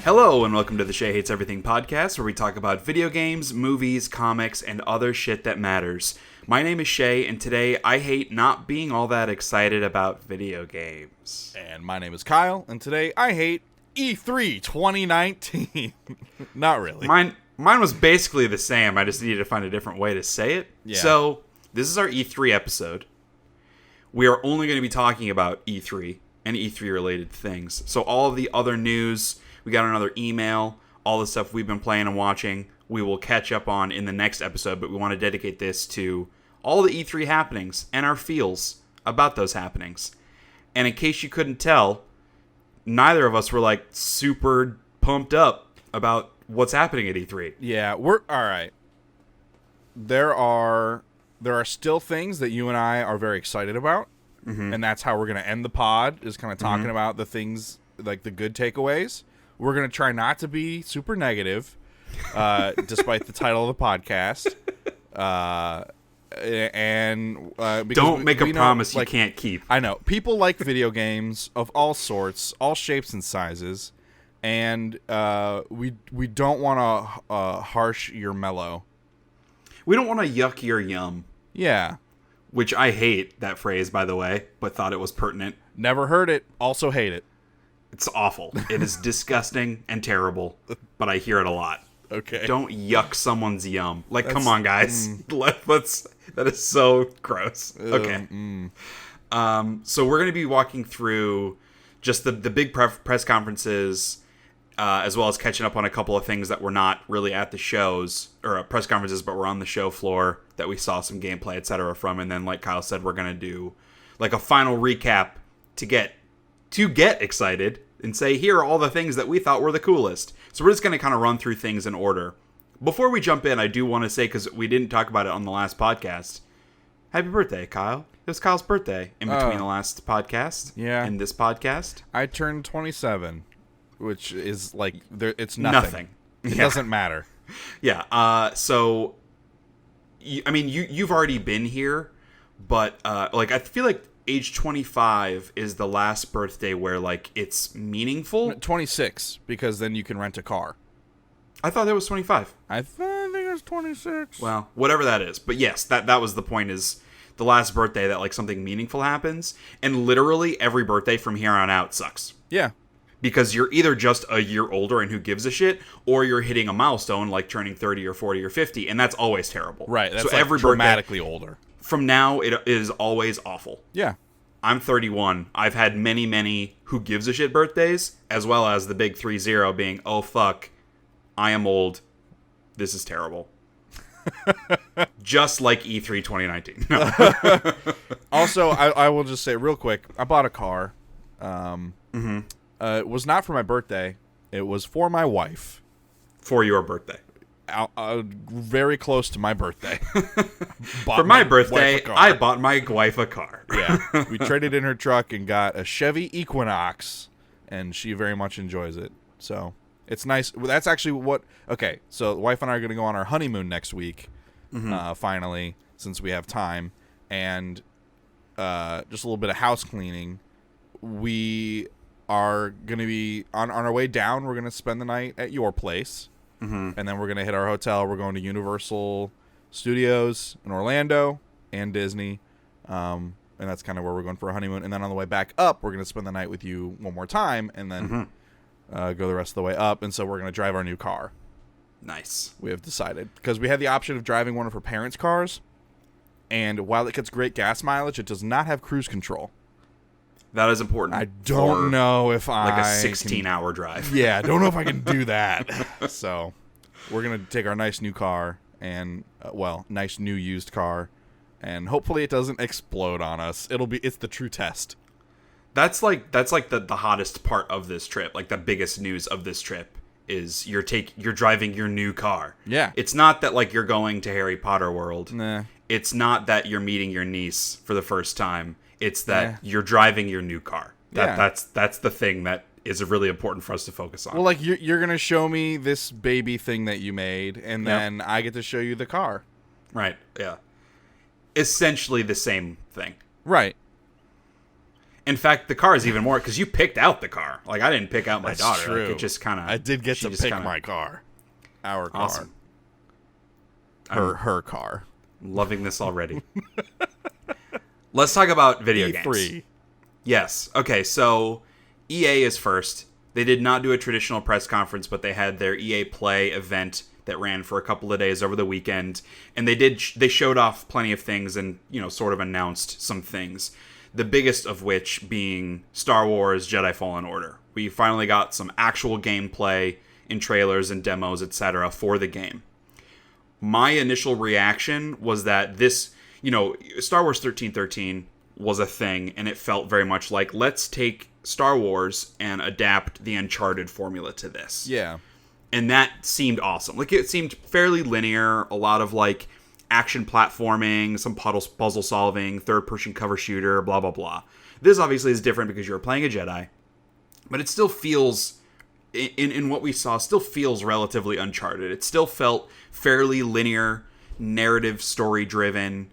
Hello and welcome to the Shea Hates Everything Podcast, where we talk about video games, movies, comics, and other shit that matters. My name is Shea, and today I hate not being all that excited about video games. And my name is Kyle, and today I hate E3 2019. Not really. Mine was basically the same. I just needed to find a different way to say it. Yeah. So, this is our E3 episode. We are only going to be talking about E3 and E3 related things. So all of the other news, we got another email, all the stuff we've been playing and watching, we will catch up on in the next episode, but we want to dedicate this to all the E3 happenings and our feels about those happenings. And in case you couldn't tell, neither of us were like super pumped up about what's happening at E3. Yeah, we're all right. There are still things that you and I are very excited about, and that's how we're going to end the pod, is kind of talking about the things, like the good takeaways. We're going to try not to be super negative, despite the title of the podcast. Because Don't make a promise you can't keep. I know. People like video games of all sorts, all shapes and sizes, and we don't want to harsh your mellow. We don't want to yuck your yum. Yeah. Which I hate that phrase, by the way, but thought it was pertinent. Never heard it. Also hate it. It's awful. It is disgusting and terrible, but I hear it a lot. Okay. Don't yuck someone's yum. Like, come on, guys. Let's. That is so gross. Okay. So we're going to be walking through just the big press conferences, as well as catching up on a couple of things that were not really at the shows, or press conferences, but were on the show floor that we saw some gameplay, etc. from. And then, like Kyle said, we're going to do like a final recap to get excited and say, here are all the things that we thought were the coolest. So we're just going to kind of run through things in order. Before we jump in, I do want to say, because we didn't talk about it on the last podcast, happy birthday, Kyle. It was Kyle's birthday in between the last podcast and this podcast. I turned 27, which is like, it's nothing. It doesn't matter. Yeah. So, I mean, you've already been here, but like I feel like age 25 is the last birthday where like it's meaningful. 26, because then you can rent a car. I thought that was 25. I think it's 26. Well, whatever that is. But yes, that was the point, is the last birthday that like something meaningful happens. And literally every birthday from here on out sucks. Yeah. Because you're either just a year older and who gives a shit, or you're hitting a milestone like turning 30 or 40 or 50, and that's always terrible. Right. That's so like every dramatically older. From now, it is always awful. Yeah. I'm 31. I've had many who gives a shit birthdays, as well as the big 3-0 being, oh fuck, I am old. This is terrible. Just like E3 2019. No. Also, I will just say real quick, I bought a car. It was not for my birthday. It was for my wife. For your birthday. Very close to my birthday. For my birthday, I bought my wife a car. Yeah. We traded in her truck and got a Chevy Equinox, and she very much enjoys it. So it's nice. That's actually what... Okay, so the wife and I are going to go on our honeymoon next week, finally, since we have time. And just a little bit of house cleaning. We are going to be... On our way down, we're going to spend the night at your place. And then we're going to hit our hotel. We're going to Universal Studios in Orlando and Disney. And that's kind of where we're going for a honeymoon. And then on the way back up, we're going to spend the night with you one more time and then go the rest of the way up. And so we're going to drive our new car. Nice. We have decided. Because we had the option of driving one of her parents' cars. And while it gets great gas mileage, it does not have cruise control. That is important. I don't know if like a 16-hour drive. Yeah, I don't know if I can do that. So we're going to take our nice new car and, nice new used car. And hopefully it doesn't explode on us. It's the true test. That's like the hottest part of this trip. Like the biggest news of this trip is you're driving your new car. Yeah. It's not that like you're going to Harry Potter World. Nah. It's not that you're meeting your niece for the first time. It's that you're driving your new car. That's the thing that is really important for us to focus on. Well, like you're going to show me this baby thing that you made, and then I get to show you the car. Right, yeah. Essentially the same thing. Right. In fact, the car is even more, because you picked out the car. Like, I didn't pick out my daughter. True. Like, it just kind of... I did get to pick my car. Our car. Awesome. Her car. Loving this already. Let's talk about video E3. games. Yes. Okay, so EA is first. They did not do a traditional press conference, but they had their EA Play event that ran for a couple of days over the weekend. And they showed off plenty of things and, sort of announced some things. The biggest of which being Star Wars Jedi Fallen Order. We finally got some actual gameplay in trailers and demos, etc. for the game. My initial reaction was that this, Star Wars 1313 was a thing, and it felt very much like, let's take Star Wars and adapt the Uncharted formula to this. Yeah. And that seemed awesome. Like, it seemed fairly linear, a lot of, like, action platforming, some puzzle solving, third-person cover shooter, blah, blah, blah. This obviously is different because you're playing a Jedi, but it still feels, in what we saw, still feels relatively Uncharted. It still felt fairly linear, narrative, story-driven.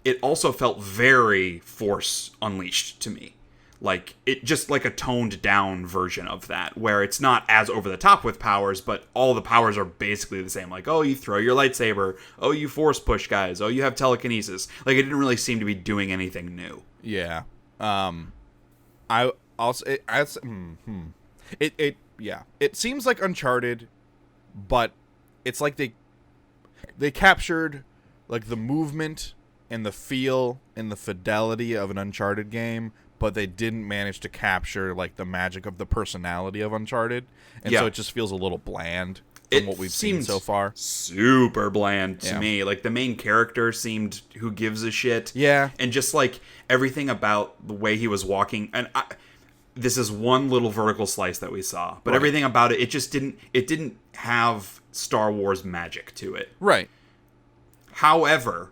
It also felt very Force Unleashed to me. Like, it just like a toned down version of that, where it's not as over the top with powers, but all the powers are basically the same. Like, oh, you throw your lightsaber. Oh, you force push guys. Oh, you have telekinesis. Like, it didn't really seem to be doing anything new. Yeah. I also it seems like Uncharted, but it's like they captured like the movement and the feel and the fidelity of an Uncharted game, but they didn't manage to capture like the magic of the personality of Uncharted, and so it just feels a little bland from what we've seen so far. Super bland to me. Like, the main character seemed who gives a shit. Yeah, and just like everything about the way he was walking, and this is one little vertical slice that we saw, but everything about it just didn't have Star Wars magic to it. Right. However,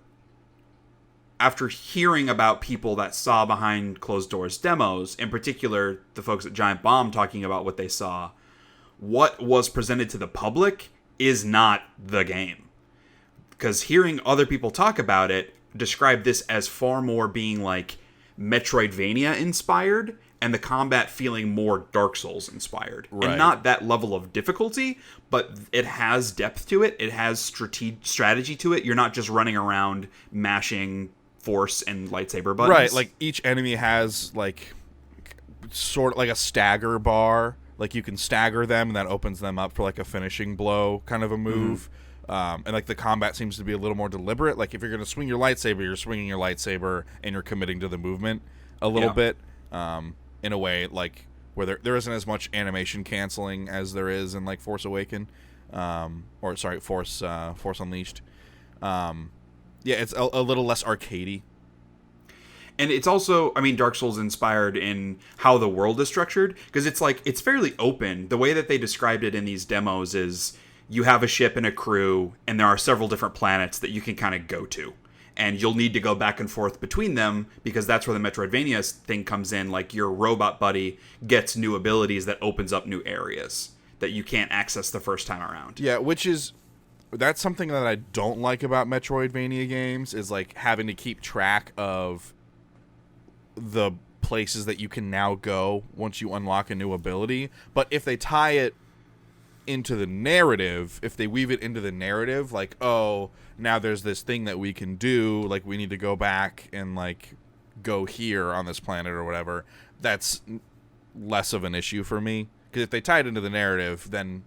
after hearing about people that saw behind closed doors demos, in particular the folks at Giant Bomb talking about what they saw, what was presented to the public is not the game. Because hearing other people talk about it describe this as far more being like Metroidvania inspired, and the combat feeling more Dark Souls inspired. Right. And not that level of difficulty, but it has depth to it. It has strategy to it. You're not just running around mashing force and lightsaber buttons. Right, like each enemy has like sort of like a stagger bar. Like, you can stagger them, and that opens them up for like a finishing blow kind of a move. And like the combat seems to be a little more deliberate. Like, if you're going to swing your lightsaber, you're swinging your lightsaber and you're committing to the movement a little bit. In a way, like, where there isn't as much animation canceling as there is in like Force Unleashed. It's a little less arcadey. And it's also, Dark Souls inspired in how the world is structured, because it's fairly open. The way that they described it in these demos is you have a ship and a crew, and there are several different planets that you can kind of go to. And you'll need to go back and forth between them, because that's where the Metroidvania thing comes in. Like, your robot buddy gets new abilities that opens up new areas that you can't access the first time around. Yeah, that's something that I don't like about Metroidvania games, is like having to keep track of the places that you can now go once you unlock a new ability. But if they tie it into the narrative, if they weave it into the narrative, like, oh, now there's this thing that we can do, like, we need to go back and like go here on this planet or whatever, that's less of an issue for me. Because if they tie it into the narrative, then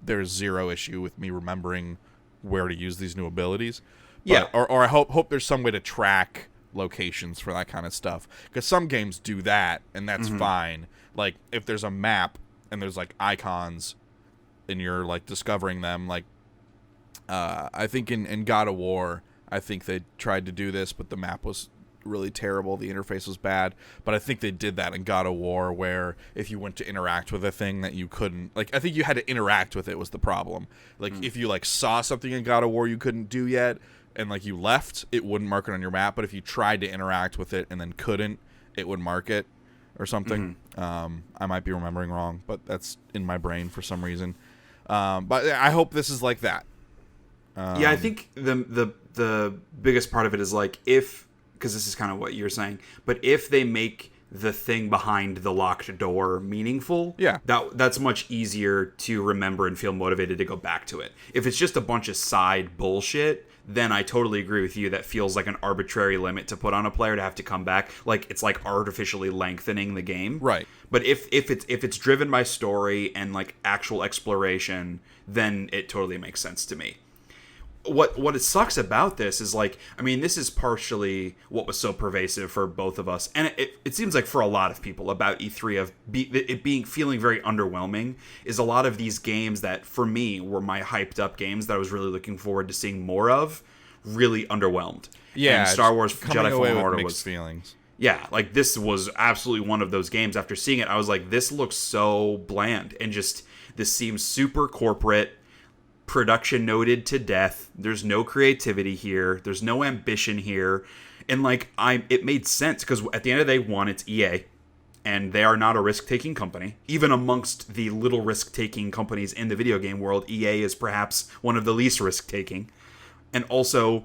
there's zero issue with me remembering where to use these new abilities. But, or I hope there's some way to track locations for that kind of stuff, because some games do that, and that's fine. Like, if there's a map and there's like icons and you're like discovering them, like I think in God of War, I think they tried to do this, but the map was really terrible, the interface was bad. But I think they did that in God of War, where if you went to interact with a thing that you couldn't, like, I think you had to interact with it was the problem. Like, if you like saw something in God of War you couldn't do yet, and like you left, it wouldn't mark it on your map. But if you tried to interact with it and then couldn't, it would mark it or something. I might be remembering wrong, but that's in my brain for some reason. But I hope this is like that. I think the biggest part of it is like, because this is kind of what you're saying, but if they make the thing behind the locked door meaningful, that's much easier to remember and feel motivated to go back to it. If it's just a bunch of side bullshit, then I totally agree with you. That feels like an arbitrary limit to put on a player to have to come back. Like, it's like artificially lengthening the game. Right. But if it's driven by story and like actual exploration, then it totally makes sense to me. What it sucks about this is, like, I mean, this is partially what was so pervasive for both of us, and it seems like for a lot of people about E3 of feeling very underwhelming, is a lot of these games that for me were my hyped up games that I was really looking forward to seeing more of, really underwhelmed. Yeah, and Star Wars Jedi Fallen Order was feelings. Yeah, like, this was absolutely one of those games. After seeing it, I was like, this looks so bland, and just this seems super corporate. Production noted to death. There's no creativity here. There's no ambition here. And like, it made sense because at the end of the day, one, it's EA, and they are not a risk-taking company. Even amongst the little risk-taking companies in the video game world, EA is perhaps one of the least risk-taking. And also,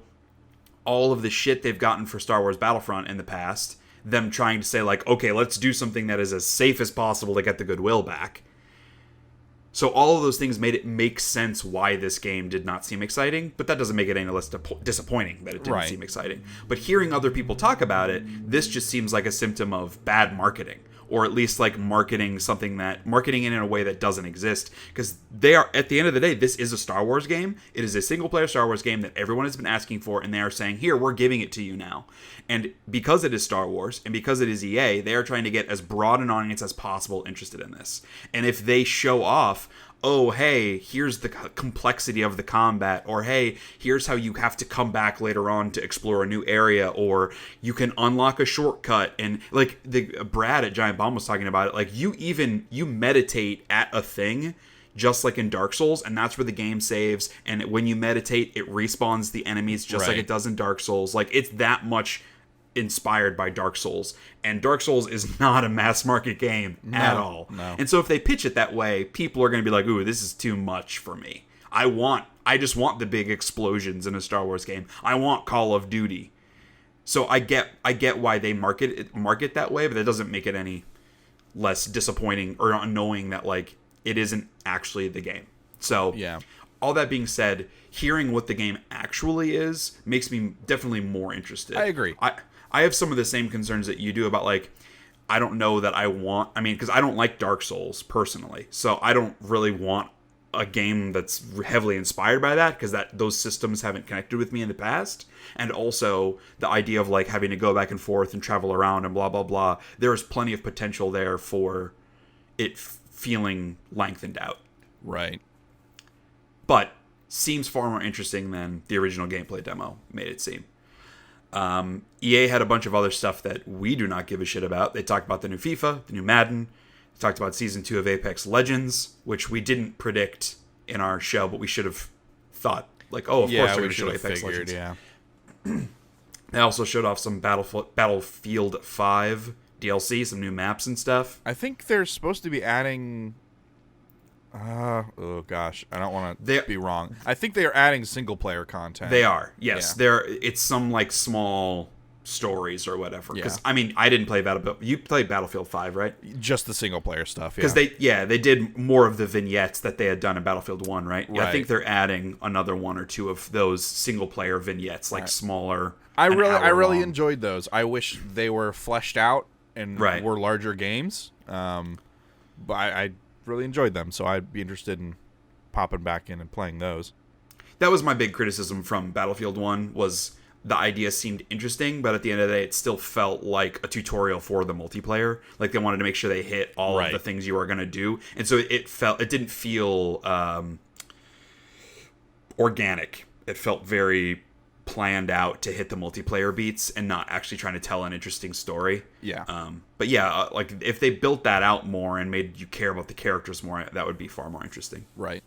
all of the shit they've gotten for Star Wars Battlefront in the past, them trying to say like, okay, let's do something that is as safe as possible to get the goodwill back. So all of those things made it make sense why this game did not seem exciting, but that doesn't make it any less disappointing that it didn't seem exciting. But hearing other people talk about it, this just seems like a symptom of bad marketing, or at least like marketing in a way that doesn't exist. Because they are, at the end of the day, this is a Star Wars game. It is a single player Star Wars game that everyone has been asking for, and they are saying, here, we're giving it to you now. And because it is Star Wars, and because it is EA, they are trying to get as broad an audience as possible interested in this. And if they show off, oh, hey, here's the complexity of the combat, or hey, here's how you have to come back later on to explore a new area, or you can unlock a shortcut, and like Brad at Giant Bomb was talking about it, like you meditate at a thing, just like in Dark Souls, and that's where the game saves, and when you meditate, it respawns the enemies just like it does in Dark Souls. Like, it's that much inspired by Dark Souls, and Dark Souls is not a mass market game at all. No. And so if they pitch it that way, people are going to be like, ooh, this is too much for me. I just want the big explosions in a Star Wars game. I want Call of Duty. So I get why they market that way, but that doesn't make it any less disappointing or annoying that like it isn't actually the game. So yeah. All that being said, hearing what the game actually is makes me definitely more interested. I agree. I have some of the same concerns that you do about, like, I don't know that because I don't like Dark Souls personally, so I don't really want a game that's heavily inspired by that, because those systems haven't connected with me in the past. And also the idea of like having to go back and forth and travel around and blah blah blah, there is plenty of potential there for it feeling lengthened out. Right. But seems far more interesting than the original gameplay demo made it seem. EA had a bunch of other stuff that we do not give a shit about. They talked about the new FIFA, the new Madden. They talked about Season 2 of Apex Legends, which we didn't predict in our show, but we should have thought, like, oh, of course they're going to show Apex Legends. Yeah. They also showed off some Battlefield 5 DLC, some new maps and stuff. I think they're supposed to be adding... oh gosh, I don't want to be wrong. I think they are adding single player content. They are, yes. Yeah. It's some like small stories or whatever. Because I mean, I didn't play Battlefield. You played Battlefield 5, right? Just the single player stuff. Because they did more of the vignettes that they had done in Battlefield 1, right? Right. I think they're adding another one or two of those single player vignettes, like smaller. I really enjoyed those. I wish they were fleshed out and were larger games. But I really enjoyed them, so I'd be interested in popping back in and playing those. That was my big criticism from Battlefield 1, was the idea seemed interesting, but at the end of the day, it still felt like a tutorial for the multiplayer. Like, they wanted to make sure they hit all of the things you were going to do, and so it didn't feel organic. It felt very planned out to hit the multiplayer beats and not actually trying to tell an interesting story. Yeah. But yeah, like if they built that out more and made you care about the characters more, that would be far more interesting. Right.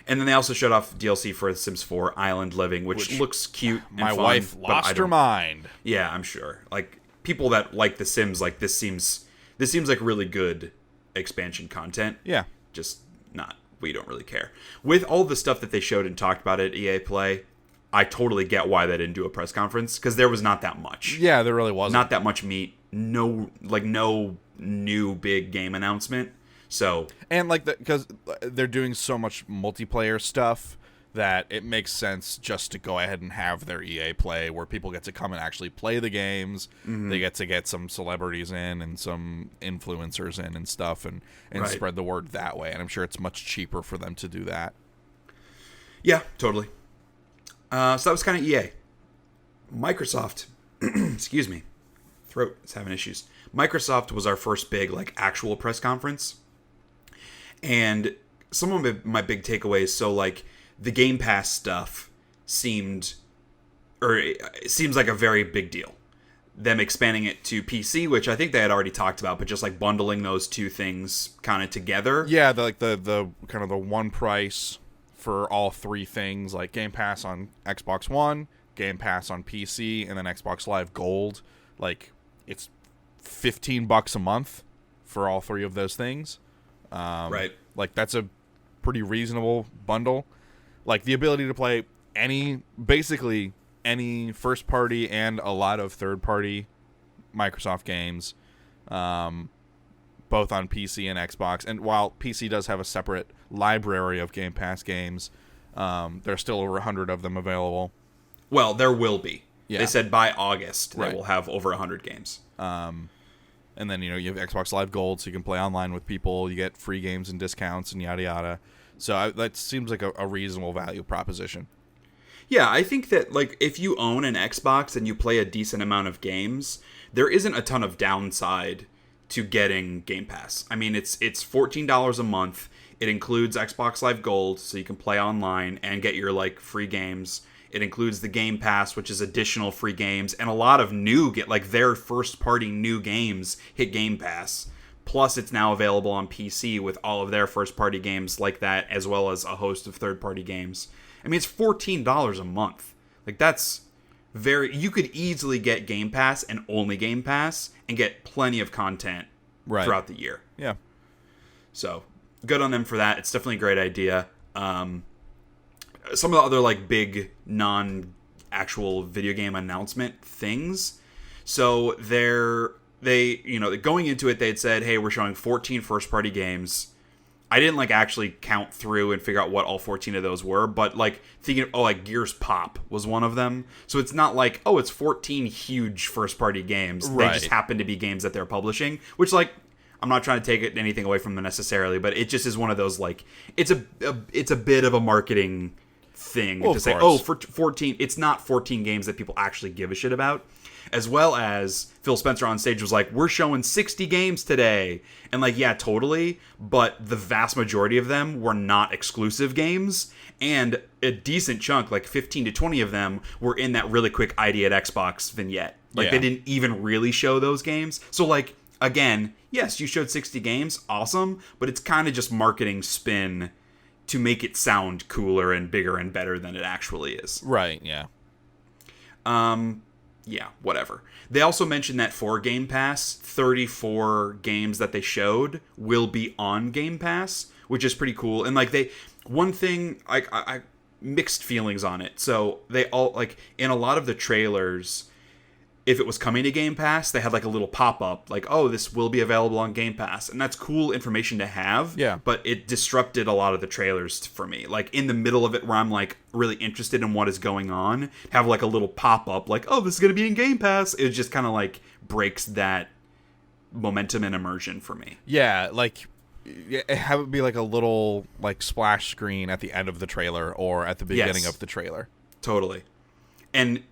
And then they also showed off DLC for The Sims 4 Island Living, which looks cute and my fun, wife lost her mind. Yeah, I'm sure. Like, people that like The Sims, like, this seems like really good expansion content. Yeah. Just not. We don't really care. With all the stuff that they showed and talked about at EA Play, I totally get why they didn't do a press conference, because there was not that much. Yeah, there really wasn't. Not that much meat, no new big game announcement. So, and like because they're doing so much multiplayer stuff that it makes sense just to go ahead and have their EA Play, where people get to come and actually play the games. Mm-hmm. They get to get some celebrities in and some influencers in and stuff, and right. spread the word that way. And I'm sure it's much cheaper for them to do that. Yeah, totally. So that was kind of EA. Microsoft, excuse me, throat is having issues. Microsoft was our first big actual press conference, and some of my big takeaways. So the Game Pass stuff seems like a very big deal. Them expanding it to PC, which I think they had already talked about, but just bundling those two things kind of together. Yeah, the kind of the one price for all three things, like Game Pass on Xbox One, Game Pass on PC, and then Xbox Live Gold. It's $15 a month for all three of those things. Right. That's a pretty reasonable bundle. The ability to play basically any first party and a lot of third party Microsoft games, both on PC and Xbox. And while PC does have a separate library of Game Pass games, there's still over 100 of them available. Well, there will be. Yeah. They said by August right. they will have over 100 games. And then, you have Xbox Live Gold, so you can play online with people. You get free games and discounts and yada yada. So that seems like a reasonable value proposition. Yeah, I think that if you own an Xbox and you play a decent amount of games, there isn't a ton of downside to getting Game Pass. I mean, it's $14 a month. It includes Xbox Live Gold, so you can play online and get your free games. It includes the Game Pass, which is additional free games, and a lot of new their first party new games hit Game Pass. Plus, it's now available on PC with all of their first party games like that, as well as a host of third party games. I mean, it's $14 a month. That's you could easily get Game Pass and only Game Pass and get plenty of content right. throughout the year. Yeah. So, good on them for that. It's definitely a great idea. Some of the other big non-actual video game announcement things. So going into it, they'd said, hey, we're showing 14 first-party games. I didn't actually count through and figure out what all 14 of those were, but thinking, Gears Pop was one of them. So it's not it's 14 huge first-party games. Right. They just happen to be games that they're publishing, which I'm not trying to take anything away from them necessarily, but it just is one of those it's a bit of a marketing thing to say, for 14, it's not 14 games that people actually give a shit about. As well as Phil Spencer on stage was we're showing 60 games today. And yeah, totally. But the vast majority of them were not exclusive games. And a decent chunk, 15 to 20 of them, were in that really quick ID at Xbox vignette. They didn't even really show those games. So again, yes, you showed 60 games. Awesome. But it's kind of just marketing spin to make it sound cooler and bigger and better than it actually is. Right, yeah. Yeah, whatever. They also mentioned that for Game Pass, 34 games that they showed will be on Game Pass, which is pretty cool. And one thing, I mixed feelings on it. So they all in a lot of the trailers, if it was coming to Game Pass, they had a little pop-up this will be available on Game Pass, and that's cool information to have. Yeah. But it disrupted a lot of the trailers for me. In the middle of it, where I'm really interested in what is going on, have a little pop-up this is gonna be in Game Pass. It just kind of breaks that momentum and immersion for me. Yeah, have it be a little splash screen at the end of the trailer or at the beginning of the trailer. Totally. And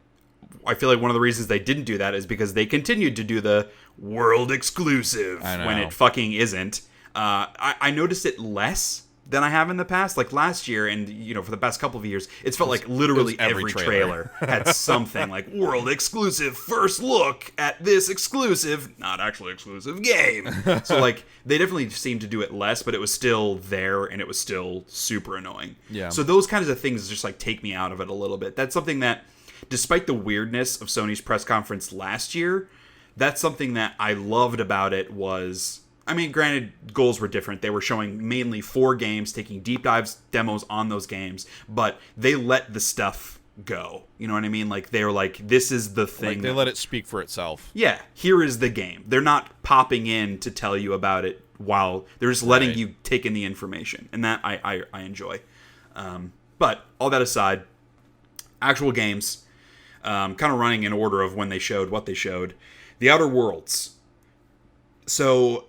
I feel one of the reasons they didn't do that is because they continued to do the world exclusive when it fucking isn't. I noticed it less than I have in the past. Last year and, for the past couple of years, it's felt literally every trailer had something world exclusive, first look at this exclusive, not actually exclusive game. So, they definitely seemed to do it less, but it was still there and it was still super annoying. Yeah. So those kinds of things just, take me out of it a little bit. That's something that, despite the weirdness of Sony's press conference last year, that's something that I loved about it was... I mean, granted, goals were different. They were showing mainly 4 games, taking deep dives, demos on those games, but they let the stuff go. You know what I mean? Like, they're like, this is the thing. Like, they let it speak for itself. Yeah, here is the game. They're not popping in to tell you about it while they're just letting you take in the information. And that I enjoy. But all that aside, actual games, kind of running in order of when they showed what they showed. The Outer Worlds. So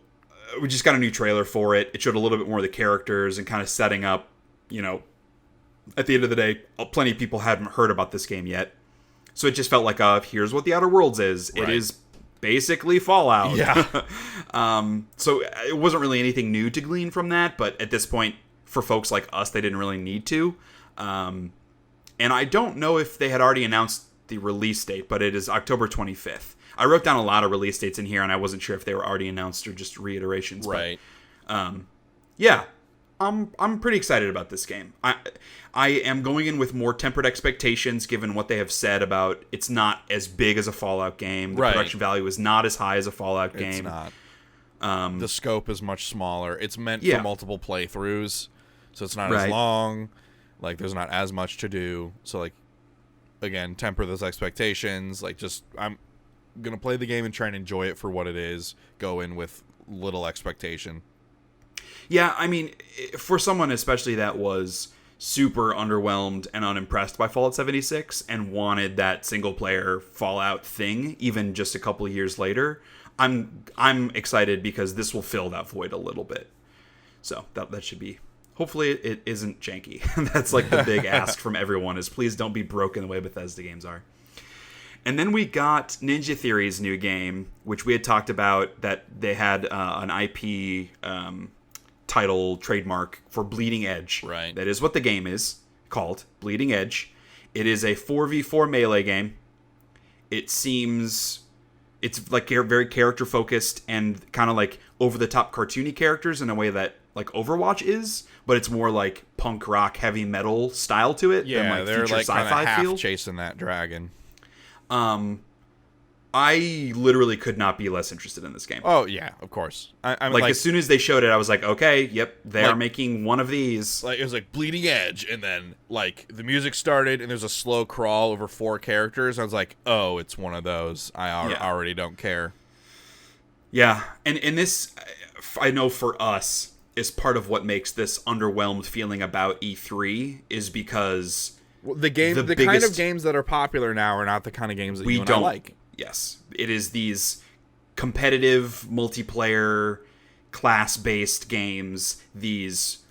we just got a new trailer for it. It showed a little bit more of the characters and kind of setting up, at the end of the day, plenty of people hadn't heard about this game yet. So it just felt like, here's what the Outer Worlds is. Right. It is basically Fallout. Yeah. So it wasn't really anything new to glean from that, but at this point, for folks like us, they didn't really need to. And I don't know if they had already announced the release date, but it is October 25th. I wrote down a lot of release dates in here, and I wasn't sure if they were already announced or just reiterations. Right. But, yeah, I'm pretty excited about this game. I am going in with more tempered expectations, given what they have said about it's not as big as a Fallout game. The production value is not as high as a Fallout game. It's not. The scope is much smaller. It's meant for multiple playthroughs, so it's not as long. Like, there's not as much to do. So, like, again, temper those expectations. Like, just, I'm going to play the game and try and enjoy it for what it is. Go in with little expectation. Yeah, I mean, for someone especially that was super underwhelmed and unimpressed by Fallout 76 and wanted that single-player Fallout thing, even just a couple of years later, I'm excited because this will fill that void a little bit. So that should be... Hopefully it isn't janky. That's like the big ask from everyone is please don't be broken the way Bethesda games are. And then we got Ninja Theory's new game, which we had talked about that they had an IP title trademark for Bleeding Edge. Right. That is what the game is called, Bleeding Edge. It is a 4v4 melee game. It seems... It's like very character focused and kind of like over the top cartoony characters in a way that like Overwatch is, but it's more like punk rock heavy metal style to it. Yeah, than like they're future like kind of sci-fi half feel. chasing that dragon. I literally could not be less interested in this game. Oh yeah, of course. I mean, like as soon as they showed it, I was like, okay, yep, they are making one of these. Like it was like Bleeding Edge, and then like the music started, and there's a slow crawl over 4 characters. I was like, oh, it's one of those. I already don't care. Yeah, and this, I know for us, is part of what makes this underwhelmed feeling about E3 is because the kind of games that are popular now are not the kind of games that you and I like. Yes, it is these competitive multiplayer class-based games, these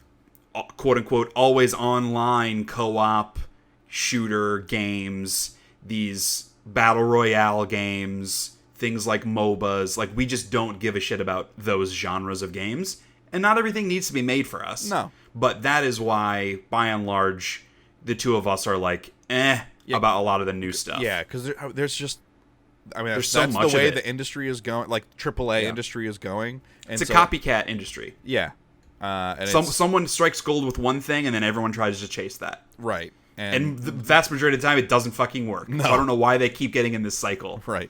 quote-unquote always online co-op shooter games, these battle royale games, things like MOBAs. Like, we just don't give a shit about those genres of games, and not everything needs to be made for us. No. But that is why, by and large, the two of us are like, about a lot of the new stuff. Yeah, because there's just... I mean, that's the way the industry is going, like AAA industry is going. And it's a copycat industry. Yeah. And someone strikes gold with one thing, and then everyone tries to chase that. Right. And the vast majority of the time, it doesn't fucking work. No. So I don't know why they keep getting in this cycle. Right.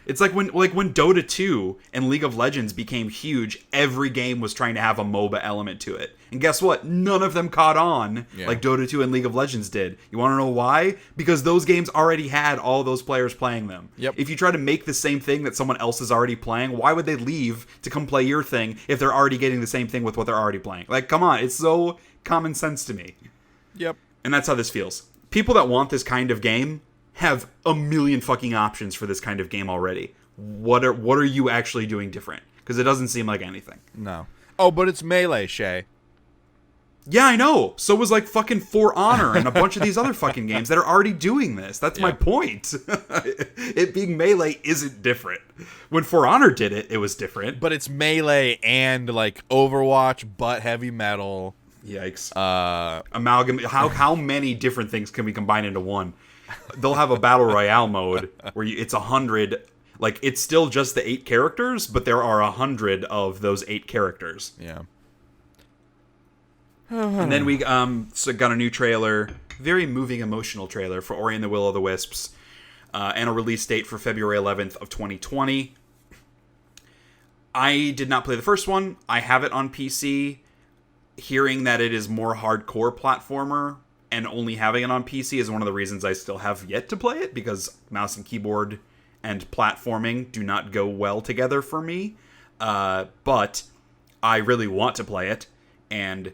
It's like when Dota 2 and League of Legends became huge, every game was trying to have a MOBA element to it. And guess what? None of them caught on like Dota 2 and League of Legends did. You want to know why? Because those games already had all those players playing them. Yep. If you try to make the same thing that someone else is already playing, why would they leave to come play your thing if they're already getting the same thing with what they're already playing? Like, come on. It's so common sense to me. Yep. And that's how this feels. People that want this kind of game have a million fucking options for this kind of game already. What are you actually doing different? Because it doesn't seem like anything. No. Oh, but it's Melee, Shea. Yeah, I know. So was like fucking For Honor and a bunch of these other fucking games that are already doing this. That's my point. It being Melee isn't different. When For Honor did it, it was different. But it's Melee and like Overwatch, but heavy metal. Yikes. Amalgam. How many different things can we combine into one? They'll have a battle royale mode where it's 100. Like, it's still just the 8 characters, but there are 100 of those 8 characters. Yeah. And then we got a new trailer, very moving, emotional trailer for Ori and the Will of the Wisps, and a release date for February 11th of 2020. I did not play the first one. I have it on PC. Hearing that it is more hardcore platformer and only having it on PC is one of the reasons I still have yet to play it, because mouse and keyboard and platforming do not go well together for me. But I really want to play it, and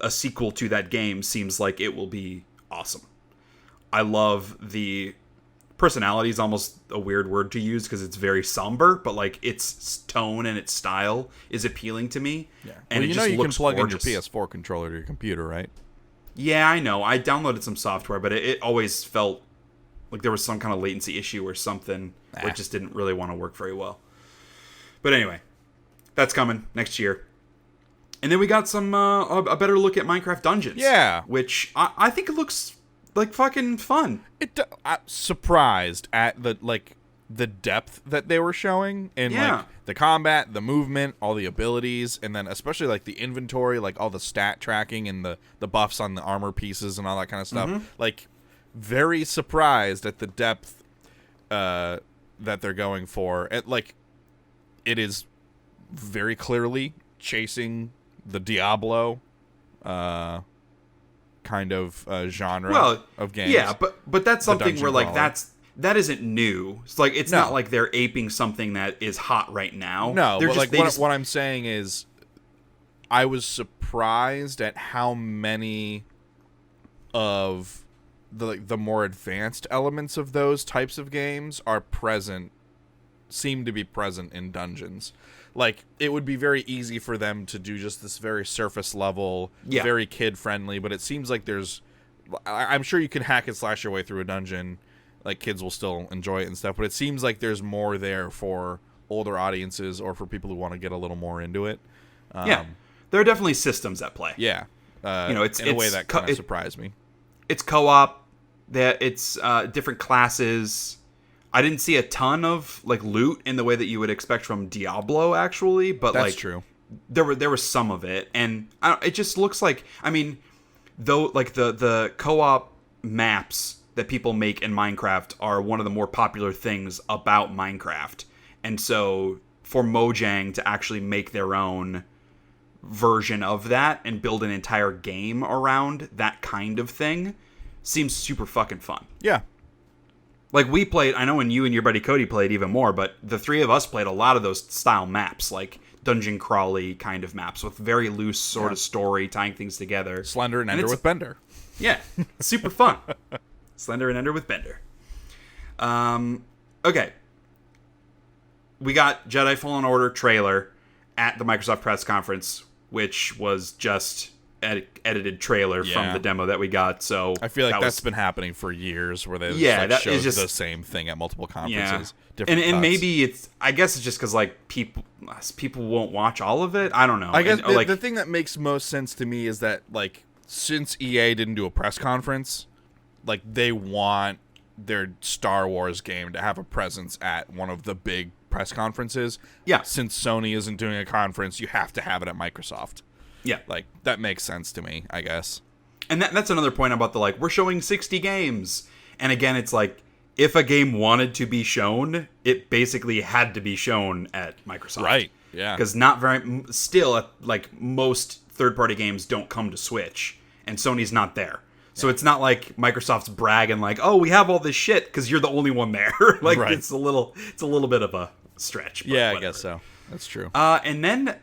a sequel to that game seems like it will be awesome. I love the personality is almost a weird word to use because it's very somber, but like its tone and its style is appealing to me. Yeah. And well, you can plug gorgeous. In your PS4 controller to your computer, right? Yeah, I know. I downloaded some software, but it always felt like there was some kind of latency issue or something where it just didn't really want to work very well. But anyway, that's coming next year. And then we got some a better look at Minecraft Dungeons. Yeah. Which I think it looks like fucking fun. I'm surprised at the depth that they were showing in like the combat, the movement, all the abilities, and then especially like the inventory, like all the stat tracking and the buffs on the armor pieces and all that kind of stuff. Mm-hmm. Like, very surprised at the depth that they're going for. It is very clearly chasing the Diablo kind of genre of games. Yeah, but that's something where like that isn't new. It's like it's not like they're aping something that is hot right now. No, but what I'm saying is, I was surprised at how many of the more advanced elements of those types of games seem to be present in Dungeons. Like, it would be very easy for them to do just this very surface level, very kid-friendly, but it seems like I'm sure you can hack and slash your way through a dungeon, like, kids will still enjoy it and stuff, but it seems like there's more there for older audiences or for people who want to get a little more into it. There are definitely systems at play. Yeah. It's in a way that kind of surprised me. It's co-op, it's different classes. I didn't see a ton of like loot in the way that you would expect from Diablo, actually, but that's true. There was some of it, and it just looks like, I mean, though, like the co-op maps that people make in Minecraft are one of the more popular things about Minecraft, and so for Mojang to actually make their own version of that and build an entire game around that kind of thing seems super fucking fun. Yeah. Like, we played, I know when you and your buddy Cody played even more, but the three of us played a lot of those style maps, like dungeon crawly kind of maps with very loose sort of story, tying things together. Slender and Ender with Bender. Yeah, super fun. Slender and Ender with Bender. Okay. We got Jedi Fallen Order trailer at the Microsoft press conference, which was just edited trailer from the demo that we got. So I feel like that's been happening for years, where they show the same thing at multiple conferences. Yeah. And maybe I guess it's just because like people won't watch all of it. I don't know. I guess the thing that makes most sense to me is that, like, since EA didn't do a press conference, like, they want their Star Wars game to have a presence at one of the big press conferences. Yeah. Since Sony isn't doing a conference, you have to have it at Microsoft. Yeah. Like, that makes sense to me, I guess. And that's another point about we're showing 60 games. And again, it's like, if a game wanted to be shown, it basically had to be shown at Microsoft. Right, yeah. Because like, most third-party games don't come to Switch, and Sony's not there. So it's not like Microsoft's bragging like, oh, we have all this shit, because you're the only one there. Like, right. It's a little bit of a stretch. But yeah, whatever. I guess so. That's true. And then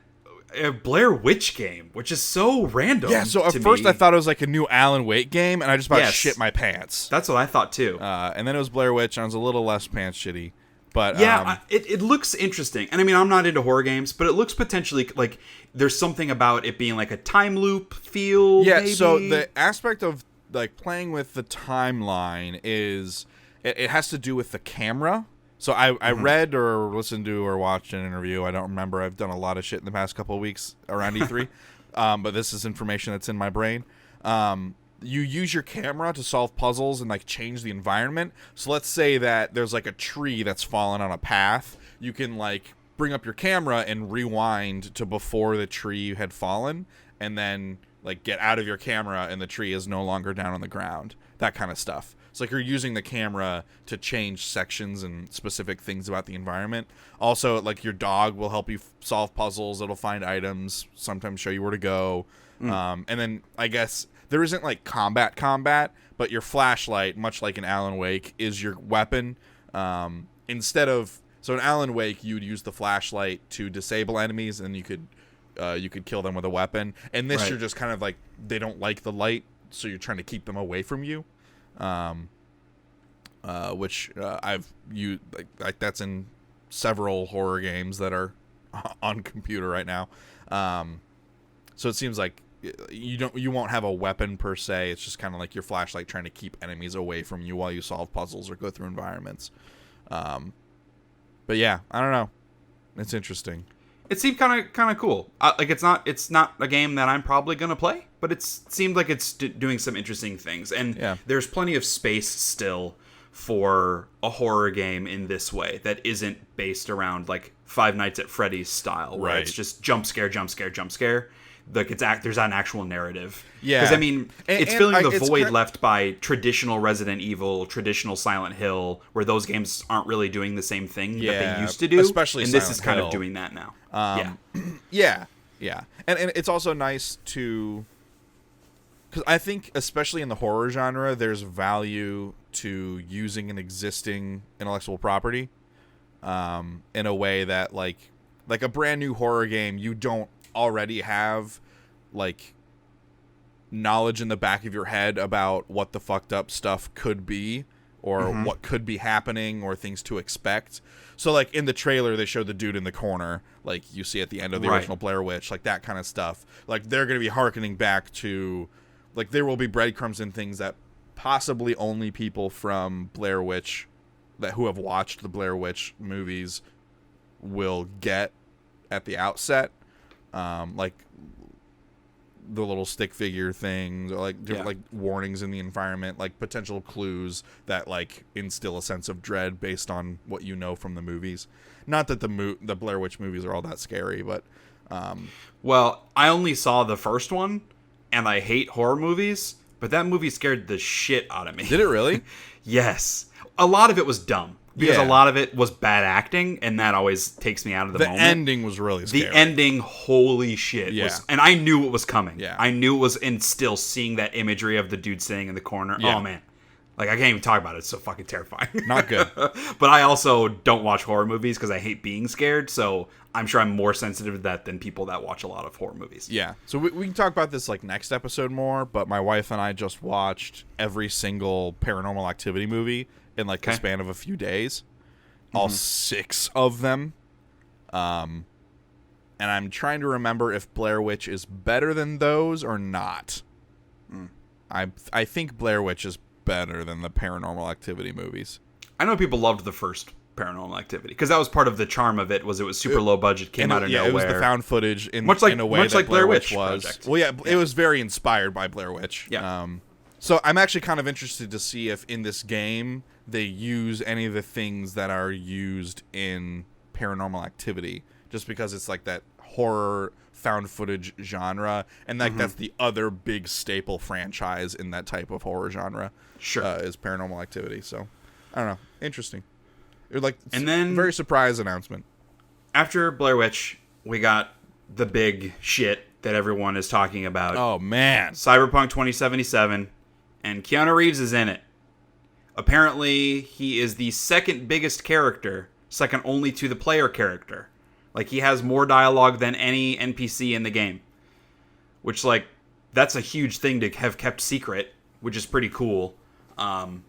a Blair Witch game, which is so random. Yeah, so at first I thought it was like a new Alan Wake game, and I just about shit my pants. That's what I thought too. And then it was Blair Witch, and I was a little less pants shitty. But yeah, it looks interesting. And I mean, I'm not into horror games, but it looks potentially like there's something about it being like a time loop feel. Yeah, maybe. So the aspect of like playing with the timeline is it has to do with the camera. So I read or listened to or watched an interview. I don't remember. I've done a lot of shit in the past couple of weeks around E3. But this is information that's in my brain. You use your camera to solve puzzles and like change the environment. So let's say that there's like a tree that's fallen on a path. You can like bring up your camera and rewind to before the tree had fallen, and then like get out of your camera and the tree is no longer down on the ground. That kind of stuff. It's like you're using the camera to change sections and specific things about the environment. Also, like, your dog will help you solve puzzles. It'll find items, sometimes show you where to go. And then I guess there isn't like combat, but your flashlight, much like in Alan Wake, is your weapon. So in Alan Wake, you would use the flashlight to disable enemies, and you could kill them with a weapon. And this, you're just kind of like, they don't like the light, so you're trying to keep them away from you. Which I've used, like that's in several horror games that are on computer right now. So it seems like you won't have a weapon per se. It's just kind of like your flashlight trying to keep enemies away from you while you solve puzzles or go through environments. But yeah, I don't know. It's interesting. It seemed kind of cool. Like it's not a game that I'm probably gonna play, but it seemed like it's doing some interesting things, and there's plenty of space still for a horror game in this way that isn't based around like Five Nights at Freddy's style, where it's just jump scare, jump scare, jump scare. Like there's an actual narrative. Yeah, because I mean, it's filling the void left by traditional Resident Evil, traditional Silent Hill, where those games aren't really doing the same thing that they used to do. Especially and Silent this is kind Hill. of doing that now. Yeah. And it's also nice to, because I think especially in the horror genre, there's value to using an existing intellectual property, in a way that like a brand new horror game, you don't already have like knowledge in the back of your head about what the fucked up stuff could be, or what could be happening, or things to expect. So like in the trailer, they showed the dude in the corner, like you see at the end of the original Blair Witch, like that kind of stuff. Like they're going to be hearkening back to, like there will be breadcrumbs and things that possibly only people from Blair Witch who have watched the Blair Witch movies will get at the outset. Like the little stick figure things, or like different like warnings in the environment, like potential clues that like instill a sense of dread based on what you know from the movies. Not that the Blair Witch movies are all that scary, but well, I only saw the first one, and I hate horror movies, but that movie scared the shit out of me. Did it really? Yes. A lot of it was dumb. Because a lot of it was bad acting, and that always takes me out of the moment. The ending was really scary. The ending, holy shit. Yeah. And I knew it was coming. Yeah. I knew it was, and still seeing that imagery of the dude sitting in the corner. Yeah. Oh, man. Like, I can't even talk about it. It's so fucking terrifying. Not good. But I also don't watch horror movies because I hate being scared, so I'm sure I'm more sensitive to that than people that watch a lot of horror movies. Yeah. So we can talk about this, like, next episode more, but my wife and I just watched every single Paranormal Activity movie in, like, the span of a few days. All 6 of them. And I'm trying to remember if Blair Witch is better than those or not. I think Blair Witch is better than the Paranormal Activity movies. I know people loved the first Paranormal Activity because that was part of the charm of it. Was super low budget, came out of nowhere. It was the found footage in a way much that like Blair Witch was. Project. Well, yeah, it was very inspired by Blair Witch. Yeah. So I'm actually kind of interested to see if in this game they use any of the things that are used in Paranormal Activity, just because it's like that horror found footage genre, and like that's the other big staple franchise in that type of horror genre. Sure, is Paranormal Activity. So I don't know, interesting. It like, and then very surprise announcement. After Blair Witch, we got the big shit that everyone is talking about. Oh man, Cyberpunk 2077, and Keanu Reeves is in it. Apparently, he is the second biggest character, second only to the player character. Like, he has more dialogue than any NPC in the game. Which, like, that's a huge thing to have kept secret, which is pretty cool. Keanu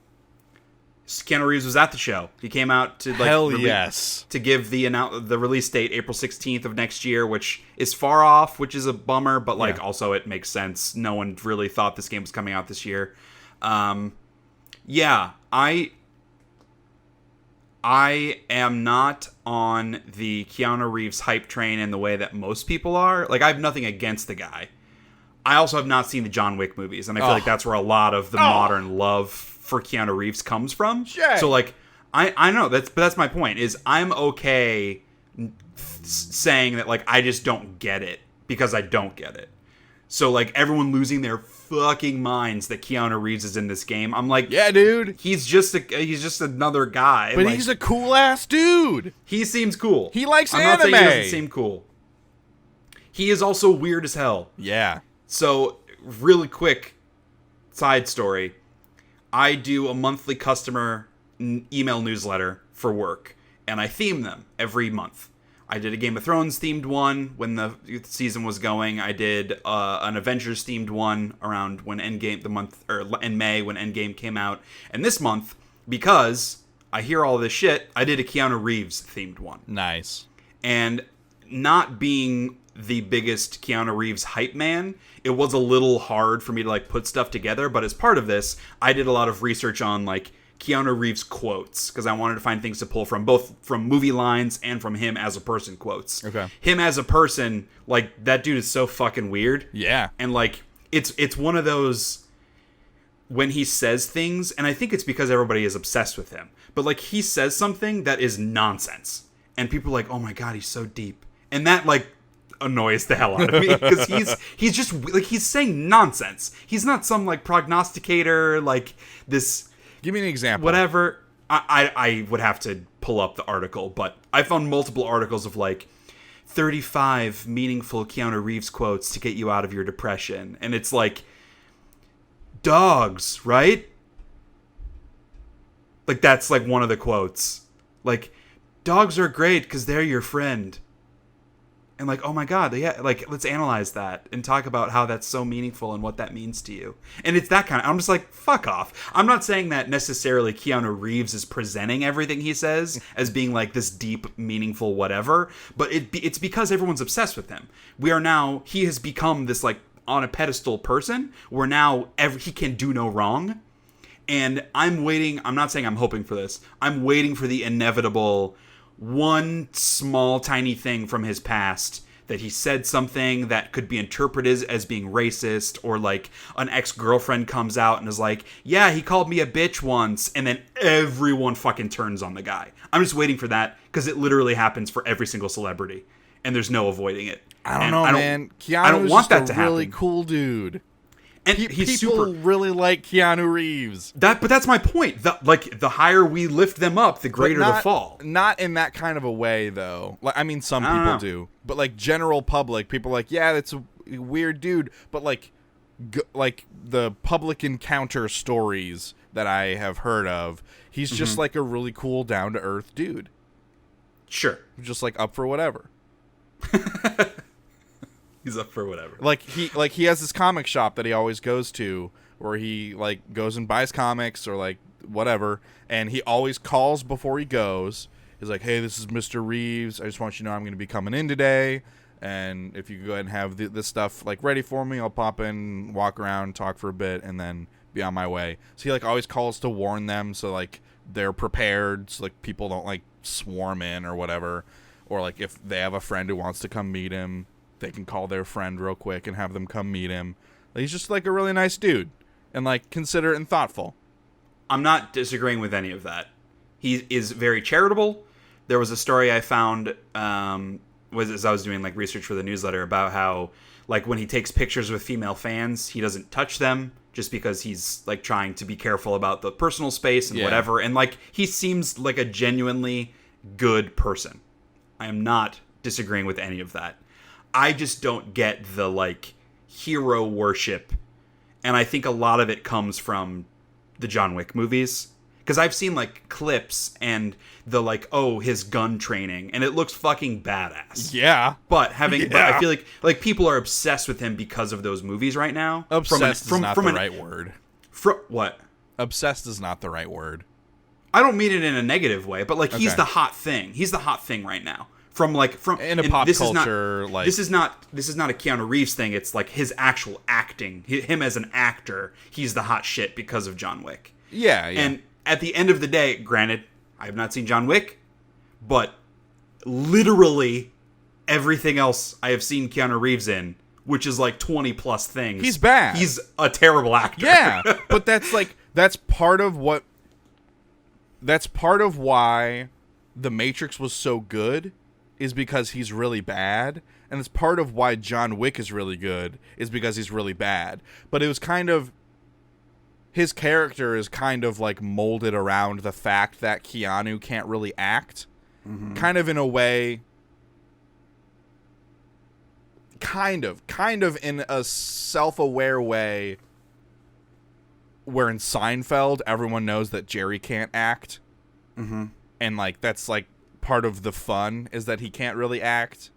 Reeves was at the show. He came out to, like, to give the release date, April 16th of next year, which is far off, which is a bummer, but, like, also it makes sense. No one really thought this game was coming out this year. Yeah, I am not on the Keanu Reeves hype train in the way that most people are. Like, I have nothing against the guy. I also have not seen the John Wick movies, and I feel like that's where a lot of the modern love for Keanu Reeves comes from. Sure. So, like, I know, that's my point, is I'm okay saying that, like, I just don't get it, because I don't get it. So, like, everyone losing their fucking minds that Keanu Reeves is in this game. I'm like, yeah, dude. He's just another guy. But like, he's a cool ass dude. He seems cool. He likes anime. I'm not saying he doesn't seem cool. He is also weird as hell. Yeah. So, really quick, side story, I do a monthly customer email newsletter for work, and I theme them every month. I did a Game of Thrones themed one when the season was going. I did an Avengers themed one around when Endgame in May when Endgame came out. And this month, because I hear all this shit, I did a Keanu Reeves themed one. Nice. And not being the biggest Keanu Reeves hype man, it was a little hard for me to like put stuff together. But as part of this, I did a lot of research on like Keanu Reeves quotes, because I wanted to find things to pull from, both from movie lines and from him as a person quotes. Okay. Him as a person, like, that dude is so fucking weird. Yeah. And like it's one of those, when he says things, and I think it's because everybody is obsessed with him, but like he says something that is nonsense and people are like, oh my god, he's so deep, and that like annoys the hell out of me, because he's just like, he's saying nonsense. He's not some like prognosticator, like this. Give me an example. Whatever. I would have to pull up the article, but I found multiple articles of like 35 meaningful Keanu Reeves quotes to get you out of your depression. And it's like, dogs, right? Like, that's like one of the quotes. Like, dogs are great because they're your friend. And like, oh my god, yeah, like, let's analyze that and talk about how that's so meaningful and what that means to you. And it's that kind of, I'm just like, fuck off. I'm not saying that necessarily Keanu Reeves is presenting everything he says as being like this deep, meaningful whatever, but it's because everyone's obsessed with him. He has become this like on a pedestal person where now he can do no wrong. And I'm not saying I'm hoping for this. I'm waiting for the inevitable one small tiny thing from his past that he said something that could be interpreted as being racist, or like an ex-girlfriend comes out and is like, yeah, he called me a bitch once, and then everyone fucking turns on the guy. I'm just waiting for that, because it literally happens for every single celebrity and there's no avoiding it. I don't know, man. Keanu's I don't want that to happen. Really cool dude. And people really like Keanu Reeves. But that's my point. The higher we lift them up, the greater the fall. Not in that kind of a way, though. Like, I mean, some people do, but like general public, people are like, yeah, that's a weird dude. But like the public encounter stories that I have heard of, he's just like a really cool, down to earth dude. Sure, just like up for whatever. He's up for whatever. Like he has this comic shop that he always goes to, where he like goes and buys comics or like whatever, and he always calls before he goes. He's like, "Hey, this is Mr. Reeves. I just want you to know I'm going to be coming in today, and if you could go ahead and have this stuff like ready for me, I'll pop in, walk around, talk for a bit, and then be on my way." So he like always calls to warn them, so like they're prepared, so like people don't like swarm in or whatever, or like if they have a friend who wants to come meet him, they can call their friend real quick and have them come meet him. He's just like a really nice dude and like considerate and thoughtful. I'm not disagreeing with any of that. He is very charitable. There was a story I found as I was doing like research for the newsletter about how like when he takes pictures with female fans, he doesn't touch them just because he's like trying to be careful about the personal space and whatever. And like he seems like a genuinely good person. I am not disagreeing with any of that. I just don't get the, like, hero worship. And I think a lot of it comes from the John Wick movies. Because I've seen, like, clips and the, like, his gun training. And it looks fucking badass. Yeah. But I feel like people are obsessed with him because of those movies right now. Obsessed is not the right word. What? Obsessed is not the right word. I don't mean it in a negative way. But, like, he's the hot thing. He's the hot thing right now. From in a pop culture, this is not a Keanu Reeves thing. It's like his actual acting, him as an actor. He's the hot shit because of John Wick. Yeah. And at the end of the day, granted, I have not seen John Wick, but literally everything else I have seen Keanu Reeves in, which is like 20 plus things. He's bad. He's a terrible actor. Yeah, but that's part of why The Matrix was so good. Is because he's really bad, and it's part of why John Wick is really good is because he's really bad. But it was kind of his character is kind of like molded around the fact that Keanu can't really act, kind of in a way, kind of in a self-aware way. where in Seinfeld everyone knows that Jerry can't act, and like that's like part of the fun is that he can't really act.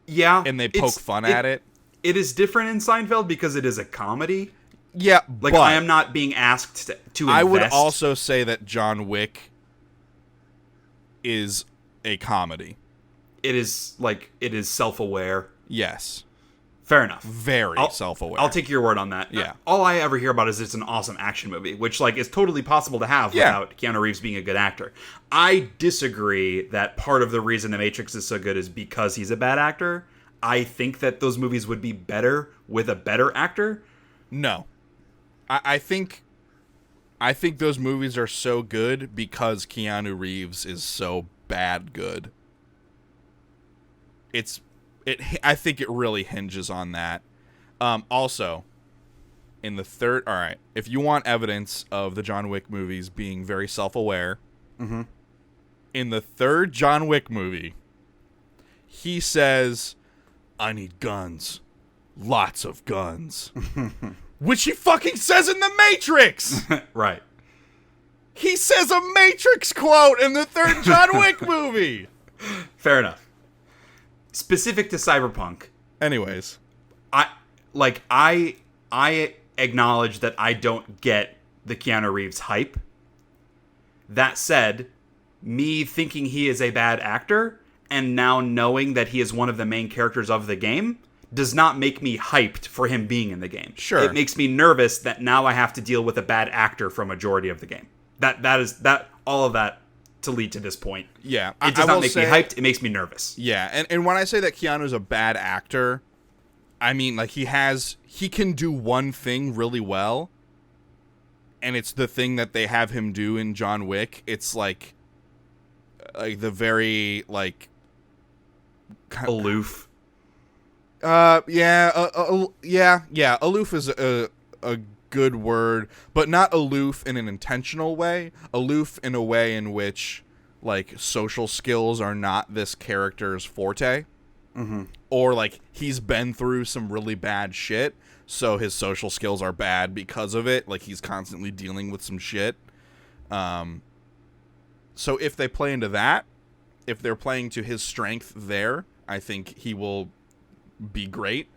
Yeah, and they poke fun at it. It is different in Seinfeld because it is a comedy. Yeah, like but I am not being asked to invest. I would also say that John Wick is a comedy. It is self-aware. Yes. Fair enough. Very self-aware. I'll take your word on that. Yeah. All I ever hear about is it's an awesome action movie, which like is totally possible to have without Keanu Reeves being a good actor. I disagree that part of the reason The Matrix is so good is because he's a bad actor. I think that those movies would be better with a better actor. No. I think those movies are so good because Keanu Reeves is so bad good. I think it really hinges on that. Also, in the third... All right, if you want evidence of the John Wick movies being very self-aware, in the third John Wick movie, he says, I need guns. Lots of guns. Which he fucking says in The Matrix! Right. He says a Matrix quote in the third John Wick movie! Fair enough. Specific to Cyberpunk. Anyways. I acknowledge that I don't get the Keanu Reeves hype. That said, me thinking he is a bad actor, and now knowing that he is one of the main characters of the game, does not make me hyped for him being in the game. Sure. It makes me nervous that now I have to deal with a bad actor for a majority of the game. That is all of that to lead to this point. Yeah. It does not make me hyped, it makes me nervous. Yeah, and when I say that Keanu's a bad actor, I mean like he can do one thing really well, and it's the thing that they have him do in John Wick. It's like the very like aloof. Aloof is a good word, but not aloof in an intentional way. Aloof in a way in which like social skills are not this character's forte. Or like he's been through some really bad shit, so his social skills are bad because of it. Like he's constantly dealing with some shit. So if they play into that, if they're playing to his strength there, I think he will be great.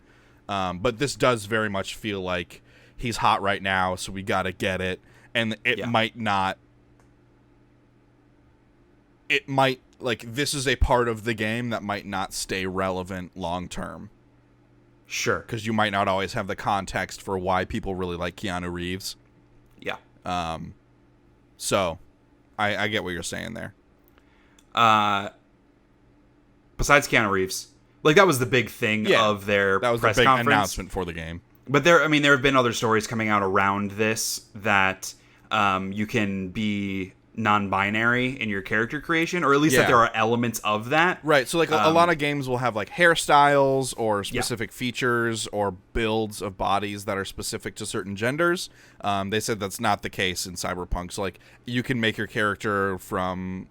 But this does very much feel like he's hot right now, so we gotta get it. And it might not... It might... Like, this is a part of the game that might not stay relevant long term. Sure. Because you might not always have the context for why people really like Keanu Reeves. Yeah. So, I get what you're saying there. Besides Keanu Reeves, like that was the big thing of their that was press the big conference. announcement for the game. But there have been other stories coming out around this that you can be non-binary in your character creation, or at least that there are elements of that. Right. So like a lot of games will have like hairstyles or specific features or builds of bodies that are specific to certain genders. They said that's not the case in Cyberpunk. So like you can make your character from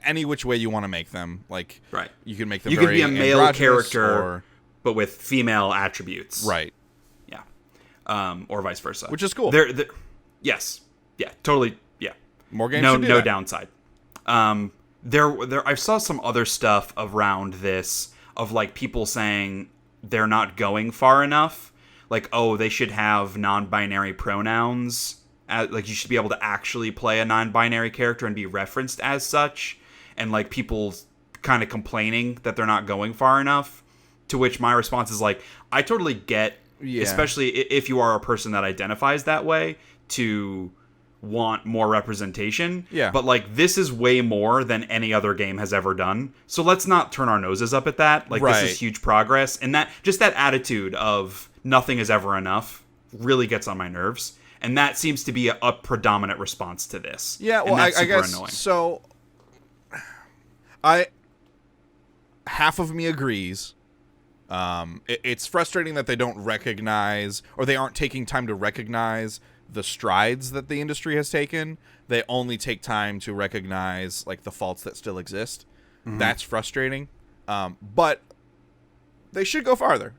any which way you want to make them. Like you can make them. You can be a male character, but with female attributes. Right. Yeah. Or vice versa, which is cool. Yes. Yeah. Totally. Yeah. More games. No downside. I saw some other stuff around this of like people saying they're not going far enough. Like, oh, they should have non-binary pronouns. Like, you should be able to actually play a non-binary character and be referenced as such. And like people kind of complaining that they're not going far enough. To which my response is like, I totally get, especially if you are a person that identifies that way, to want more representation. Yeah. But like this is way more than any other game has ever done. So let's not turn our noses up at that. Like this is huge progress. And that attitude of nothing is ever enough really gets on my nerves. And that seems to be a predominant response to this. Yeah, well, I guess annoying. So half of me agrees. It's frustrating that they don't recognize, or they aren't taking time to recognize the strides that the industry has taken. They only take time to recognize like the faults that still exist. Mm-hmm. That's frustrating. But they should go farther.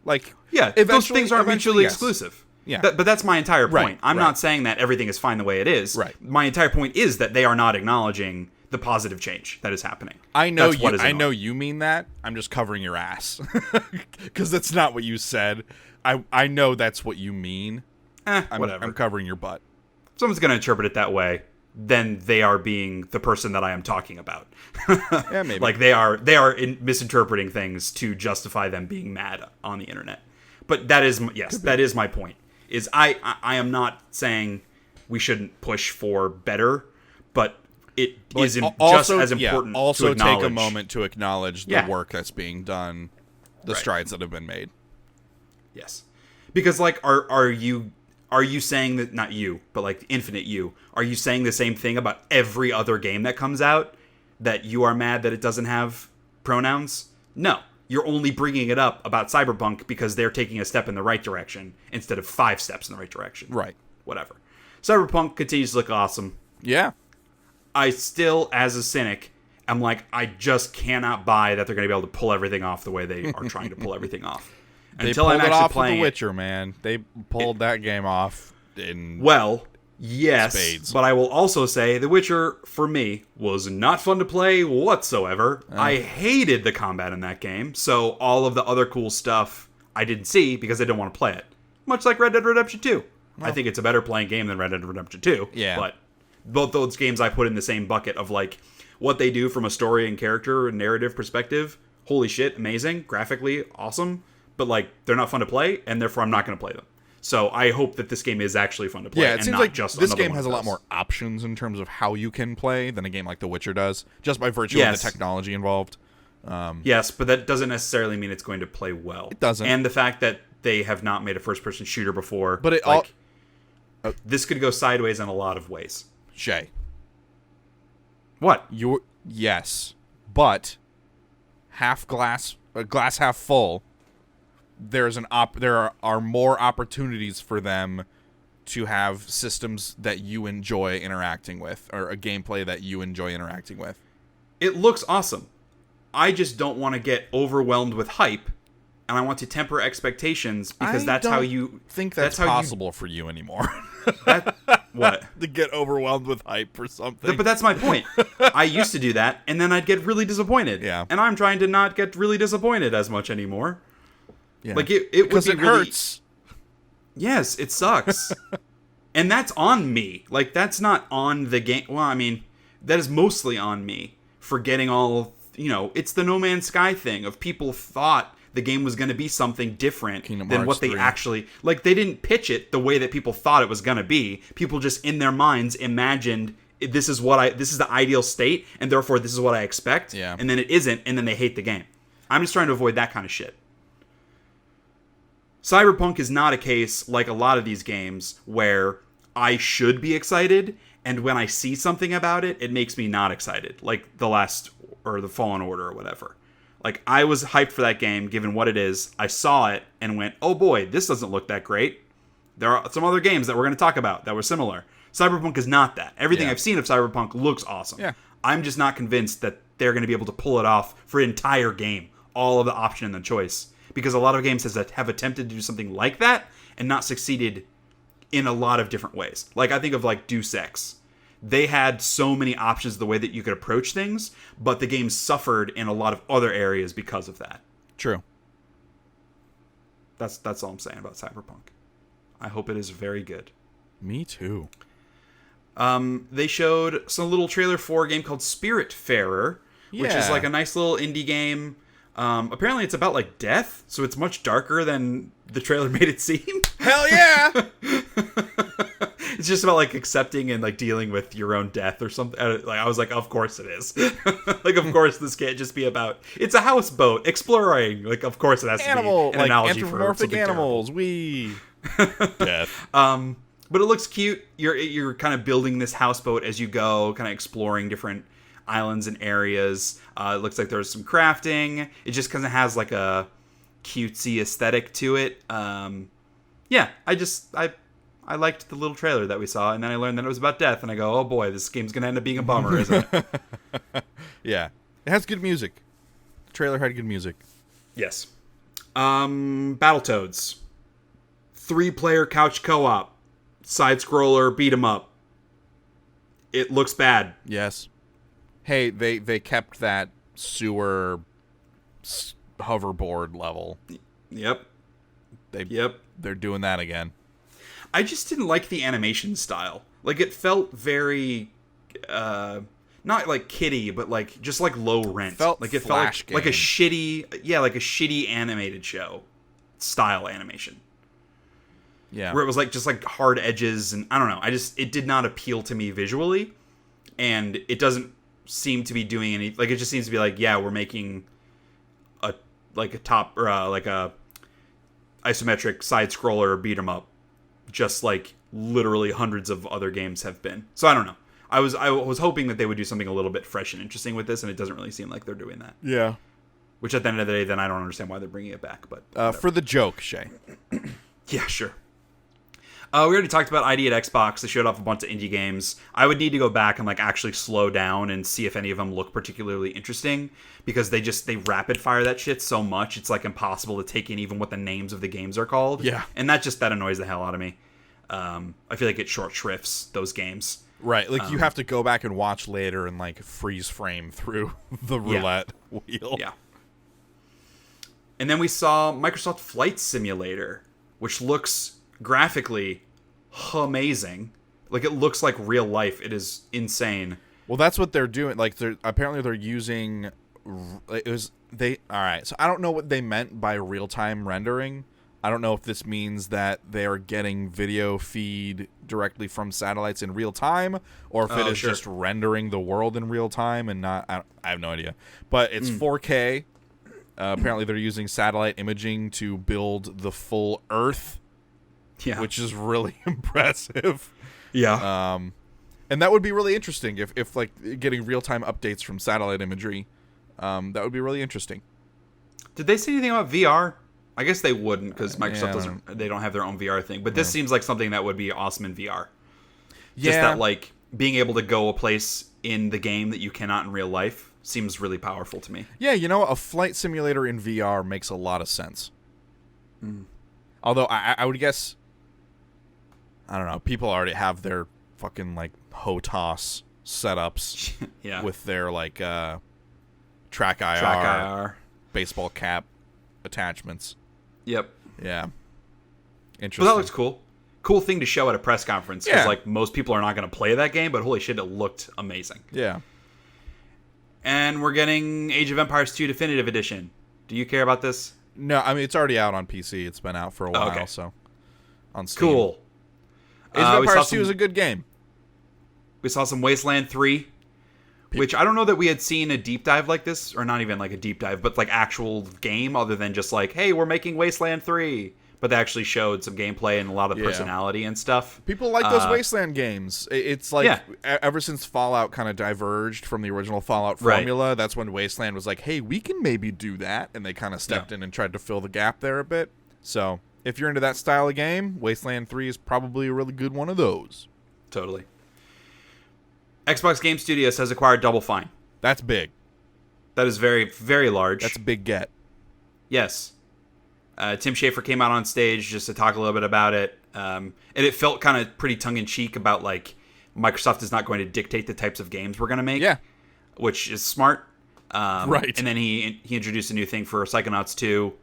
Like, those things aren't mutually exclusive. Yeah. But that's my entire point. Right, I'm right. not saying that everything is fine the way it is. Right. My entire point is that they are not acknowledging the positive change that is happening. I know That's what is I know annoying. you mean that. I'm just covering your ass. Because that's not what you said. I know that's what you mean. Whatever. I'm covering your butt. If someone's going to interpret it that way, then they are being the person that I am talking about. Yeah, maybe. Like they are misinterpreting things to justify them being mad on the internet. But that is my point. Is I am not saying we shouldn't push for better, but it is just as important also to acknowledge. take a moment to acknowledge the Yeah. work that's being done, the strides that have been made. Yes. Because like are you saying that, not you, but like Infinite You, are you saying the same thing about every other game that comes out, that you are mad that it doesn't have pronouns? No. You're only bringing it up about Cyberpunk because they're taking a step in the right direction instead of 5 steps in the right direction. Right. Whatever. Cyberpunk continues to look awesome. Yeah. I still, as a cynic, am like, I just cannot buy that they're going to be able to pull everything off the way they are trying to pull everything off. They pulled it off with The Witcher, man. They pulled that game off in yes, spades. But I will also say The Witcher, for me, was not fun to play whatsoever. I hated the combat in that game, so all of the other cool stuff I didn't see because I didn't want to play it. Much like Red Dead Redemption 2. I think it's a better playing game than Red Dead Redemption 2. Yeah. But both those games I put in the same bucket of like what they do from a story and character and narrative perspective. Holy shit, amazing. Graphically, awesome. But like, they're not fun to play, and therefore I'm not going to play them. So I hope that this game is actually fun to play. Yeah, it and seems not like just this another game one has a of lot those. more options in terms of how you can play than a game like The Witcher does, just by virtue of the technology involved. Yes, but that doesn't necessarily mean it's going to play well. It doesn't. And the fact that they have not made a first-person shooter before, But it this could go sideways in a lot of ways. Shay. What? Yes, but glass half full. There are more opportunities for them to have systems that you enjoy interacting with, or a gameplay that you enjoy interacting with. It looks awesome. I just don't want to get overwhelmed with hype, and I want to temper expectations because that's how you think that's possible for you anymore. What? To get overwhelmed with hype for something. But that's my point. I used to do that, and then I'd get really disappointed. Yeah. And I'm trying to not get really disappointed as much anymore. Yeah. Like it because would be it hurts. Yes, it sucks. And that's on me. Like, that's not on the game. Well, I mean, that is mostly on me for getting all, it's the No Man's Sky thing of people thought the game was going to be something different than what they actually, like, they didn't pitch it the way that people thought it was going to be. People just in their minds imagined this is the ideal state, and therefore this is what I expect. Yeah. And then it isn't, and then they hate the game. I'm just trying to avoid that kind of shit. Cyberpunk is not a case like a lot of these games where I should be excited, and when I see something about it, it makes me not excited. Like the Fallen Order or whatever. Like, I was hyped for that game, given what it is. I saw it and went, oh boy, this doesn't look that great. There are some other games that we're going to talk about that were similar. Cyberpunk is not that. Everything I've seen of Cyberpunk looks awesome. Yeah. I'm just not convinced that they're going to be able to pull it off for an entire game. All of the option and the choice. Because a lot of games have attempted to do something like that and not succeeded in a lot of different ways. Like, I think of like Deus Ex. They had so many options the way that you could approach things, but the game suffered in a lot of other areas because of that. True. That's all I'm saying about Cyberpunk. I hope it is very good. Me too. They showed some little trailer for a game called Spiritfarer, which is like a nice little indie game. Apparently it's about like death, so it's much darker than the trailer made it seem. Hell yeah! It's just about like accepting and like dealing with your own death or something. Like, I was like, of course it is. Like, of course this can't just be about, it's a houseboat exploring. Like, of course it has to be an analogy for anthropomorphic animals. Death. But it looks cute. You're kind of building this houseboat as you go, kind of exploring different islands and areas. It looks like there's some crafting. It just kind of has like a cutesy aesthetic to it. I liked the little trailer that we saw, and then I learned that it was about death, and I go, oh boy, this game's gonna end up being a bummer, isn't it? Yeah, it has good music. The trailer had good music. Yes. Battletoads. 3-player couch co-op, side-scroller, beat 'em up. It looks bad. Yes. Hey, they kept that sewer hoverboard level. Yep. They're doing that again. I just didn't like the animation style. Like, it felt very, not like kiddie, but like just like low rent. It felt like a shitty animated show style animation. Yeah. Where it was like just like hard edges, and I don't know. It did not appeal to me visually, and it doesn't seem to be doing any. Like, it just seems to be like, yeah, we're making a top or like a isometric side scroller beat 'em up, just like literally hundreds of other games have been. So I don't know. I was hoping that they would do something a little bit fresh and interesting with this, and it doesn't really seem like they're doing that. Yeah. Which at the end of the day, then I don't understand why they're bringing it back. But for the joke, Shay. Yeah, sure. We already talked about ID at Xbox. They showed off a bunch of indie games. I would need to go back and like actually slow down and see if any of them look particularly interesting, because they rapid fire that shit so much it's like impossible to take in even what the names of the games are called. Yeah. And that annoys the hell out of me. I feel like it short shrifts those games. Right, like you have to go back and watch later and like freeze frame through the roulette wheel. Yeah. And then we saw Microsoft Flight Simulator, which looks graphically amazing. Like, it looks like real life. It is insane. Well, that's what they're doing. Like, they're using. All right. So I don't know what they meant by real time rendering. I don't know if this means that they are getting video feed directly from satellites in real time, or if it is just rendering the world in real time and not. I have no idea. But it's 4K. Apparently, they're using satellite imaging to build the full Earth. Yeah. Which is really impressive. Yeah. And that would be really interesting if like getting real time updates from satellite imagery. That would be really interesting. Did they say anything about VR? I guess they wouldn't, because Microsoft they don't have their own VR thing. But this seems like something that would be awesome in VR. Just that, like, being able to go a place in the game that you cannot in real life seems really powerful to me. Yeah, a flight simulator in VR makes a lot of sense. Although I would guess, I don't know, people already have their fucking like HOTAS setups with their like track IR baseball cap attachments. Yep. Yeah. Interesting. But that looks cool. Cool thing to show at a press conference, because like most people are not going to play that game, but holy shit, it looked amazing. Yeah. And we're getting Age of Empires 2 Definitive Edition. Do you care about this? No, I mean, it's already out on PC. It's been out for a while, so on Steam. Cool. Age of Empires 2 is a good game. We saw some Wasteland 3, which I don't know that we had seen a deep dive like this, or not even like a deep dive, but like actual game, other than just like, hey, we're making Wasteland 3. But they actually showed some gameplay and a lot of personality and stuff. People like those Wasteland games. It's like ever since Fallout kind of diverged from the original Fallout formula, that's when Wasteland was like, hey, we can maybe do that. And they kind of stepped in and tried to fill the gap there a bit. So if you're into that style of game, Wasteland 3 is probably a really good one of those. Totally. Xbox Game Studios has acquired Double Fine. That's big. That is very, very large. That's a big get. Yes. Tim Schafer came out on stage just to talk a little bit about it. And it felt kind of pretty tongue-in-cheek about, like, Microsoft is not going to dictate the types of games we're going to make. Yeah. Which is smart. Right. And then he introduced a new thing for Psychonauts 2.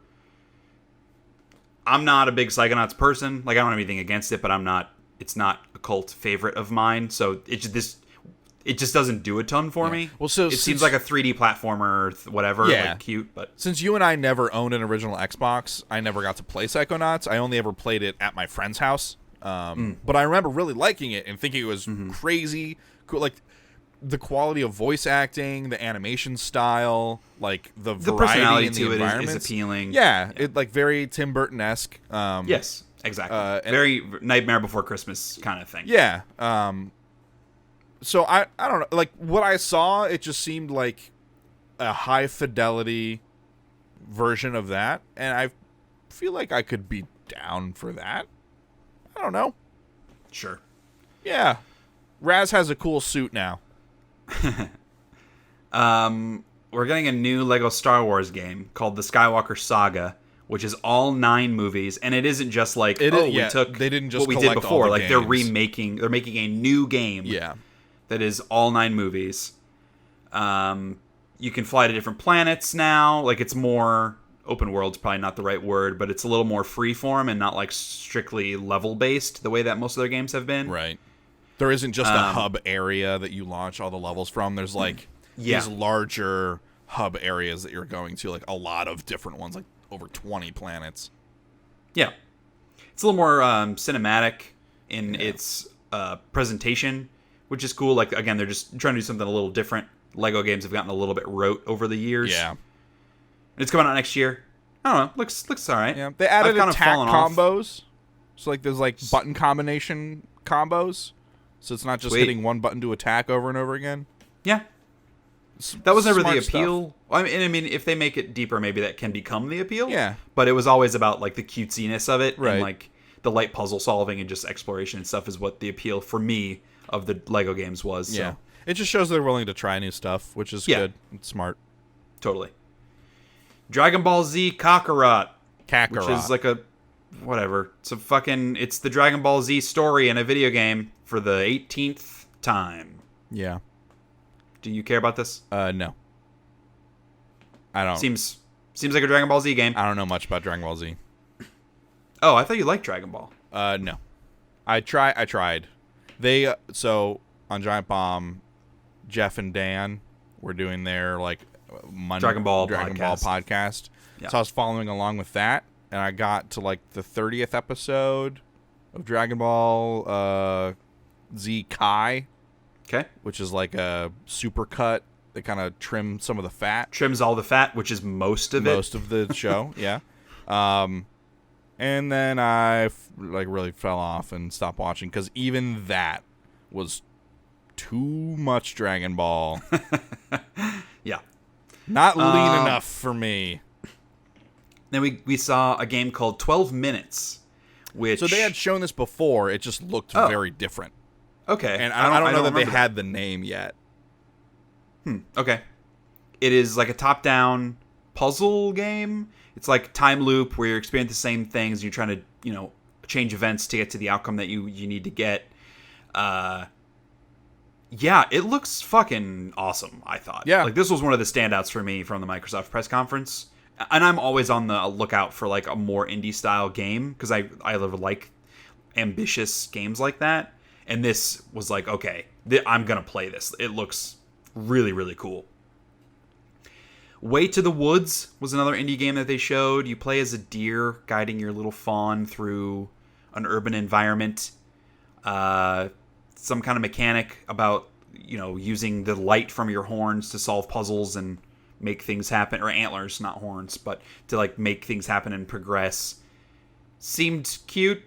I'm not a big Psychonauts person. Like, I don't have anything against it, but it's not a cult favorite of mine. So it just doesn't do a ton for me. Well, so it seems like a 3D platformer, whatever, like cute. But since you and I never owned an original Xbox, I never got to play Psychonauts. I only ever played it at my friend's house. But I remember really liking it and thinking it was crazy cool. Like the quality of voice acting, the animation style, like the variety in the environments is appealing. Yeah, it like very Tim Burton-esque. Yes, exactly. Very Nightmare Before Christmas kind of thing. Yeah. So I don't know, like what I saw, it just seemed like a high fidelity version of that, and I feel like I could be down for that. I don't know. Sure. Yeah. Raz has a cool suit now. We're getting a new Lego Star Wars game called The Skywalker Saga, which is all 9 movies, and it isn't just like they didn't just what we did before. Like they're making a new game. Yeah, that is all 9 movies. You can fly to different planets now. Like it's more open world's probably not the right word, but it's a little more freeform and not like strictly level based the way that most of their games have been. Right. There isn't just a hub area that you launch all the levels from. There's like these larger hub areas that you're going to, like a lot of different ones, like over 20 planets. Yeah. It's a little more cinematic in its presentation, which is cool. Like, again, they're just trying to do something a little different. Lego games have gotten a little bit rote over the years. Yeah. It's coming out next year. I don't know. Looks all right. Yeah. They added attack combos. So, like, there's, like, button combination combos. So it's not just hitting one button to attack over and over again. Yeah. That was never the appeal. I mean, if they make it deeper, maybe that can become the appeal. Yeah. But it was always about, like, the cutesiness of it. Right. And, like, the light puzzle solving and just exploration and stuff is what the appeal, for me, of the Lego games was. Yeah. So. It just shows they're willing to try new stuff, which is good. It's smart. Totally. Dragon Ball Z Kakarot. Kakarot. Which is like a... whatever. It's the Dragon Ball Z story in a video game for the 18th time. Yeah. Do you care about this? No. I don't. Seems like a Dragon Ball Z game. I don't know much about Dragon Ball Z. Oh, I thought you liked Dragon Ball. No. I tried. They so on Giant Bomb, Jeff and Dan were doing their like Dragon Ball podcast. Yeah. So I was following along with that, and I got to like the 30th episode of Dragon Ball Z Kai. Okay. Which is like a super cut. They kind of trim some of the fat. Trims all the fat, which is most of it. Most of the show, yeah. And then I really fell off and stopped watching because even that was too much Dragon Ball. Yeah. Not lean enough for me. Then we saw a game called 12 Minutes, which... So they had shown this before. It just looked very different. Okay. And I don't know that they had the name yet. Okay. It is like a top-down puzzle game. It's like time loop where you're experiencing the same things. And you're trying to, change events to get to the outcome that you need to get. Yeah, it looks fucking awesome, I thought. Yeah. Like, this was one of the standouts for me from the Microsoft press conference. And I'm always on the lookout for, like, a more indie-style game, because I like ambitious games like that. And this was like, okay, I'm going to play this. It looks really, really cool. Way to the Woods was another indie game that they showed. You play as a deer guiding your little fawn through an urban environment. Some kind of mechanic about, using the light from your horns to solve puzzles and make things happen. Or antlers, not horns, but to, like, make things happen and progress. Seemed cute.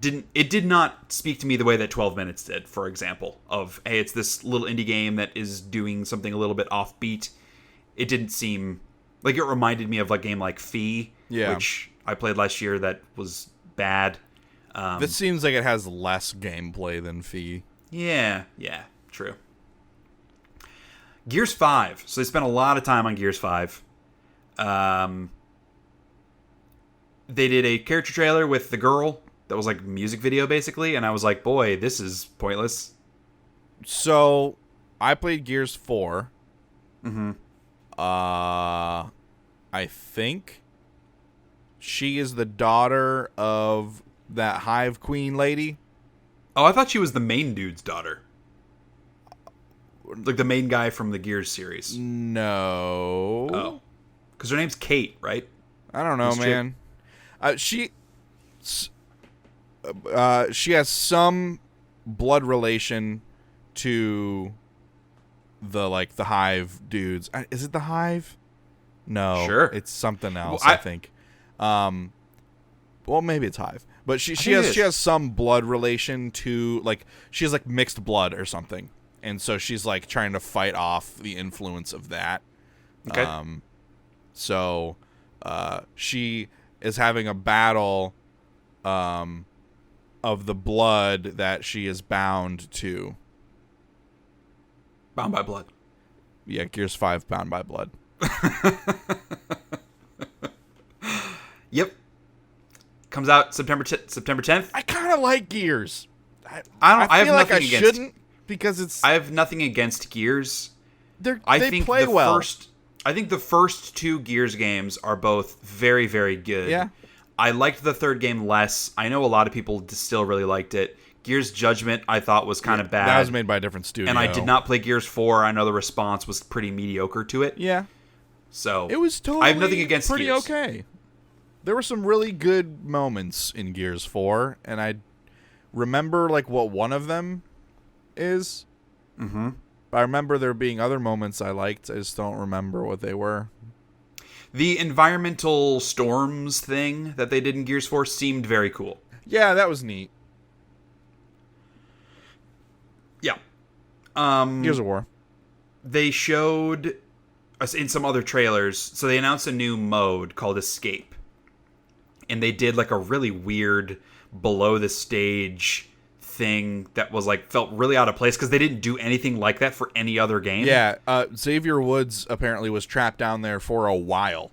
It did not speak to me the way that 12 Minutes did, for example, of, hey, it's this little indie game that is doing something a little bit offbeat. It didn't seem like it reminded me of a game like Fee, which I played last year that was bad. This seems like it has less gameplay than Fee. Yeah, true. Gears 5. So they spent a lot of time on Gears 5. They did a character trailer with the girl that was like a music video, basically, and I was like, boy, this is pointless. So, I played Gears 4. Mm-hmm. I think she is the daughter of that Hive Queen lady. Oh, I thought she was the main dude's daughter. Like the main guy from the Gears series. No. Oh. Because her name's Kate, right? I don't know, man. She has some blood relation to the Hive dudes. Is it the Hive? No. Sure. It's something else, I think. Well, maybe it's Hive. But she has some blood relation to, like, she has, like, mixed blood or something. And so she's, like, trying to fight off the influence of that. Okay. So she is having a battle of the blood that she is bound to. Bound by blood. Yeah, Gears 5, Bound by Blood. Yep. Comes out September 10th. I kind of like Gears. I feel have like nothing I against, shouldn't because it's. I have nothing against Gears. They play well. I think the first 2 Gears games are both very, very good. Yeah. I liked the third game less. I know a lot of people still really liked it. Gears Judgment, I thought, was kind of bad. That was made by a different studio. And I did not play Gears 4. I know the response was pretty mediocre to it. Yeah. So it was totally I have nothing against pretty Gears. Okay. There were some really good moments in Gears 4, and I remember like what one of them is. Mm-hmm. I remember there being other moments I liked. I just don't remember what they were. The environmental storms thing that they did in Gears 4 seemed very cool. Yeah, that was neat. Yeah. Gears of War. They showed us in some other trailers. So they announced a new mode called Escape. And they did like a really weird below the stage thing that was like felt really out of place because they didn't do anything like that for any other game. Yeah, Xavier Woods apparently was trapped down there for a while.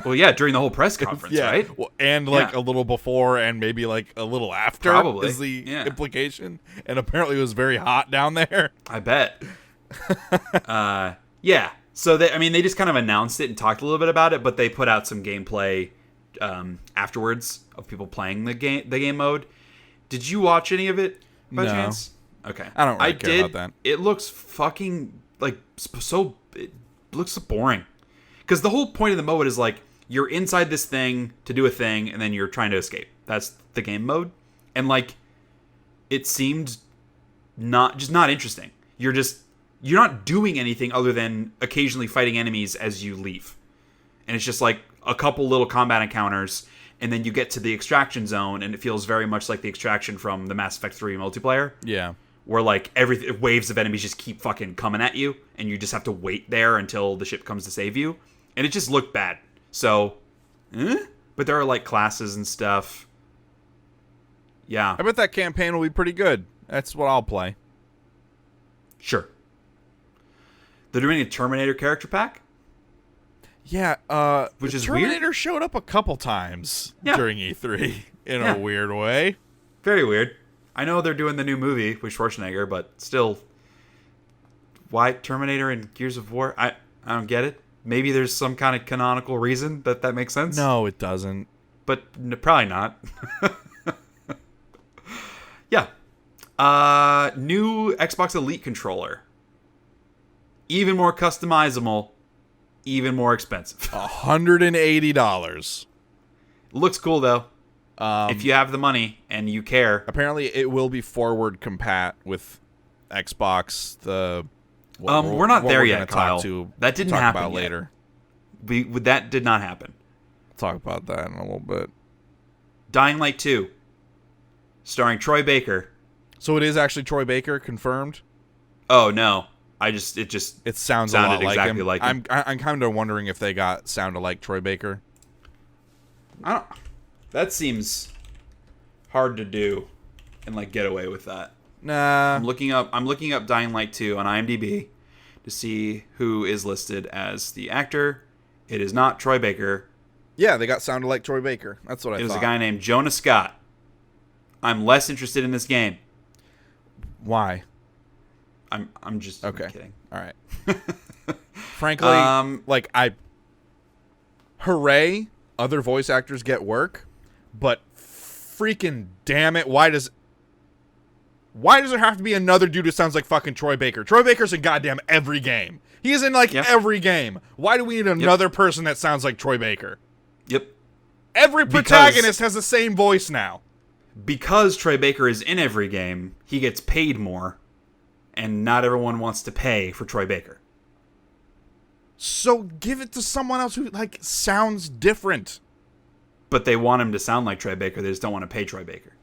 Well, yeah, during the whole press conference, yeah. right? Well, and like a little before and maybe like a little after Probably. is the implication. And apparently it was very hot down there. I bet. Yeah. So they just kind of announced it and talked a little bit about it, but they put out some gameplay afterwards of people playing the game mode. Did you watch any of it by chance? Okay. I don't really care about that. It looks fucking like it looks so boring. Because the whole point of the mode is like you're inside this thing to do a thing and then you're trying to escape. That's the game mode. And like it seemed not interesting. You're not doing anything other than occasionally fighting enemies as you leave. And it's just like a couple little combat encounters, and then you get to the extraction zone, and it feels very much like the extraction from the Mass Effect 3 multiplayer. Yeah. Where like waves of enemies just keep fucking coming at you, and you just have to wait there until the ship comes to save you. And it just looked bad. So, but there are like classes and stuff. Yeah. I bet that campaign will be pretty good. That's what I'll play. Sure. They're doing a Terminator character pack? Yeah, which is Terminator weird. showed up a couple times during E3 in a weird way. Very weird. I know they're doing the new movie with Schwarzenegger, but still, why Terminator and Gears of War? I don't get it. Maybe there's some kind of canonical reason that makes sense. No, it doesn't. But probably not. Yeah. New Xbox Elite controller. Even more customizable. Even more expensive. $180. Looks cool though. If you have the money and you care. Apparently, it will be forward compat with Xbox. We're not there yet, Kyle. That didn't happen about yet. later. That did not happen. We'll talk about that in a little bit. Dying Light 2, starring Troy Baker. So it is actually Troy Baker confirmed? Oh no. It sounds sounded a lot exactly like him. I'm kind of wondering if they got sounded like Troy Baker. That seems hard to do and like get away with that. Nah. I'm looking up Dying Light 2 on IMDb to see who is listed as the actor. It is not Troy Baker. Yeah, they got sounded like Troy Baker. That's what I thought. It was a guy named Jonah Scott. I'm less interested in this game. Why? I'm just kidding. All right. Frankly, hooray, other voice actors get work, but freaking damn it, why does there have to be another dude who sounds like fucking Troy Baker? Troy Baker's in goddamn every game. He is in every game. Why do we need another person that sounds like Troy Baker? Yep. Every protagonist has the same voice now. Because Troy Baker is in every game, he gets paid more. And not everyone wants to pay for Troy Baker. So give it to someone else who sounds different. But they want him to sound like Troy Baker. They just don't want to pay Troy Baker.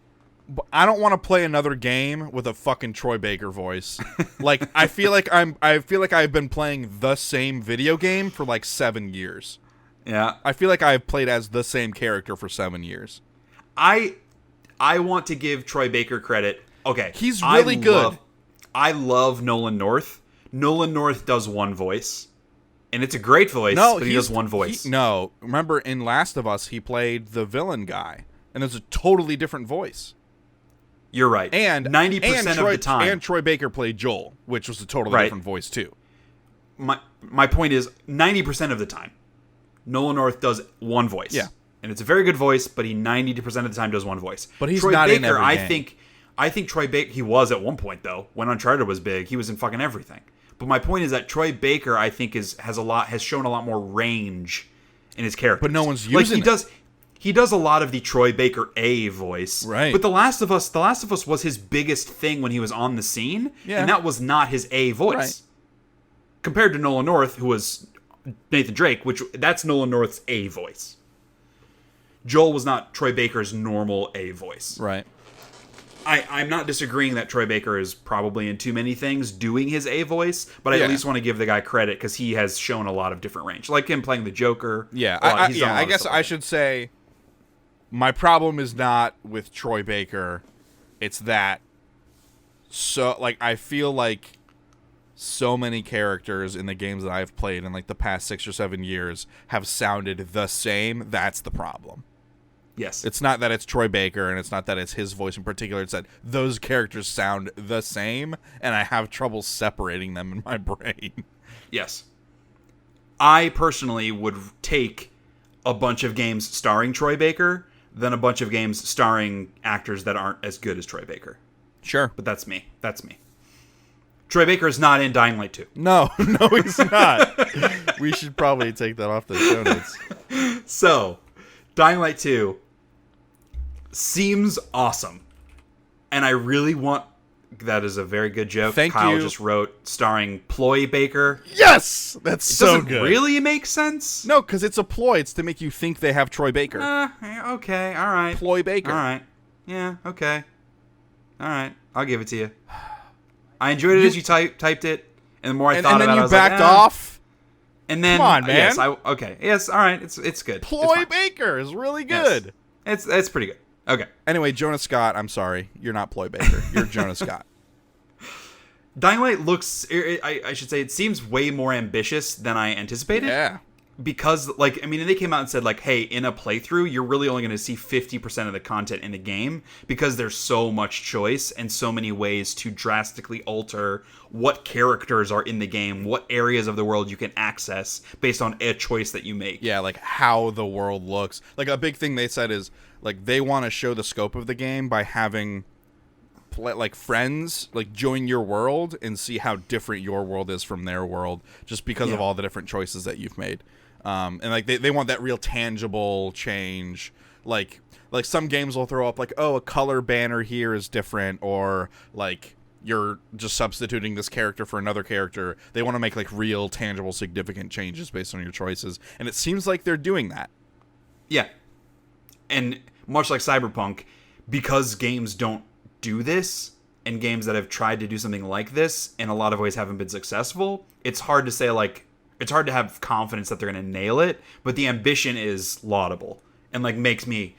But I don't want to play another game with a fucking Troy Baker voice. I feel like I've been playing the same video game for 7 years. Yeah. I feel like I've played as the same character for 7 years. I want to give Troy Baker credit. Okay. He's really good. I love Nolan North. Nolan North does one voice, and it's a great voice, but he does one voice. No, remember in Last of Us, he played the villain guy, and it's a totally different voice. You're right. And 90% of the time. And Troy Baker played Joel, which was a totally different voice, too. My point is, 90% of the time, Nolan North does one voice. Yeah. And it's a very good voice, but he 90% of the time does one voice. But he's Troy not Baker, in every game. I think Troy Baker, he was at one point, though. When Uncharted was big, he was in fucking everything. But my point is that Troy Baker, I think, has shown a lot more range in his character. But no one's using it. He does a lot of the Troy Baker A voice. Right. But The Last of Us was his biggest thing when he was on the scene. Yeah. And that was not his A voice. Right. Compared to Nolan North, who was Nathan Drake, that's Nolan North's A voice. Joel was not Troy Baker's normal A voice. Right. I'm not disagreeing that Troy Baker is probably in too many things doing his A voice, but I at least want to give the guy credit because he has shown a lot of different range. Like him playing the Joker. Yeah, I guess I should say my problem is not with Troy Baker. It's that I feel like so many characters in the games that I've played in like the past 6 or 7 years have sounded the same. That's the problem. Yes. It's not that it's Troy Baker, and it's not that it's his voice in particular. It's that those characters sound the same, and I have trouble separating them in my brain. Yes. I personally would take a bunch of games starring Troy Baker than a bunch of games starring actors that aren't as good as Troy Baker. Sure. But that's me. Troy Baker is not in Dying Light 2. No, he's not. We should probably take that off the show notes. So, Dying Light 2 seems awesome. And I really want... That is a very good joke. Kyle just wrote starring Ploy Baker. Yes! That's so good. Doesn't really make sense? No, because it's a ploy. It's to make you think they have Troy Baker. Okay, all right. Ploy Baker. All right. Yeah, okay. All right. I'll give it to you. I enjoyed it as you typed it. And the more I thought about it, I was like, and then you backed off? And then... Come on, man. Yes, okay. Yes, all right. It's good. Ploy Baker is really good. Yes. It's pretty good. Okay. Anyway, Jonah Scott, I'm sorry. You're not Ploy Baker. You're Jonah Scott. Dying Light looks... I should say it seems way more ambitious than I anticipated. Yeah. Because, they came out and said, hey, in a playthrough, you're really only going to see 50% of the content in the game because there's so much choice and so many ways to drastically alter what characters are in the game, what areas of the world you can access based on a choice that you make. Yeah, how the world looks. A big thing they said is, they want to show the scope of the game by having... friends join your world and see how different your world is from their world just because of all the different choices that you've made. And they want that real tangible change. Like some games will throw up a color banner here is different, or you're just substituting this character for another character. They want to make real tangible significant changes based on your choices, and it seems like they're doing that. Yeah. And much like Cyberpunk, because games don't do this, and games that have tried to do something like this in a lot of ways haven't been successful, it's hard to say it's hard to have confidence that they're going to nail it, but the ambition is laudable and makes me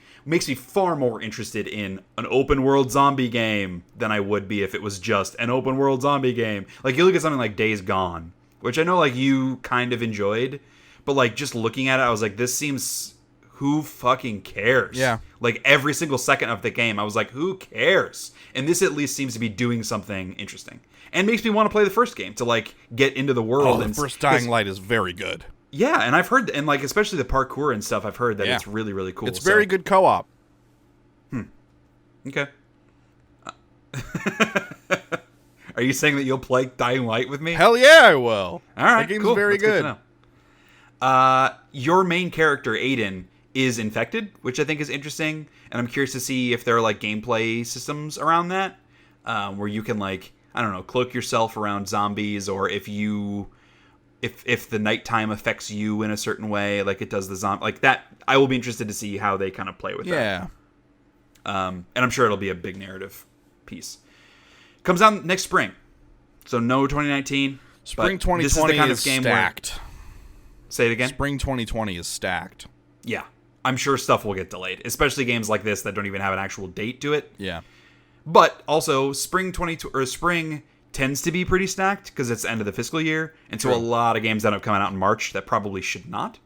far more interested in an open world zombie game than I would be if it was just an open world zombie game. You look at something like Days Gone, which I know you kind of enjoyed, but just looking at it, I was this seems... Who fucking cares? Yeah. Every single second of the game, I was who cares? And this at least seems to be doing something interesting. And makes me want to play the first game to, get into the world. The first Dying Light is very good. Yeah, and I've heard, and, especially the parkour and stuff, I've heard that it's really, really cool. It's very good co-op. Okay. Are you saying that you'll play Dying Light with me? Hell yeah, I will. All right, that game's cool. very That's good. Your main character, Aiden, is infected, which I think is interesting, and I'm curious to see if there are gameplay systems around that, where you can cloak yourself around zombies, or if the nighttime affects you in a certain way, it does the zombie that. I will be interested to see how they kind of play with that. Yeah. And I'm sure it'll be a big narrative piece. Comes out next spring, so no 2019. Spring 2020 this is the kind of game stacked. Where, say it again. Spring 2020 is stacked. Yeah. I'm sure stuff will get delayed, especially games like this that don't even have an actual date to it. Yeah. But also, spring tends to be pretty stacked because it's the end of the fiscal year. And so True. a lot of games end up coming out in March that probably should not.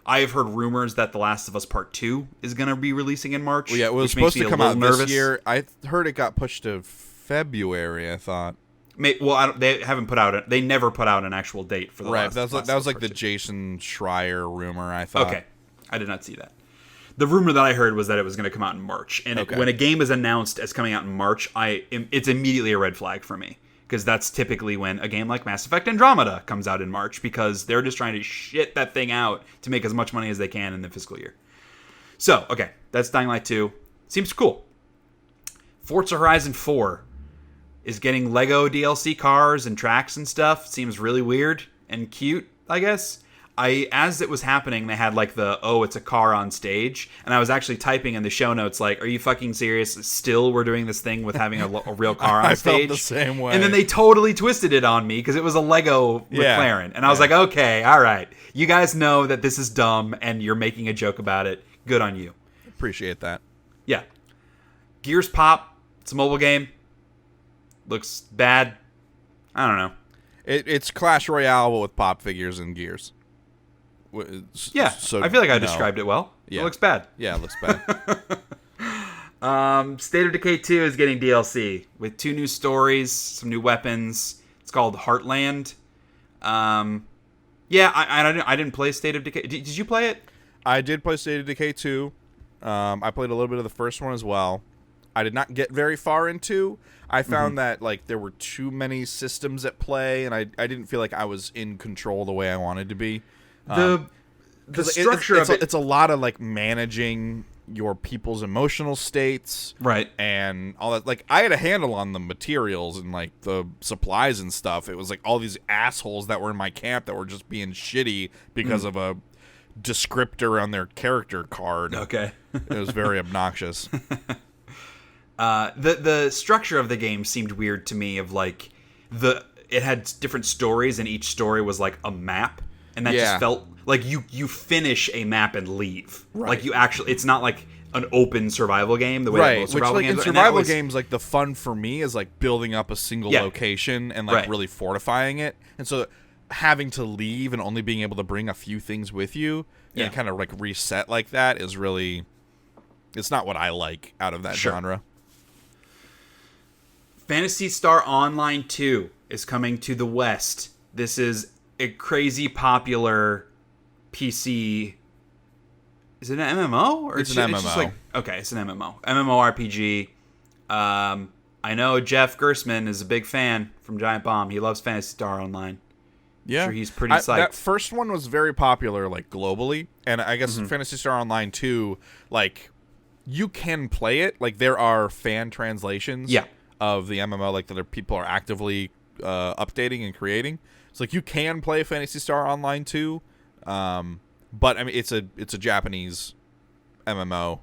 I have heard rumors that The Last of Us Part 2 is going to be releasing in March. Well, yeah, it was supposed to come out this year. I heard it got pushed to February, I thought. They haven't put out they never put out an actual date for The Last of Us. That was like the Jason Schreier rumor, I thought. Okay. I did not see that. The rumor that I heard was that it was going to come out in March. And when a game is announced as coming out in March, it's immediately a red flag for me. Because that's typically when a game like Mass Effect Andromeda comes out in March, because they're just trying to shit that thing out to make as much money as they can in the fiscal year. So, okay, that's Dying Light 2. Seems cool. Forza Horizon 4 is getting Lego DLC cars and tracks and stuff. Seems really weird and cute, I guess. As it was happening, they had like it's a car on stage, and I was actually typing in the show notes like, are you fucking serious? Still, we're doing this thing with having a real car on stage? I felt the same way. And then they totally twisted it on me because it was a Lego McLaren. And I was like, okay, all right. You guys know that this is dumb, and you're making a joke about it. Good on you. Appreciate that. Yeah. Gears Pop. It's a mobile game. Looks bad. I don't know. It's Clash Royale with pop figures and Gears. Yeah, so, I feel like I described it well. Yeah. It looks bad. Yeah, it looks bad. State of Decay 2 is getting DLC with 2 new stories, some new weapons. It's called Heartland. I didn't play State of Decay. Did you play it? I did play State of Decay 2. I played a little bit of the first one as well. I did not get very far into. I found that like there were too many systems at play, and I didn't feel like I was in control the way I wanted to be. The structure of it, it's a lot of like managing your people's emotional states, right, and all that. Like I had a handle on the materials and like the supplies and stuff. It was like all these assholes that were in my camp that were just being shitty because of a descriptor on their character card. Okay. It was very obnoxious. The structure of the game seemed weird to me. Of like it had different stories, and each story was like a map. And that just felt like you finish a map and leave. Right. Like you actually, it's not like an open survival game the way that most survival games are. In survival games, like the fun for me is like building up a single location and like really fortifying it. And so having to leave and only being able to bring a few things with you and kind of like reset like that is really, it's not what I like out of that genre. Phantasy Star Online 2 is coming to the West. This is a crazy popular PC. Is it an MMO? Or it's an MMO. It's just like, okay, it's an MMO. MMORPG. I know Jeff Gersman is a big fan from Giant Bomb. He loves Phantasy Star Online. Yeah. I'm sure he's pretty psyched. That first one was very popular, like, globally. And I guess Phantasy Star Online 2, like, you can play it. Like, there are fan translations of the MMO, like, that people are actively updating and creating. It's like you can play Phantasy Star Online 2, but I mean it's a Japanese MMO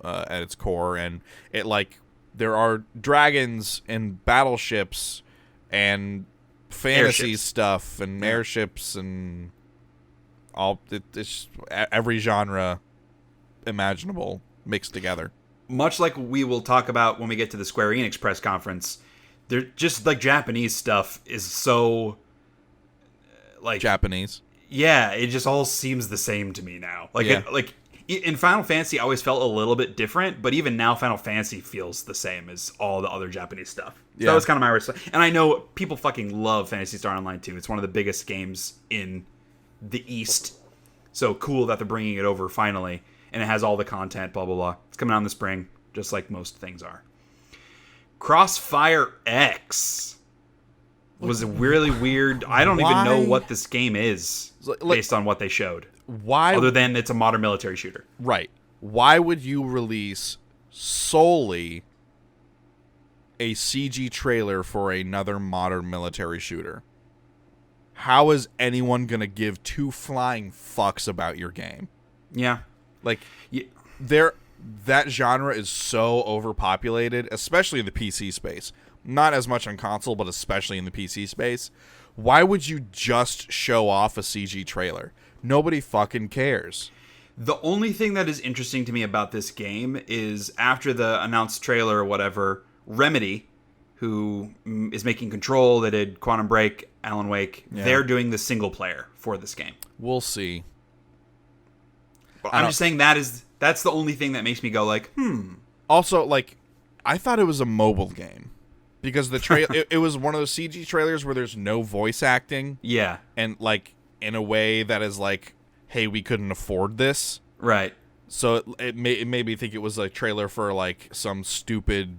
at its core, and it like there are dragons and battleships and fantasy stuff and airships and all. It's every genre imaginable mixed together. Much like we will talk about when we get to the Square Enix press conference, they're just like Japanese stuff is so. Like Japanese, it just all seems the same to me now. Like in Final Fantasy, I always felt a little bit different, but even now, Final Fantasy feels the same as all the other Japanese stuff. So that was kind of my response. And I know people fucking love Phantasy Star Online 2. It's one of the biggest games in the East. So cool that they're bringing it over finally, and it has all the content. Blah blah blah. It's coming out in the spring, just like most things are. Crossfire X was really weird. I don't even know what this game is based on what they showed. Why? Other than it's a modern military shooter. Right. Why would you release solely a CG trailer for another modern military shooter? How is anyone going to give two flying fucks about your game? Yeah. Like, that genre is so overpopulated, especially in the PC space. Not as much on console, but especially in the PC space. Why would you just show off a CG trailer? Nobody fucking cares. The only thing that is interesting to me about this game is after the announced trailer or whatever, Remedy who is making Control, that did Quantum Break, Alan Wake. Yeah. They're doing the single player for this game. We'll see. But I'm just saying that's the only thing that makes me go like, Also, like, I thought it was a mobile game because the it was one of those CG trailers where there's no voice acting. Yeah. And, like, in a way that is like, hey, we couldn't afford this. Right. So it made me think it was a trailer for, like, some stupid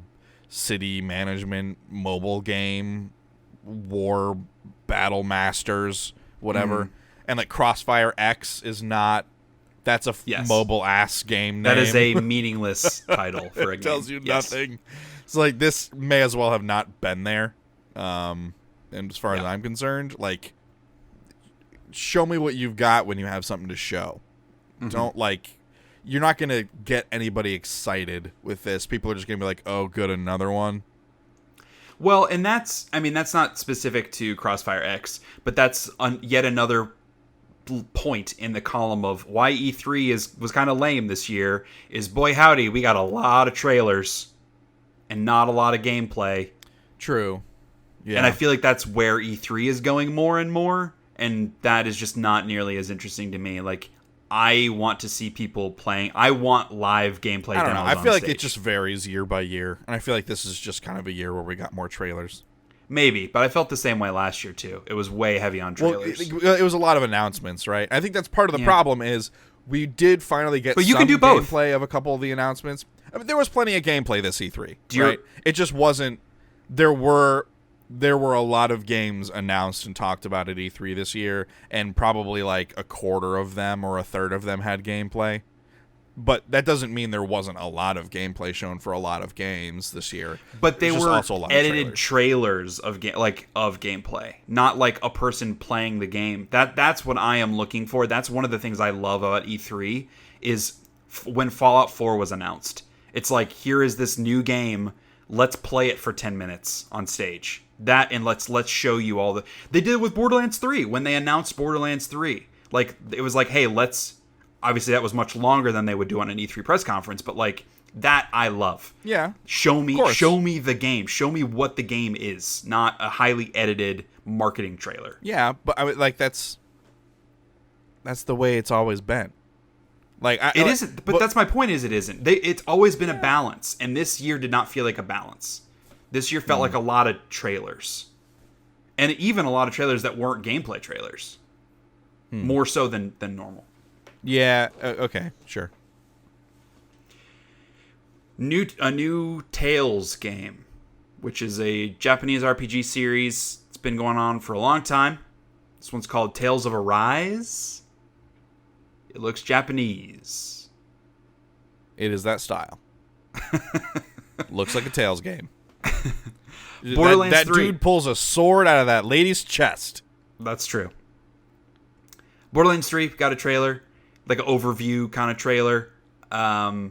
city management mobile game, War Battle Masters, whatever. And, like, Crossfire X is not... That's a mobile ass game name. That is a meaningless title for a game. It tells you nothing. It's like, this may as well have not been there. And as far as I'm concerned, like, show me what you've got when you have something to show. Don't, like... You're not going to get anybody excited with this. People are just going to be like, oh, good, another one. Well, and that's not specific to Crossfire X, but that's yet another point in the column of why E3 was kind of lame this year is, boy howdy, we got a lot of trailers and not a lot of gameplay. True. Yeah. And I feel like that's where E3 is going more and more, and that is just not nearly as interesting to me. Like, I want to see people playing. I want live gameplay demos on stage. I feel like it just varies year by year. And I feel like this is just kind of a year where we got more trailers. Maybe, but I felt the same way last year, too. It was way heavy on trailers. Well, it was a lot of announcements, right? I think that's part of the problem is we did finally get some gameplay of a couple of the announcements. I mean, there was plenty of gameplay this E3, right? It just wasn't... There were a lot of games announced and talked about at E3 this year, and probably like a quarter of them or a third of them had gameplay. But that doesn't mean there wasn't a lot of gameplay shown for a lot of games this year. But they were also edited trailers of gameplay, not like a person playing the game. That's what I am looking for. That's one of the things I love about E3 is when Fallout 4 was announced. It's like, here is this new game. Let's play it for 10 minutes on stage. That, and let's show you all they did it with Borderlands 3 when they announced Borderlands 3. Like, it was like, hey, obviously that was much longer than they would do on an E3 press conference, but like, that I love. Yeah. Show me the game. Show me what the game is, not a highly edited marketing trailer. Yeah, but I mean, like, that's the way it's always been. Like, it isn't, but that's my point. Is it isn't? It's always been a balance, and this year did not feel like a balance. This year felt like a lot of trailers, and even a lot of trailers that weren't gameplay trailers, more so than normal. Yeah. Okay. Sure. A new Tales game, which is a Japanese RPG series. It's been going on for a long time. This one's called Tales of Arise. It looks Japanese. It is that style. Looks like a Tales game. Borderlands that 3. Dude pulls a sword out of that lady's chest. That's true. Borderlands 3 got a trailer, like an overview kind of trailer. I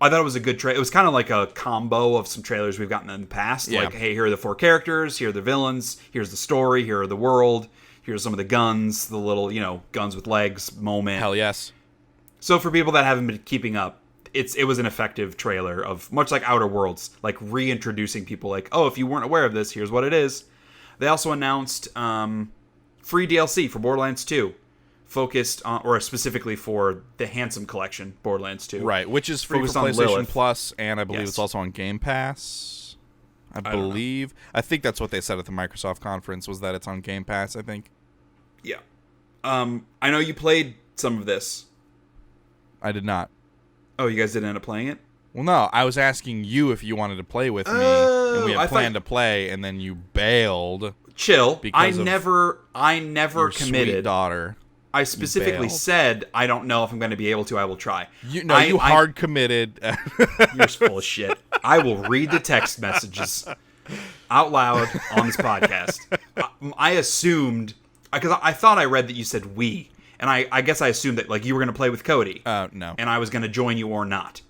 thought it was a good trailer. It was kind of like a combo of some trailers we've gotten in the past. Yeah. Like, hey, here are the 4 characters, here are the villains, here's the story, here are the world, here's some of the guns, the little, guns with legs moment. Hell yes. So for people that haven't been keeping up, it was an effective trailer of, much like Outer Worlds, like reintroducing people like, oh, if you weren't aware of this, here's what it is. They also announced free DLC for Borderlands 2, focused on, or specifically for the Handsome Collection, Borderlands 2. Right, which is free for PlayStation Plus, and I believe it's also on Game Pass. I think that's what they said at the Microsoft conference, was that it's on Game Pass, I think. Yeah. I know you played some of this. I did not. Oh, you guys didn't end up playing it? Well, no, I was asking you if you wanted to play with me, and we had planned to play, and then you bailed. Chill. I never your committed. Sweet daughter. I specifically said, I don't know if I'm going to be able to. I will try. You hard committed. You're full of shit. I will read the text messages out loud on this podcast. I assumed, because I thought I read that you said we, and I guess I assumed that like you were going to play with Cody. No. And I was going to join you or not.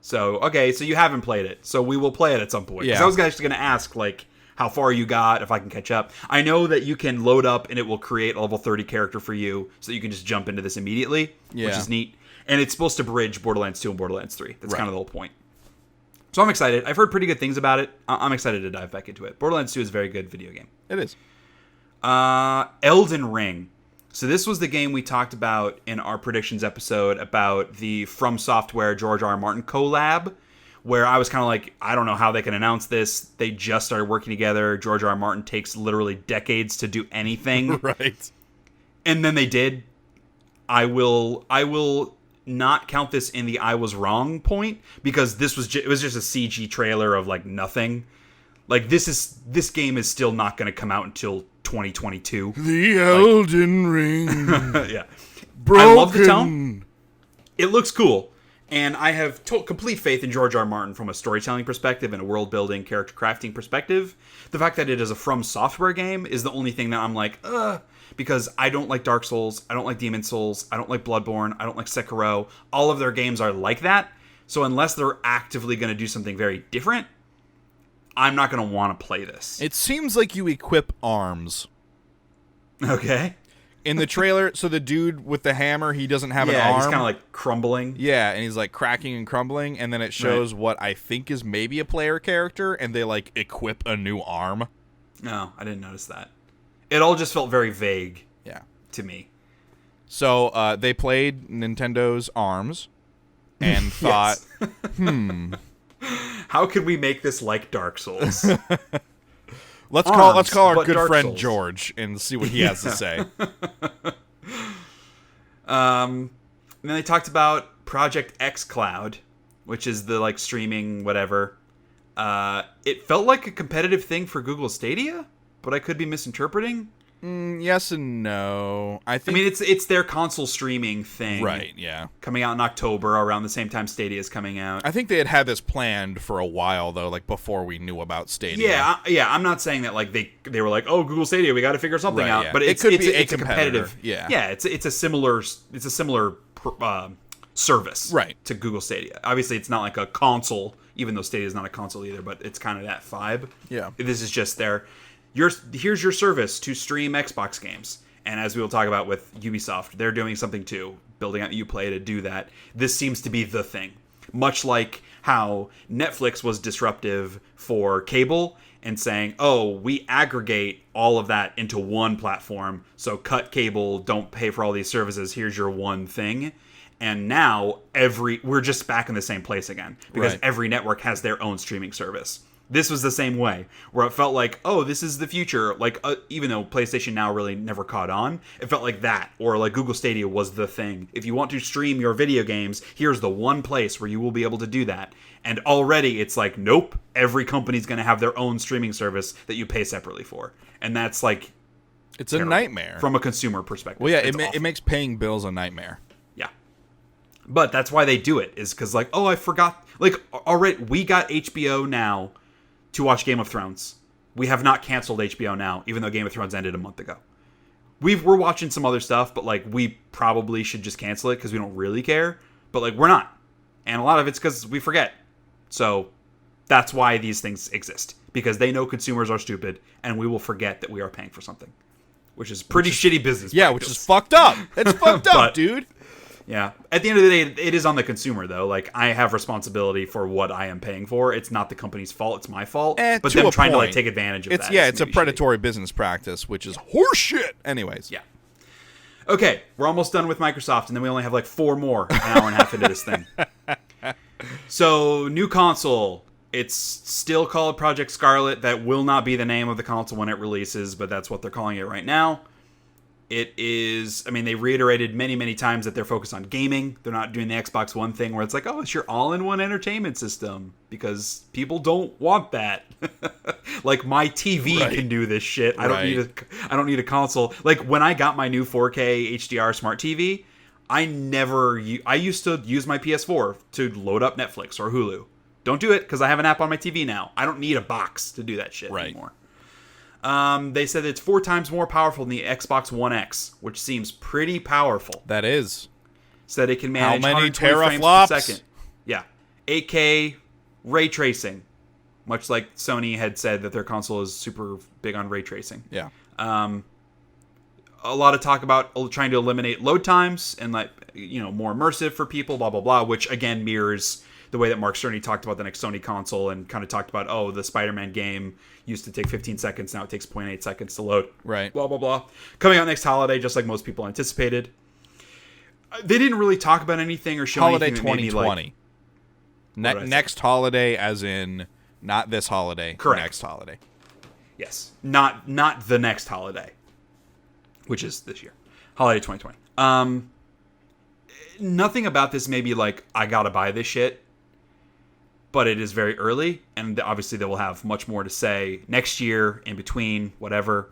So, okay, so you haven't played it. So we will play it at some point. Yeah. Because I was actually going to ask, like, how far you got, if I can catch up. I know that you can load up and it will create a level 30 character for you so that you can just jump into this immediately, which is neat. And it's supposed to bridge Borderlands 2 and Borderlands 3. That's kind of the whole point. So I'm excited. I've heard pretty good things about it. I'm excited to dive back into it. Borderlands 2 is a very good video game. It is. Elden Ring. So this was the game we talked about in our predictions episode about the From Software George R. R. Martin collab, where I was kind of like, I don't know how they can announce this. They just started working together. George R. R. Martin takes literally decades to do anything. Right. And then they did. I will not count this in the I was wrong point, because it was just a CG trailer of like nothing. Like this game is still not going to come out until 2022. The Elden Ring. Yeah. Broken. I love the tone. It looks cool. And I have complete faith in George R. R. Martin from a storytelling perspective and a world building, character crafting perspective. The fact that it is a From Software game is the only thing that I'm like, because I don't like Dark Souls, I don't like Demon Souls, I don't like Bloodborne, I don't like Sekiro. All of their games are like that. So unless they're actively going to do something very different, I'm not going to want to play this. It seems like you equip arms. Okay. In the trailer, so the dude with the hammer, he doesn't have an arm. Yeah, he's kind of like crumbling. Yeah, and he's like cracking and crumbling, and then it shows what I think is maybe a player character, and they like equip a new arm. No, I didn't notice that. It all just felt very vague. Yeah. To me. So they played Nintendo's ARMS and thought, how could we make this like Dark Souls? Let's call our good Dark friend Souls. George and see what he has to say. And then they talked about Project xCloud, which is the like streaming whatever. It felt like a competitive thing for Google Stadia, but I could be misinterpreting. Yes and no. I mean, it's their console streaming thing. Right, yeah. Coming out in October around the same time Stadia is coming out. I think they had this planned for a while, though, like before we knew about Stadia. Yeah, I'm not saying that like they were like, oh, Google Stadia, we got to figure something out. Yeah. But it's a competitive. Yeah, it's a similar service. Right. To Google Stadia. Obviously, it's not like a console, even though Stadia is not a console either. But it's kind of that vibe. Yeah. This is just here's your service to stream Xbox games. And as we will talk about with Ubisoft, they're doing something too, building out Uplay to do that. This seems to be the thing. Much like how Netflix was disruptive for cable and saying, oh, we aggregate all of that into one platform. So cut cable, don't pay for all these services. Here's your one thing. And now we're just back in the same place again because every network has their own streaming service. This was the same way, where it felt like, oh, this is the future. Like, even though PlayStation Now really never caught on, it felt like that. Or like Google Stadia was the thing. If you want to stream your video games, here's the one place where you will be able to do that. And already it's like, nope, every company's going to have their own streaming service that you pay separately for. And that's like... It's terrible. A nightmare. From a consumer perspective. Well, yeah, it makes paying bills a nightmare. Yeah. But that's why they do it, is because like, oh, I forgot. Like, already, we got HBO Now to watch Game of Thrones. We have not canceled HBO Now, even though Game of Thrones ended a month ago. We're watching some other stuff, but like we probably should just cancel it because we don't really care. But like we're not. And a lot of it's because we forget. So that's why these things exist. Because they know consumers are stupid and we will forget that we are paying for something. Which is pretty shitty business practice. Which is fucked up. It's fucked up, dude. Yeah. At the end of the day, it is on the consumer, though. Like, I have responsibility for what I am paying for. It's not the company's fault. It's my fault. But them trying to, like, take advantage of that. Yeah, it's a predatory business practice, which is horseshit. Anyways. Yeah. Okay, we're almost done with Microsoft, and then we only have, like, 4 more an hour and a half into this thing. So, new console. It's still called Project Scarlet. That will not be the name of the console when it releases, but that's what they're calling it right now. It is, I mean, they reiterated many, many times that they're focused on gaming. They're not doing the Xbox One thing where it's like, oh, it's your all-in-one entertainment system. Because people don't want that. Like, my TV can do this shit. I don't need a console. Like, when I got my new 4K HDR smart TV, I used to use my PS4 to load up Netflix or Hulu. Don't do it because I have an app on my TV now. I don't need a box to do that shit anymore. They said it's 4 times more powerful than the Xbox One X, which seems pretty powerful. That is. Said it can manage 120 frames per second. Yeah. 8K ray tracing. Much like Sony had said that their console is super big on ray tracing. Yeah. A lot of talk about trying to eliminate load times and more immersive for people, blah, blah, blah, which again mirrors the way that Mark Cerny talked about the next Sony console and kind of talked about, oh, the Spider-Man game used to take 15 seconds, now it takes 0.8 seconds to load. Right. Blah, blah, blah. Coming out next holiday, just like most people anticipated. They didn't really talk about anything or show holiday anything that 2020. Made me like... Next holiday, as in not this holiday. Correct. Next holiday. Yes. Not the next holiday, which is this year. Holiday 2020. Nothing about this made me like, I gotta buy this shit. But it is very early, and obviously they will have much more to say next year, in between, whatever.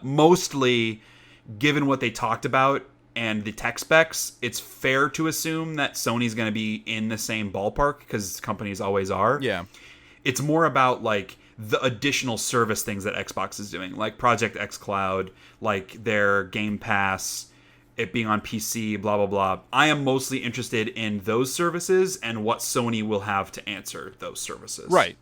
Mostly, given what they talked about and the tech specs, it's fair to assume that Sony's going to be in the same ballpark, because companies always are. Yeah. It's more about, like, the additional service things that Xbox is doing, like Project X Cloud, like their Game Pass, it being on PC, blah, blah, blah. I am mostly interested in those services and what Sony will have to answer those services. Right.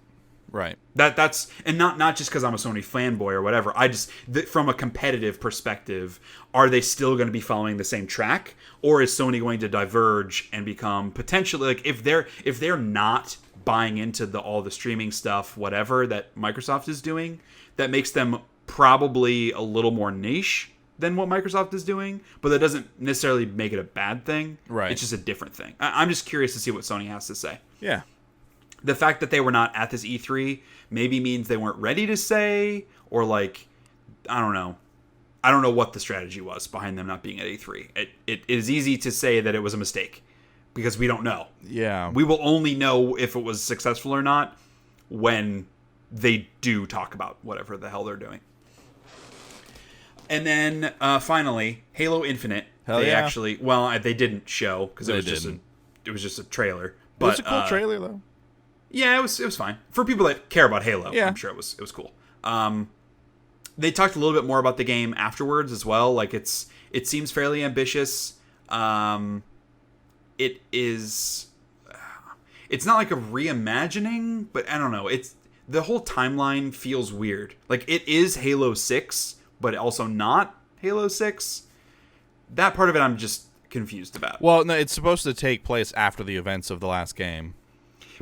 That's and not just because I'm a Sony fanboy or whatever. I just, from a competitive perspective, are they still going to be following the same track, or is Sony going to diverge and become potentially, like, if they're not buying into all the streaming stuff, whatever that Microsoft is doing, that makes them probably a little more niche than what Microsoft is doing, but that doesn't necessarily make it a bad thing. Right. It's just a different thing. I'm just curious to see what Sony has to say. Yeah. The fact that they were not at this E3 maybe means they weren't ready to say, or like, I don't know. I don't know what the strategy was behind them not being at E3. It is easy to say that it was a mistake, because we don't know. Yeah. We will only know if it was successful or not when they do talk about whatever the hell they're doing. And then finally, Halo Infinite. Hell they yeah. actually, well, they didn't show because it was just a trailer. But It was a cool trailer though. Yeah, it was fine for people that care about Halo. Yeah. I'm sure it was cool. They talked a little bit more about the game afterwards as well. Like it seems fairly ambitious. It is. It's not like a reimagining, but I don't know. It's the whole timeline feels weird. Like it is Halo 6, but also not Halo 6. That part of it I'm just confused about. Well, no, it's supposed to take place after the events of the last game.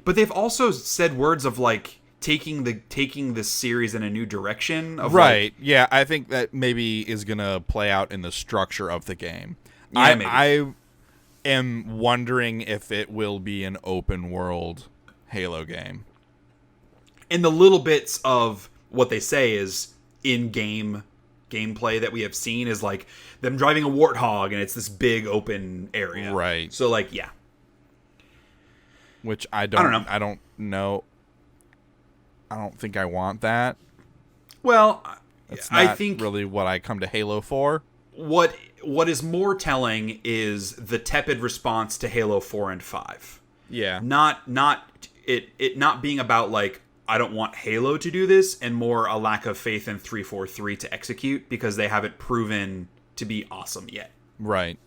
But they've also said words of like taking this series in a new direction. Of Right. Like, yeah, I think that maybe is going to play out in the structure of the game. Yeah, maybe. I am wondering if it will be an open world Halo game. And the little bits of what they say is in-game gameplay that we have seen is like them driving a warthog, and it's this big open area. Right. So like, yeah. Which I don't know. I don't think I want that. Well, It's not I think really what I come to Halo for. what is more telling is the tepid response to Halo 4 and 5. Yeah. Not it not being about like, I don't want Halo to do this, and more a lack of faith in 343 to execute, because they haven't proven to be awesome yet. Right.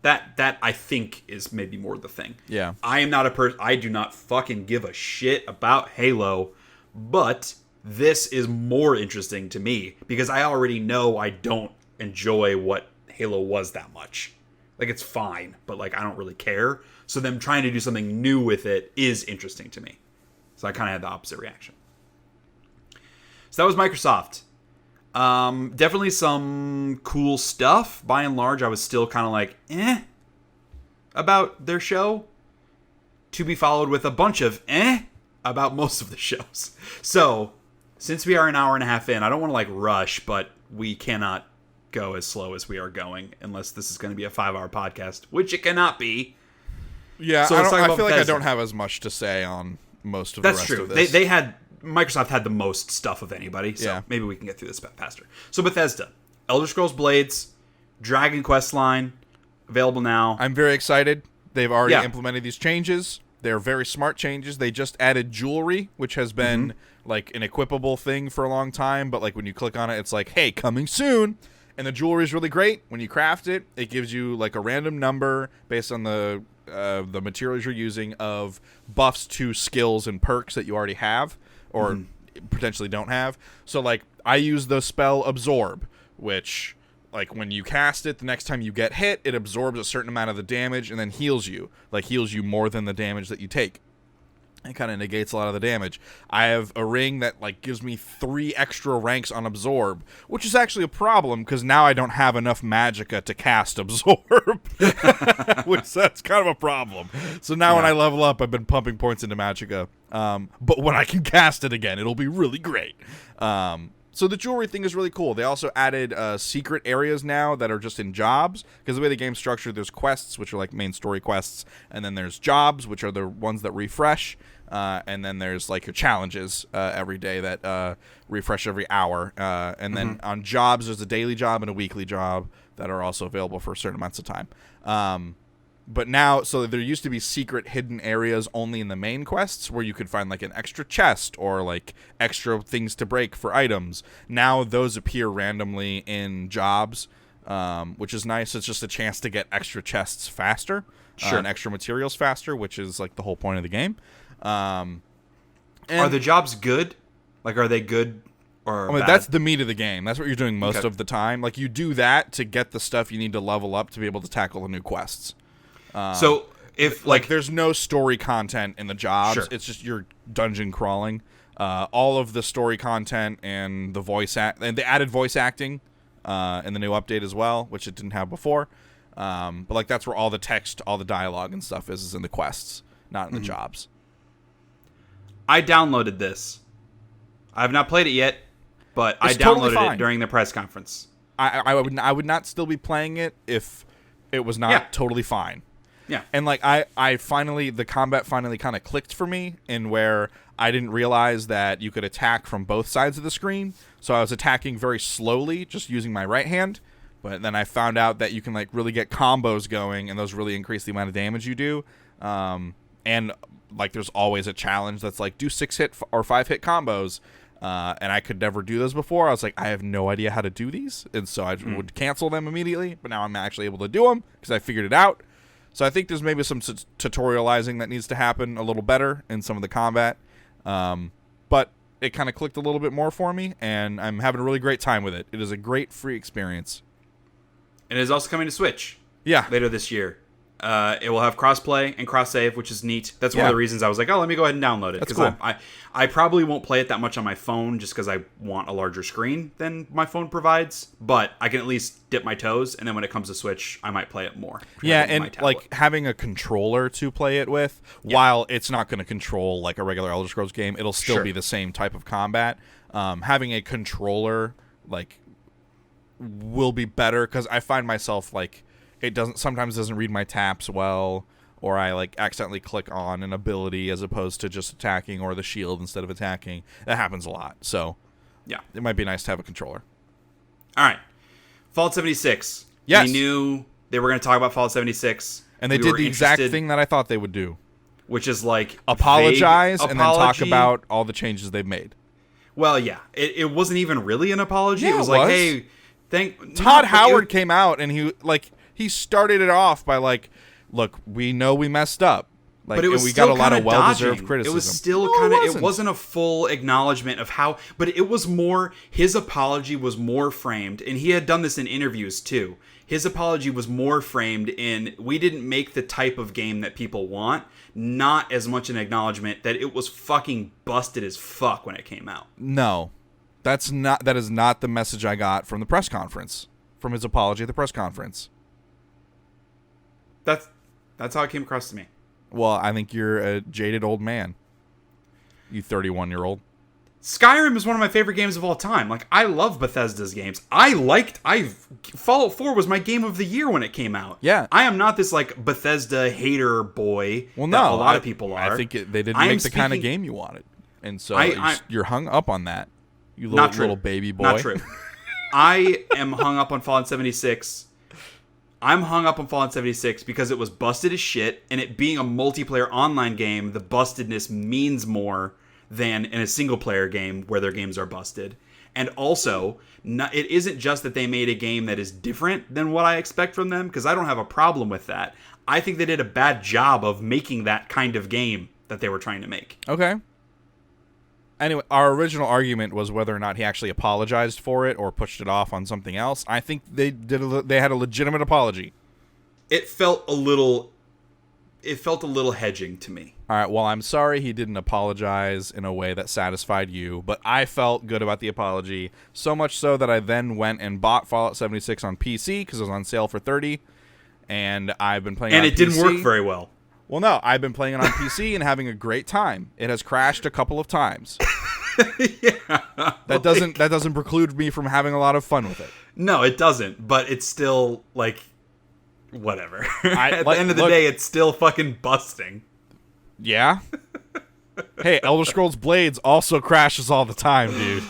That I think is maybe more the thing. Yeah. I am not a person. I do not fucking give a shit about Halo, but this is more interesting to me because I already know I don't enjoy what Halo was that much. Like, it's fine, but like I don't really care. So them trying to do something new with it is interesting to me. So I kind of had the opposite reaction. So that was Microsoft. Definitely some cool stuff. By and large, I was still kind of like, about their show. To be followed with a bunch of about most of the shows. So, since we are an hour and a half in, I don't want to like rush, but we cannot go as slow as we are going unless this is going to be a 5-hour podcast, which it cannot be. Yeah, So I let's talk feel about like I Bethesda. don't have as much to say on most of That's the rest true. of this. Microsoft had the most stuff of anybody, so Yeah. maybe we can get through this faster. So Bethesda, Elder Scrolls Blades, Dragon Quest line, available now. I'm very excited. They've already Yeah. implemented these changes. They're very smart changes. They just added jewelry, which has been like an equipable thing for a long time, but like when you click on it, it's like, hey, coming soon. And the jewelry is really great. When you craft it, it gives you like a random number based on the materials you're using of buffs to skills and perks that you already have or potentially don't have. So like I use the spell Absorb, which like when you cast it, the next time you get hit, it absorbs a certain amount of the damage and then heals you. Like heals you more than the damage that you take. It kind of negates a lot of the damage. I have a ring that like gives me 3 extra ranks on Absorb, which is actually a problem because now I don't have enough magicka to cast Absorb, which that's kind of a problem. So now when I level up, I've been pumping points into magicka. But when I can cast it again, it'll be really great. So the jewelry thing is really cool. They also added secret areas now that are just in jobs, because the way the game's structured, there's quests, which are like main story quests, and then there's jobs, which are the ones that refresh, and then there's like your challenges every day that refresh every hour, and then on jobs, there's a daily job and a weekly job that are also available for certain amounts of time. But now, so there used to be secret hidden areas only in the main quests where you could find like an extra chest or like extra things to break for items. Now those appear randomly in jobs, which is nice. It's just a chance to get extra chests faster, and extra materials faster, which is like the whole point of the game. And are the jobs good? Like, are they good or bad? That's the meat of the game. That's what you're doing most of the time. Like, you do that to get the stuff you need to level up to be able to tackle the new quests. So if like there's no story content in the jobs, it's just you're dungeon crawling. All of the story content and the and they added voice acting in the new update as well, which it didn't have before. But like that's where all the text, all the dialogue and stuff is in the quests, not in the jobs. I downloaded this. I have not played it yet, but I downloaded it during the press conference. I would not still be playing it if it was not totally fine. Yeah. And like I finally, the combat finally kind of clicked for me in where I didn't realize that you could attack from both sides of the screen. So I was attacking very slowly, just using my right hand. But then I found out that you can like really get combos going, and those really increase the amount of damage you do. And like there's always a challenge that's like do 6-hit or 5-hit combos. And I could never do those before. I was like, I have no idea how to do these. And so I would cancel them immediately. But now I'm actually able to do them because I figured it out. So I think there's maybe some tutorializing that needs to happen a little better in some of the combat. But it kind of clicked a little bit more for me, and I'm having a really great time with it. It is a great free experience. It is also coming to Switch. Yeah. Later this year. It will have crossplay and cross save, which is neat. That's one of the reasons I was like, oh, let me go ahead and download it. That's cool. I probably won't play it that much on my phone just because I want a larger screen than my phone provides. But I can at least dip my toes, and then when it comes to Switch, I might play it more. Yeah, and like having a controller to play it with, while it's not going to control like a regular Elder Scrolls game, it'll still be the same type of combat. Having a controller like will be better because I find myself like it sometimes doesn't read my taps well, or I like accidentally click on an ability as opposed to just attacking, or the shield instead of attacking. That happens a lot. So yeah, it might be nice to have a controller. All right. Fallout 76. Yes. We knew they were going to talk about Fallout 76. And they did the exact thing that I thought they would do. Which is like apologize and then talk about all the changes they've made. Well, yeah. It wasn't even really an apology. It was like, hey, Todd Howard came out and he started it off by like, look, we know we messed up. Like, but we got a lot of well-deserved criticism. It was still kind of, it wasn't a full acknowledgement of how, but it was more, his apology was more framed, and he had done this in interviews too. His apology was more framed in, we didn't make the type of game that people want, not as much an acknowledgement that it was fucking busted as fuck when it came out. No, that is not the message I got from the press conference, from his apology at the press conference. That's how it came across to me. Well, I think you're a jaded old man. You 31-year-old. Skyrim is one of my favorite games of all time. Like, I love Bethesda's games. Fallout 4 was my game of the year when it came out. Yeah. I am not this, like, Bethesda hater boy. Well, no. A lot of people are. I think they didn't make the kind of game you wanted. And so you're hung up on that. You little baby boy. Not true. I am hung up on Fallout 76. I'm hung up on Fallout 76 because it was busted as shit, and it being a multiplayer online game, the bustedness means more than in a single-player game where their games are busted. And also, it isn't just that they made a game that is different than what I expect from them, because I don't have a problem with that. I think they did a bad job of making that kind of game that they were trying to make. Okay. Anyway, our original argument was whether or not he actually apologized for it or pushed it off on something else. I think they had a legitimate apology. It felt a little hedging to me. All right, well, I'm sorry he didn't apologize in a way that satisfied you, but I felt good about the apology, so much so that I then went and bought Fallout 76 on PC because it was on sale for $30, and I've been playing it on PC. And it didn't work very well. Well, no, I've been playing it on PC and having a great time. It has crashed a couple of times. Yeah. That doesn't preclude me from having a lot of fun with it. No, it doesn't, but it's still, like, whatever. At the end of the day, it's still fucking busting. Yeah? Hey, Elder Scrolls Blades also crashes all the time, dude.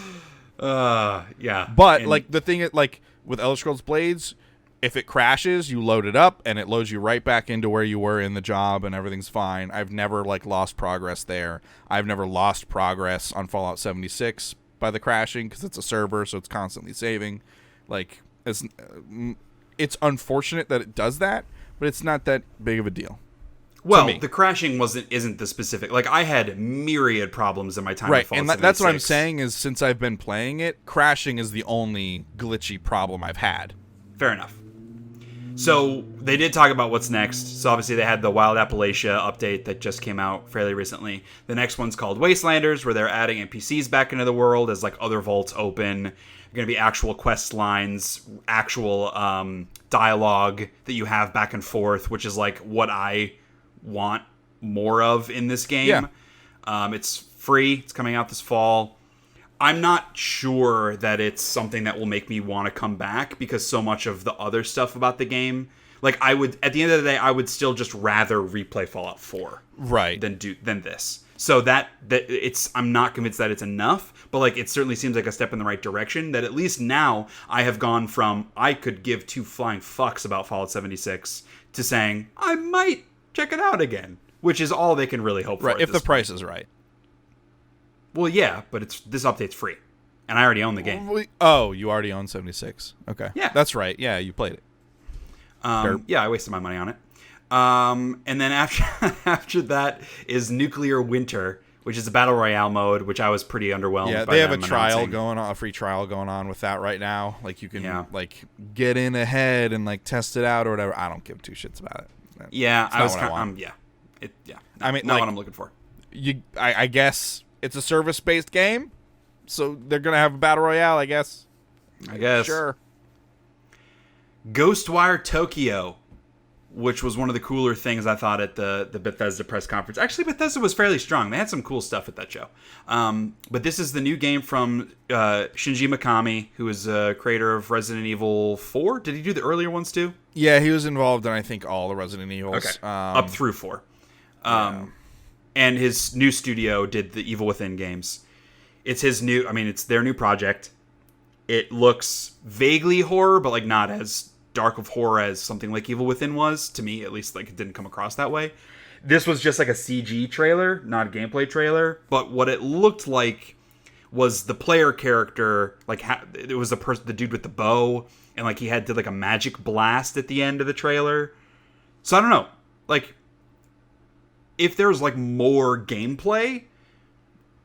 Yeah. But, like, the thing is, like, with Elder Scrolls Blades, if it crashes, you load it up, and it loads you right back into where you were in the job, and everything's fine. I've never, like, lost progress there. I've never lost progress on Fallout 76 by the crashing, because it's a server, so it's constantly saving. Like, it's unfortunate that it does that, but it's not that big of a deal. Well, the crashing isn't the specific. Like, I had myriad problems in my time with Fallout 76. And that's what I'm saying is, since I've been playing it, crashing is the only glitchy problem I've had. Fair enough. So, they did talk about what's next. So, obviously, they had the Wild Appalachia update that just came out fairly recently. The next one's called Wastelanders, where they're adding NPCs back into the world as, like, other vaults open. There are going to be actual quest lines, actual dialogue that you have back and forth, which is, like, what I want more of in this game. Yeah. It's free. It's coming out this fall. I'm not sure that it's something that will make me want to come back because so much of the other stuff about the game, like I would, at the end of the day, I would still just rather replay Fallout 4, right, than this. So that it's, I'm not convinced that it's enough, but like it certainly seems like a step in the right direction. That at least now I have gone from I could give two flying fucks about Fallout 76 to saying I might check it out again, which is all they can really hope for. Right, if the price is right. Well, yeah, but this update's free, and I already own the game. Oh, you already own 76. Okay. Yeah. That's right. Yeah, you played it. Yeah, I wasted my money on it. And then after that is Nuclear Winter, which is a battle royale mode, which I was pretty underwhelmed. Yeah, they have a trial going on, a free trial going on with that right now. Like you can like get in ahead and like test it out or whatever. I don't give two shits about it. Yeah, I mean, not what I'm looking for. I guess it's a service-based game, so they're gonna have a battle royale. I guess. Sure. Ghostwire Tokyo, which was one of the cooler things I thought at the Bethesda press conference. Actually, Bethesda was fairly strong. They had some cool stuff at that show. But this is the new game from Shinji Mikami, who is a creator of Resident Evil 4. Did he do the earlier ones too? Yeah, he was involved in, I think, all the Resident Evils. Okay, up through 4. And his new studio did the Evil Within games. It's it's their new project. It looks vaguely horror, but like not as dark of horror as something like Evil Within was, to me at least. Like it didn't come across that way. This was just like a CG trailer, not a gameplay trailer, but what it looked like was the player character, like it was the dude with the bow, and like he did like a magic blast at the end of the trailer. So I don't know, like if there's like more gameplay,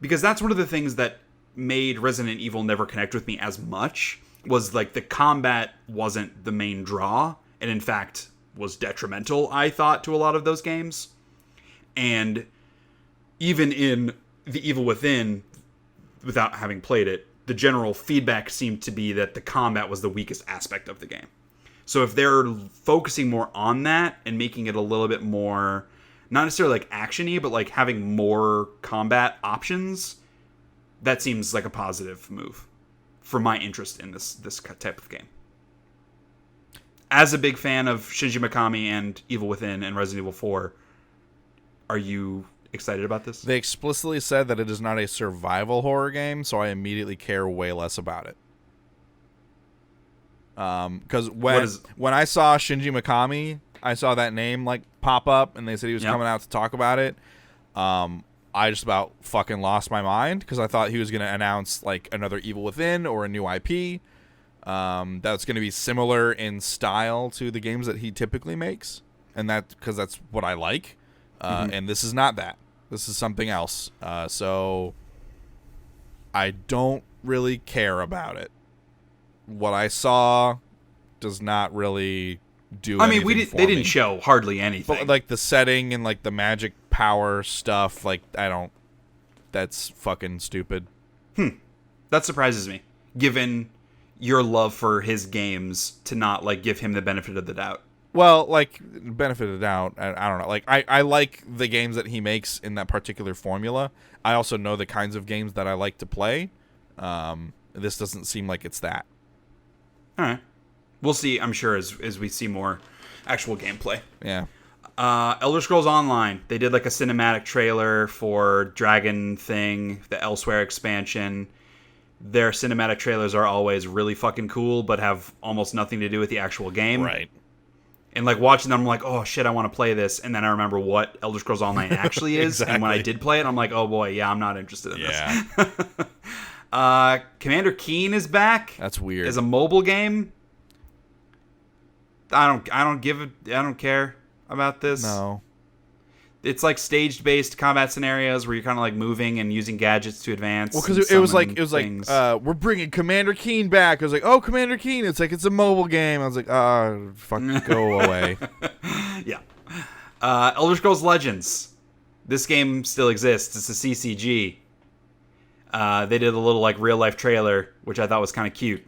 because that's one of the things that made Resident Evil never connect with me as much, was like the combat wasn't the main draw, and in fact was detrimental, I thought, to a lot of those games. And even in the Evil Within, without having played it, the general feedback seemed to be that the combat was the weakest aspect of the game. So if they're focusing more on that and making it a little bit more, not necessarily like action-y, but like having more combat options, that seems like a positive move for my interest in this type of game. As a big fan of Shinji Mikami and Evil Within and Resident Evil 4, are you excited about this? They explicitly said that it is not a survival horror game, so I immediately care way less about it. Because when I saw Shinji Mikami, I saw that name like pop up, and they said he was coming out to talk about it. I just about fucking lost my mind because I thought he was going to announce like another Evil Within or a new IP that's going to be similar in style to the games that he typically makes, and because that's what I like. And this is not that. This is something else. So I don't really care about it. What I saw does not really do anything for me. They didn't show hardly anything. But like the setting and like the magic power stuff, like that's fucking stupid. That surprises me, given your love for his games, to not like give him the benefit of the doubt. Well, like, benefit of the doubt, I don't know. Like, I like the games that he makes in that particular formula. I also know the kinds of games that I like to play. This doesn't seem like it's that. All right. We'll see, I'm sure, as we see more actual gameplay. Yeah. Elder Scrolls Online. They did like a cinematic trailer for Dragon Thing, the Elsewhere expansion. Their cinematic trailers are always really fucking cool, but have almost nothing to do with the actual game. Right. And like watching them, I'm like, oh shit, I want to play this. And then I remember what Elder Scrolls Online actually is. Exactly. And when I did play it, I'm like, oh boy, yeah, I'm not interested in Yeah. this. Commander Keen is back. That's weird. As a mobile game. I don't care about this. No. It's like stage-based combat scenarios where you're kind of like moving and using gadgets to advance. Well, because it was like we're bringing Commander Keen back. I was like, oh, Commander Keen. It's like it's a mobile game. I was like, fuck, go away. Yeah. Elder Scrolls Legends. This game still exists. It's a CCG. They did a little like real life trailer, which I thought was kind of cute.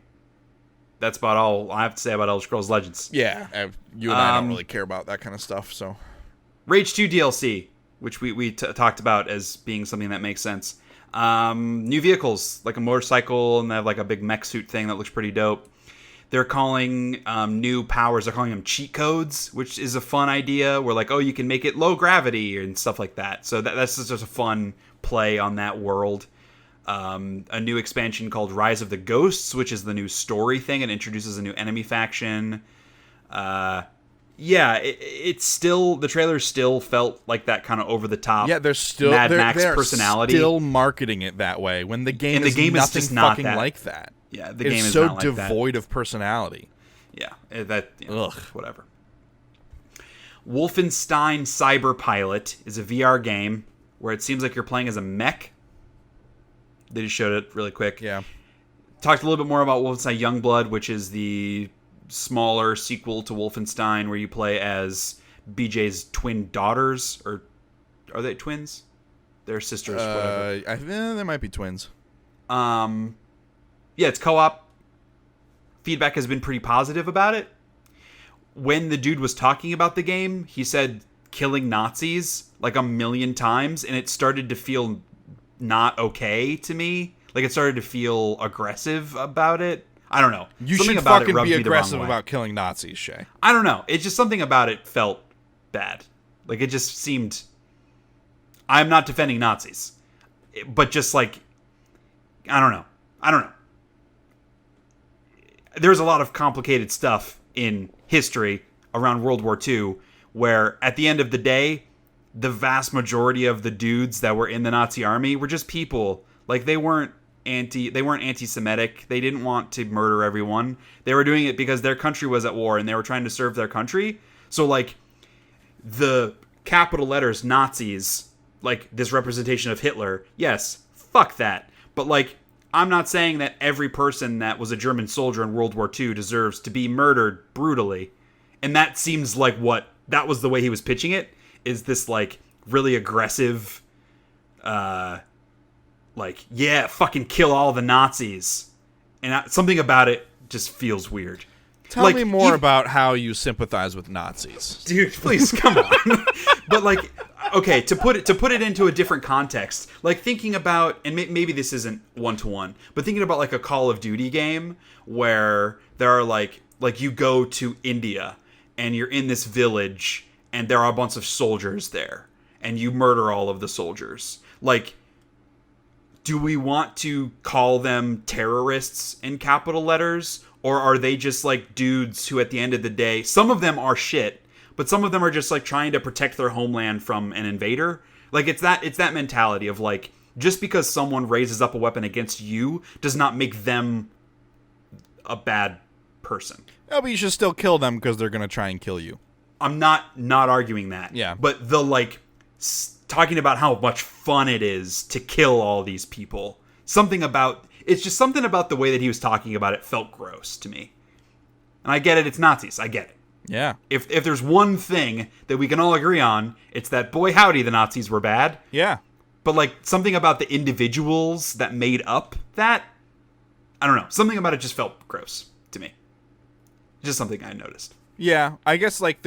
That's about all I have to say about Elder Scrolls Legends. Yeah, you and I don't really care about that kind of stuff, so. Rage 2 DLC, which we talked about as being something that makes sense. New vehicles, like a motorcycle, and they have like a big mech suit thing that looks pretty dope. They're calling new powers, they're calling them cheat codes, which is a fun idea. Where like, oh, you can make it low gravity and stuff like that. So that's just a fun play on that world. A new expansion called Rise of the Ghosts, which is the new story thing. It introduces a new enemy faction. Yeah, it's still, the trailer still felt like that kind of over the top. Yeah, they're still Mad Max personality. Still marketing it that way when the game is nothing just not fucking like that. Yeah, the game is so not like that. devoid of personality. Yeah, whatever. Wolfenstein Cyberpilot is a VR game where it seems like you're playing as a mech. They just showed it really quick. Yeah. Talked a little bit more about Wolfenstein Youngblood, which is the smaller sequel to Wolfenstein where you play as BJ's twin daughters, or are they twins? They're sisters, whatever. They might be twins. Yeah, it's co-op. Feedback has been pretty positive about it. When the dude was talking about the game, he said killing Nazis like 1,000,000 times, and it started to feel not okay to me. Like, it started to feel aggressive about it. I don't know. You should fucking be aggressive about killing Nazis, Shay. I don't know. It's just something about it felt bad. Like, it just seemed... I'm not defending Nazis. But just, like... I don't know. There's a lot of complicated stuff in history around World War II where, at the end of the day, the vast majority of the dudes that were in the Nazi army were just people. Like, they weren't anti-Semitic. They didn't want to murder everyone. They were doing it because their country was at war and they were trying to serve their country. So, like, the capital letters Nazis, like this representation of Hitler, yes, fuck that. But, like, I'm not saying that every person that was a German soldier in World War II deserves to be murdered brutally. And that seems like that was the way he was pitching it, is this, like, really aggressive, like, yeah, fucking kill all the Nazis. And something about it just feels weird. Tell me more about how you sympathize with Nazis. Dude, please, come on. But, like, okay, to put it into a different context, like, thinking about, and maybe this isn't one-to-one, but thinking about, like, a Call of Duty game where there are, like you go to India and you're in this village and there are a bunch of soldiers there and you murder all of the soldiers. Like, do we want to call them terrorists in capital letters? Or are they just, like, dudes who, at the end of the day, some of them are shit, but some of them are just, like, trying to protect their homeland from an invader? Like, it's that mentality of, like, just because someone raises up a weapon against you does not make them a bad person. No, but you should still kill them because they're going to try and kill you. I'm not arguing that. Yeah. But talking about how much fun it is to kill all these people It's just something about the way that he was talking about it felt gross to me. And I get it, it's Nazis. I get it. Yeah. If there's one thing that we can all agree on, it's that boy howdy the Nazis were bad. Yeah. But like something about the individuals that made up that, I don't know. Something about it just felt gross to me. Just something I noticed. Yeah, I guess like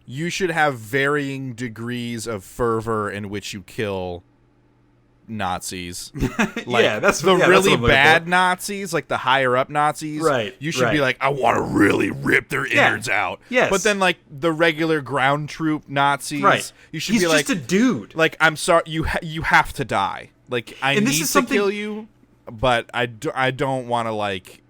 you should have varying degrees of fervor in which you kill Nazis. Like, that's the really bad Nazis, like the higher up Nazis. Right. You should be like, I want to really rip their innards out. Yes. But then like the regular ground troop Nazis, right. You should He's be like, just a dude. Like, I'm sorry, you have to die. Like, I need to kill you, but I don't want to like,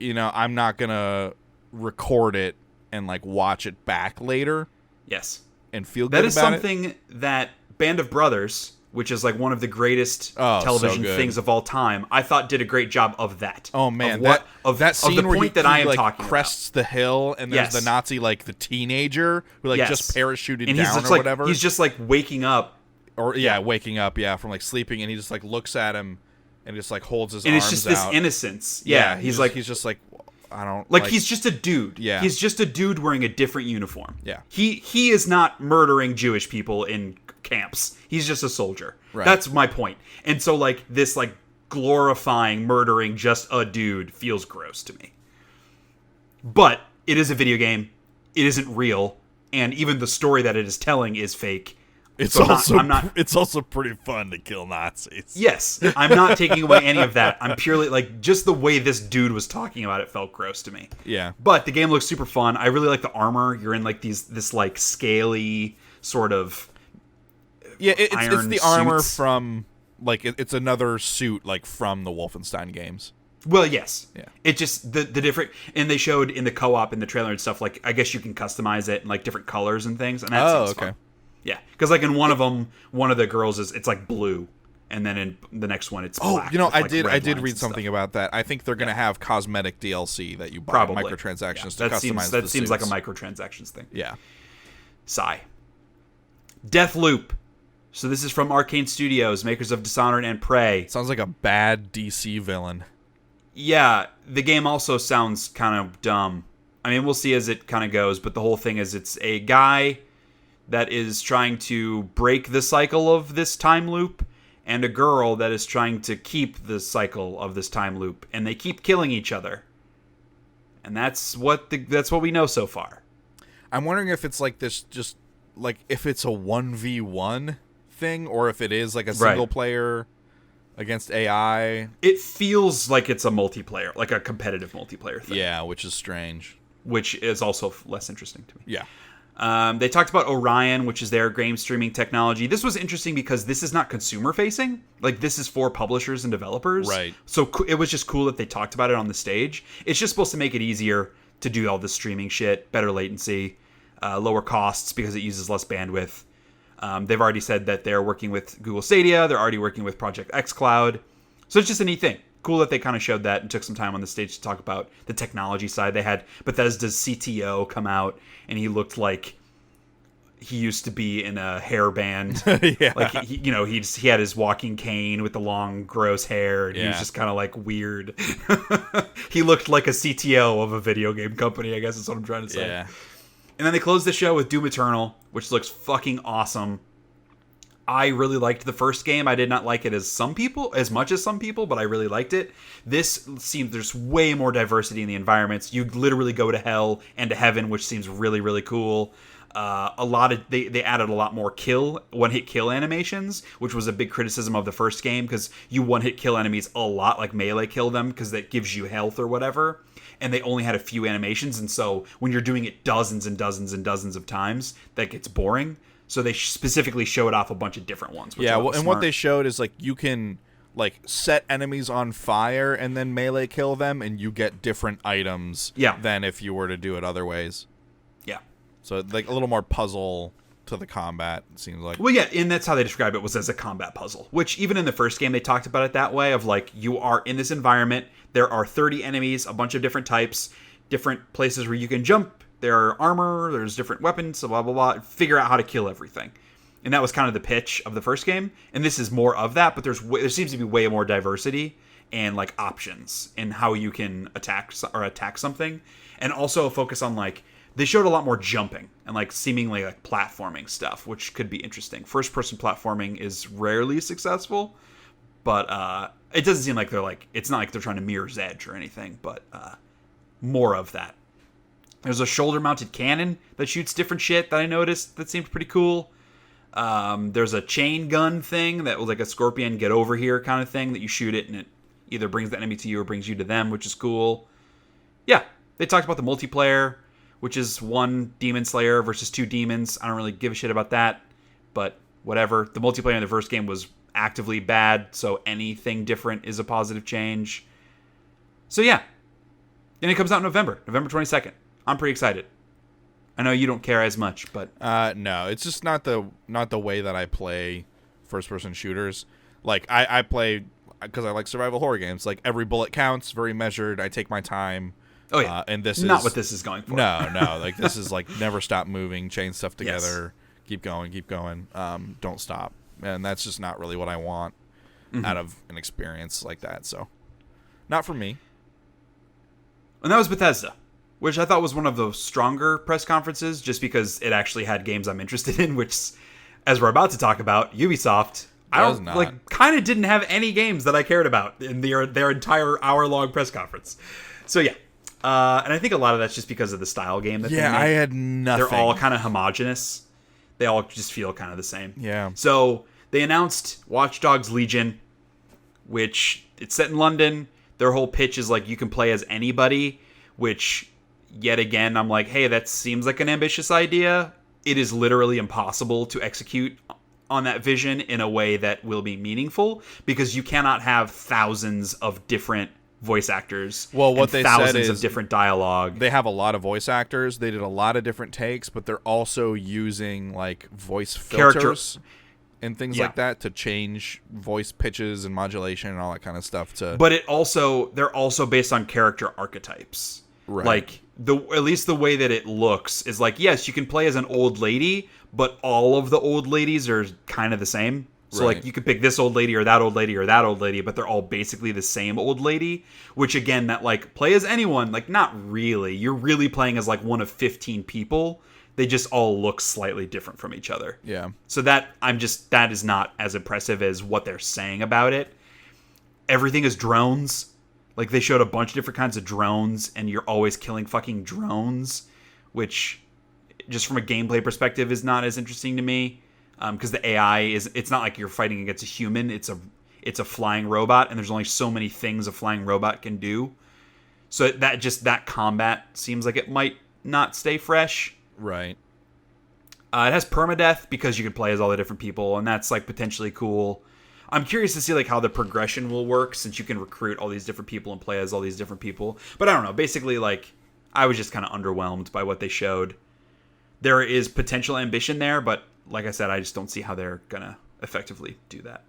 I'm not gonna record it and like watch it back later. Yes. And feel good about it. That is something that Band of Brothers, which is like one of the greatest television things of all time, I thought did a great job of that. Oh man, that scene of the point that I am talking crests the hill and there's the Nazi, like the teenager who like just parachuted and down or like, whatever. He's just like waking up, waking up, from like sleeping, and he just like looks at him and just like holds his arms out. And it's just this innocence. Yeah, he's just like. I don't like he's just a dude. Yeah. He's just a dude wearing a different uniform. Yeah. He is not murdering Jewish people in camps. He's just a soldier. Right. That's my point. And so like this like glorifying murdering just a dude feels gross to me. But it is a video game. It isn't real, and even the story that it is telling is fake. It's also pretty fun to kill Nazis. Yes, I'm not taking away any of that. I'm purely like just the way this dude was talking about it felt gross to me. Yeah. But the game looks super fun. I really like the armor. You're in like this like scaly sort of it's the armor suits. from like it's another suit like from the Wolfenstein games. Well, yes. Yeah. It just the different, and they showed in the co-op in the trailer and stuff, like I guess you can customize it in like different colors and things, and that seems fun. Yeah, because like in one of them, one of the girls it's like blue, and then in the next one it's black. I did read something about that. I think they're gonna have cosmetic DLC that you buy, microtransactions to customize. That seems like a microtransactions thing. Yeah. Sigh. Deathloop. So this is from Arcane Studios, makers of Dishonored and Prey. Sounds like a bad DC villain. Yeah, the game also sounds kind of dumb. I mean, we'll see as it kind of goes, but the whole thing is it's a guy that is trying to break the cycle of this time loop, and a girl that is trying to keep the cycle of this time loop, and they keep killing each other. And that's what we know so far. I'm wondering if it's like this, just like if it's a 1v1 thing, or if it is like a single player against AI. It feels like it's a multiplayer, like a competitive multiplayer thing. Yeah, which is strange. Which is also less interesting to me. Yeah. They talked about Orion, which is their game streaming technology. This was interesting because this is not consumer facing. Like, this is for publishers and developers. Right. So it was just cool that they talked about it on the stage. It's just supposed to make it easier to do all this streaming shit, better latency, lower costs because it uses less bandwidth. They've already said that they're working with Google Stadia. They're already working with Project xCloud. So it's just a neat thing. Cool that they kind of showed that and took some time on the stage to talk about the technology side. They had Bethesda's CTO come out, and he looked like he used to be in a hair band. Yeah. Like, he had his walking cane with the long, gross hair, and he was just kind of like weird. He looked like a CTO of a video game company, I guess is what I'm trying to say. Yeah. And then they closed the show with Doom Eternal, which looks fucking awesome. I really liked the first game. I did not like it as much as some people, but I really liked it. This seems there's way more diversity in the environments. You literally go to hell and to heaven, which seems really, really cool. They added a lot more one-hit kill animations, which was a big criticism of the first game because you one-hit kill enemies a lot, like melee kill them because that gives you health or whatever. And they only had a few animations, and so when you're doing it dozens and dozens and dozens of times, that gets boring. So they specifically showed off a bunch of different ones. Yeah, and what they showed is like you can like set enemies on fire and then melee kill them, and you get different items than if you were to do it other ways. Yeah. So like a little more puzzle to the combat, it seems like. Well, yeah, and that's how they describe it, was as a combat puzzle. Which even in the first game they talked about it that way, of like you are in this environment, there are 30 enemies, a bunch of different types, different places where you can jump. There are armor, there's different weapons, so blah, blah, blah. Figure out how to kill everything. And that was kind of the pitch of the first game. And this is more of that, but there seems to be way more diversity and like options in how you can attack something. And also a focus on like, they showed a lot more jumping and like seemingly like platforming stuff, which could be interesting. First person platforming is rarely successful, but it doesn't seem like it's not like they're trying to Mirror's Edge or anything, but more of that. There's a shoulder mounted cannon that shoots different shit that I noticed that seemed pretty cool. There's a chain gun thing that was like a scorpion get over here kind of thing that you shoot it and it either brings the enemy to you or brings you to them, which is cool. Yeah, they talked about the multiplayer, which is 1 demon slayer versus 2 demons. I don't really give a shit about that, but whatever. The multiplayer in the first game was actively bad, so anything different is a positive change. So yeah. And it comes out in November 22nd. I'm pretty excited. I know you don't care as much, but no, it's just not the way that I play first-person shooters. Like I play because I like survival horror games. Like every bullet counts, very measured. I take my time. Oh yeah, and this not is what this is going for. No. Like this is like never stop moving, chain stuff together, yes. keep going, don't stop. And that's just not really what I want out of an experience like that. So, not for me. And that was Bethesda, which I thought was one of the stronger press conferences, just because it actually had games I'm interested in. Which, as we're about to talk about, Ubisoft, kind of didn't have any games that I cared about in their entire hour-long press conference. So yeah. And I think a lot of that's just because of the style game that they make. I had nothing. They're all kind of homogenous. They all just feel kind of the same. Yeah. So they announced Watch Dogs Legion, which it's set in London. Their whole pitch is like you can play as anybody, which yet again I'm like, hey, that seems like an ambitious idea. It is literally impossible to execute on that vision in a way that will be meaningful because you cannot have thousands of different voice actors. Well, what they thousands said is of different dialogue. They have a lot of voice actors. They did a lot of different takes, but they're also using like voice filters and things like that to change voice pitches and modulation and all that kind of stuff. But they're also based on character archetypes. Right. Like at least the way that it looks is like, yes, you can play as an old lady, but all of the old ladies are kind of the same. So, like, you could pick this old lady or that old lady or that old lady, but they're all basically the same old lady, which, again, that, like, play as anyone, like, not really. You're really playing as, like, one of 15 people. They just all look slightly different from each other. Yeah. So that is not as impressive as what they're saying about it. Everything is drones. Like, they showed a bunch of different kinds of drones, and you're always killing fucking drones, which, just from a gameplay perspective, is not as interesting to me. Because the AI it's not like you're fighting against a human. It's a flying robot, and there's only so many things a flying robot can do. So that combat seems like it might not stay fresh. Right. It has permadeath because you can play as all the different people, and that's like potentially cool. I'm curious to see like how the progression will work since you can recruit all these different people and play as all these different people. But I don't know. Basically, like I was just kind of underwhelmed by what they showed. There is potential ambition there, but like I said, I just don't see how they're going to effectively do that.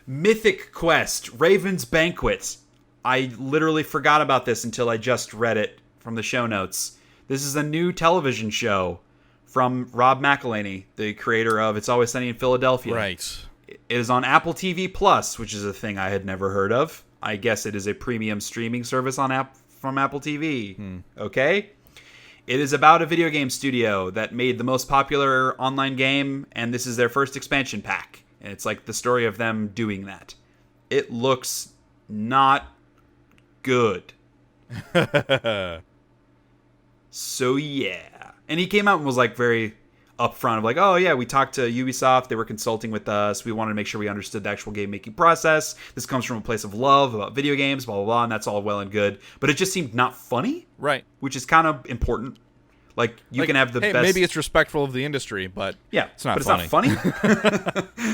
Mythic Quest, Raven's Banquet. I literally forgot about this until I just read it from the show notes. This is a new television show from Rob McElhenney, the creator of It's Always Sunny in Philadelphia. Right. It is on Apple TV Plus, which is a thing I had never heard of. I guess it is a premium streaming service from Apple TV. Okay? It is about a video game studio that made the most popular online game, and this is their first expansion pack. And it's like the story of them doing that. It looks not good. So yeah. And he came out and was like very upfront of like, oh yeah, we talked to Ubisoft, they were consulting with us, we wanted to make sure we understood the actual game making process. This comes from a place of love about video games, blah blah blah, and that's all well and good. But it just seemed not funny. Right. Which is kind of important. Like you can have the best. Maybe it's respectful of the industry, but it's not funny.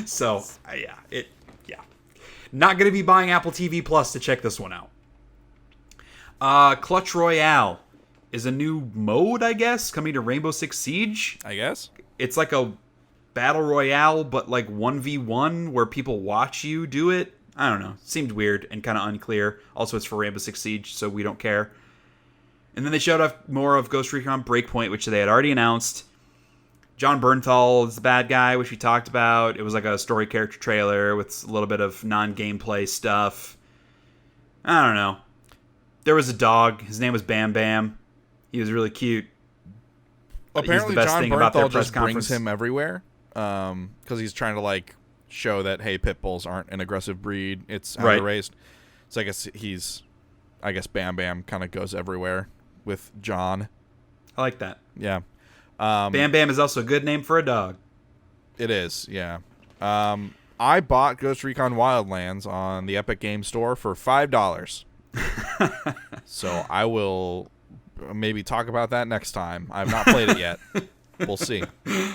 So not going to be buying Apple TV Plus to check this one out. Clutch Royale is a new mode, I guess, coming to Rainbow Six Siege. I guess it's like a battle royale, but like 1v1 where people watch you do it. I don't know. Seemed weird and kind of unclear. Also, it's for Rainbow Six Siege, so we don't care. And then they showed off more of Ghost Recon Breakpoint, which they had already announced. John Bernthal is the bad guy, which we talked about. It was like a story character trailer with a little bit of non-gameplay stuff. I don't know. There was a dog. His name was Bam Bam. He was really cute. Apparently, John Bernthal just brings him everywhere because he's trying to like show that, hey, pit bulls aren't an aggressive breed. It's how they're raised. So I guess Bam Bam kind of goes everywhere with John. I like that. Yeah. Bam Bam is also a good name for a dog. It is, yeah. I bought Ghost Recon Wildlands on the Epic Game Store for $5. So I will maybe talk about that next time. I've not played it yet. We'll see. It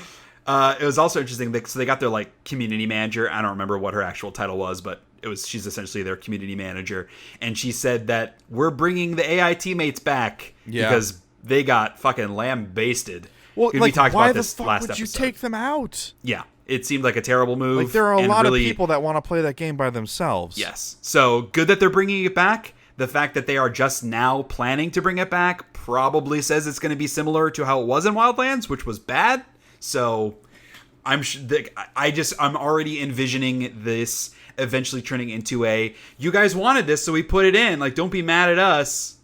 was also interesting. So they got their like community manager. I don't remember what her actual title was, but she's essentially their community manager. And she said that we're bringing the AI teammates back because they got fucking lambasted. Well, we talked why about the this fuck last would episode. You take them out? Yeah, it seemed like a terrible move. Like there are a lot of people that want to play that game by themselves. Yes. So good that they're bringing it back. The fact that they are just now planning to bring it back probably says it's going to be similar to how it was in Wildlands, which was bad. So I'm already envisioning this eventually turning into you guys wanted this, so we put it in. Like, don't be mad at us.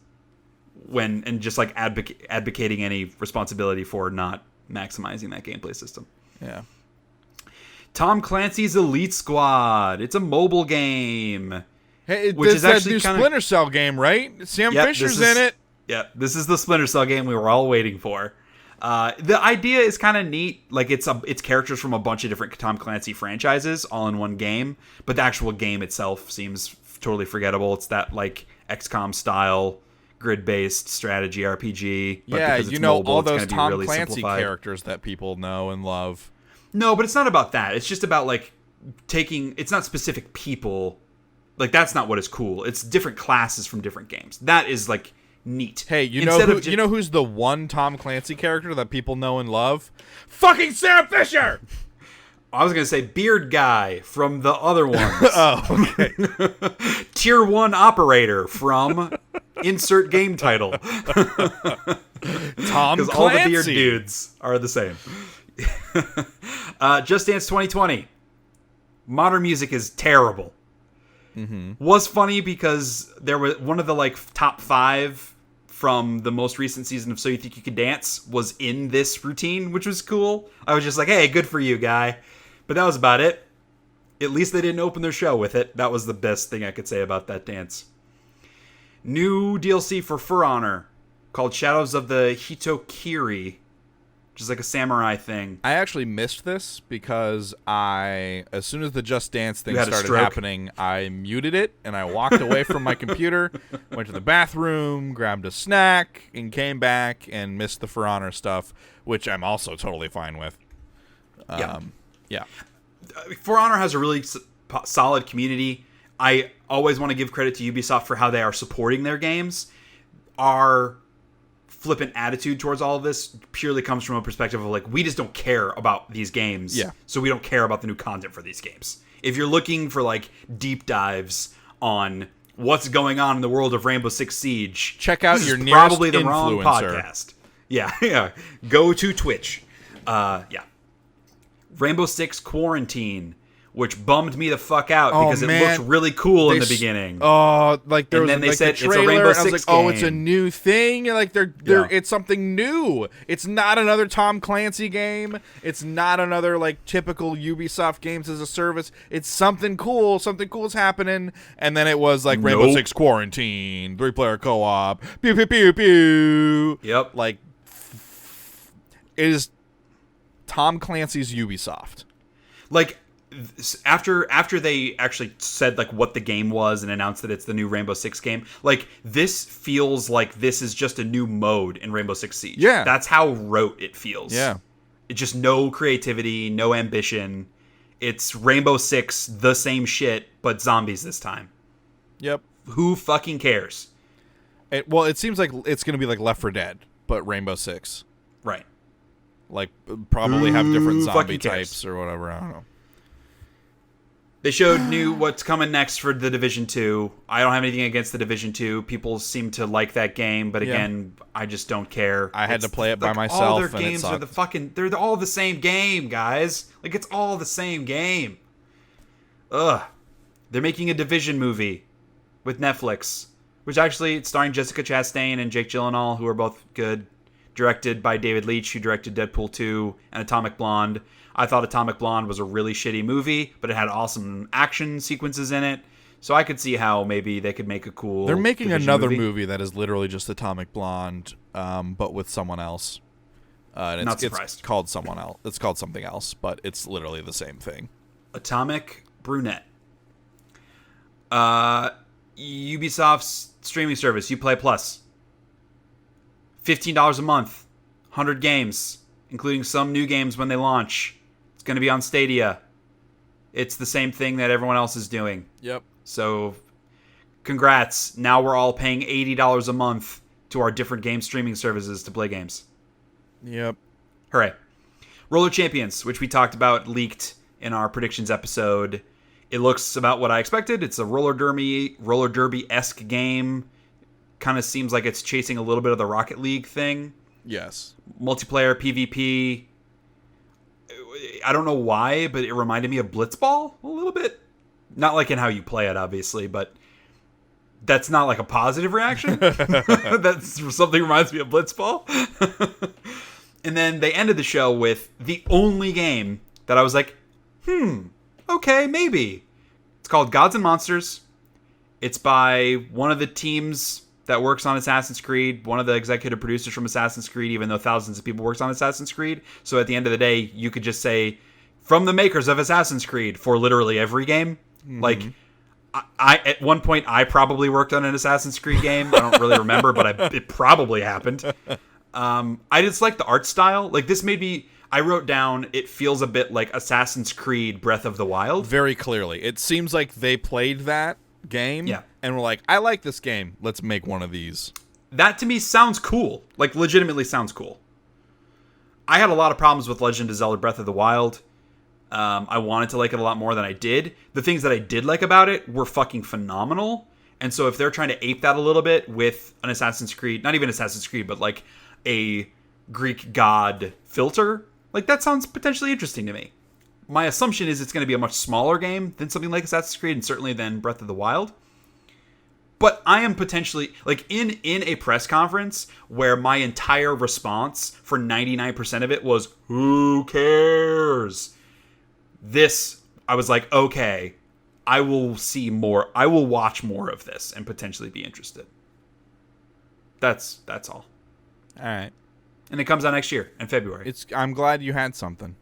And just like advocating any responsibility for not maximizing that gameplay system. Yeah. Tom Clancy's Elite Squad. It's a mobile game. Hey, which is that new Splinter Cell game, right? Sam Fisher's in it. Yeah, this is the Splinter Cell game we were all waiting for. The idea is kind of neat. Like it's characters from a bunch of different Tom Clancy franchises all in one game, but the actual game itself seems totally forgettable. It's that like XCOM style grid-based strategy RPG. But yeah, because it's mobile, all those Tom really Clancy characters that people know and love. No, but it's not about that. It's just about like it's not specific people. Like that's not what is cool. It's different classes from different games. That is like neat. Hey, you know who's the one Tom Clancy character that people know and love? Fucking Sam Fisher! I was going to say Beard Guy from the other ones. Oh, okay. Tier 1 Operator from insert game title. Tom Clancy. Because all the beard dudes are the same. Just Dance 2020. Modern music is terrible. Mm-hmm. Was funny because there was one of the like top 5 from the most recent season of So You Think You Can Dance was in this routine, which was cool. I was just like, hey, good for you, guy. But that was about it. At least they didn't open their show with it. That was the best thing I could say about that dance. New DLC for For Honor called Shadows of the Hitokiri, which is like a samurai thing. I actually missed this because as soon as the Just Dance thing started happening, I muted it and I walked away from my computer, went to the bathroom, grabbed a snack, and came back and missed the For Honor stuff, which I'm also totally fine with. Yeah. For Honor has a really solid community. I always want to give credit to Ubisoft for how they are supporting their games. Our flippant attitude towards all of this purely comes from a perspective of like, we just don't care about these games. Yeah. So we don't care about the new content for these games. If you're looking for like deep dives on what's going on in the world of Rainbow Six Siege, check out your nearest probably the wrong podcast. Yeah. Go to Twitch. Rainbow Six Quarantine, which bummed me the fuck out because it looked really cool in the beginning. Oh, like there was then they like said the trailer, it's a Rainbow and I was Six like, game. oh, it's a new thing. Like it's something new. It's not another Tom Clancy game. It's not another like typical Ubisoft games as a service. It's something cool. Something cool is happening. And then it was like Rainbow Six Quarantine, 3-player co-op. Pew pew pew pew. Yep. Like it is Tom Clancy's Ubisoft. Like after they actually said like what the game was and announced that it's the new Rainbow Six game, like this feels like this is just a new mode in Rainbow Six Siege. Yeah. That's how rote it feels. Yeah. It's just no creativity, no ambition. It's Rainbow Six, the same shit, but zombies this time. Yep. Who fucking cares? It seems like it's going to be like Left 4 Dead, but Rainbow Six. Right. Like, probably have different zombie types or whatever. I don't know. They showed what's coming next for The Division 2. I don't have anything against The Division 2. People seem to like that game, but again, I just don't care. I had to play it by myself, all their and games it are they're all the same game, guys. Like, it's all the same game. Ugh. They're making a Division movie with Netflix, which actually it's starring Jessica Chastain and Jake Gyllenhaal, who are both good. Directed by David Leitch, who directed Deadpool 2 and Atomic Blonde. I thought Atomic Blonde was a really shitty movie, but it had awesome action sequences in it. So I could see how maybe they could make a cool. They're making Division another movie that is literally just Atomic Blonde, but with someone else. And Not surprised. It's called someone else. It's called something else, but it's literally the same thing. Atomic Brunette. Ubisoft's streaming service, Uplay Plus. $15 a month, 100 games, including some new games when they launch. It's going to be on Stadia. It's the same thing that everyone else is doing. Yep. So, congrats. Now we're all paying $80 a month to our different game streaming services to play games. Yep. Hooray. Roller Champions, which we talked about, leaked in our predictions episode. It looks about what I expected. It's a roller derby-esque game. Kind of seems like it's chasing a little bit of the Rocket League thing. Yes. Multiplayer, PvP. I don't know why, but it reminded me of Blitzball a little bit. Not like in how you play it, obviously, but that's not like a positive reaction. That's something reminds me of Blitzball. And then they ended the show with the only game that I was like, okay, maybe. It's called Gods and Monsters. It's by one of the teams that works on Assassin's Creed, one of the executive producers from Assassin's Creed, even though thousands of people works on Assassin's Creed. So at the end of the day, you could just say, from the makers of Assassin's Creed, for literally every game. Mm-hmm. Like, I at one point, I probably worked on an Assassin's Creed game. I don't really remember, but it probably happened. I just like the art style. Like, this made me... I wrote down, it feels a bit like Assassin's Creed Breath of the Wild. Very clearly. It seems like they played that game and were like, I like this game. Let's make one of these. That to me sounds cool. Like, legitimately sounds cool. I had a lot of problems with Legend of Zelda Breath of the Wild. I wanted to like it a lot more than I did. The things that I did like about it were fucking phenomenal. And so if they're trying to ape that a little bit with an Assassin's Creed, not even Assassin's Creed, but like a Greek god filter, like that sounds potentially interesting to me. My assumption is it's going to be a much smaller game than something like Assassin's Creed, and certainly than Breath of the Wild. But I am potentially, like, in a press conference where my entire response for 99% of it was, who cares? This, I was like, okay, I will see more. I will watch more of this and potentially be interested. That's all. All right. And it comes out next year in February. I'm glad you had something.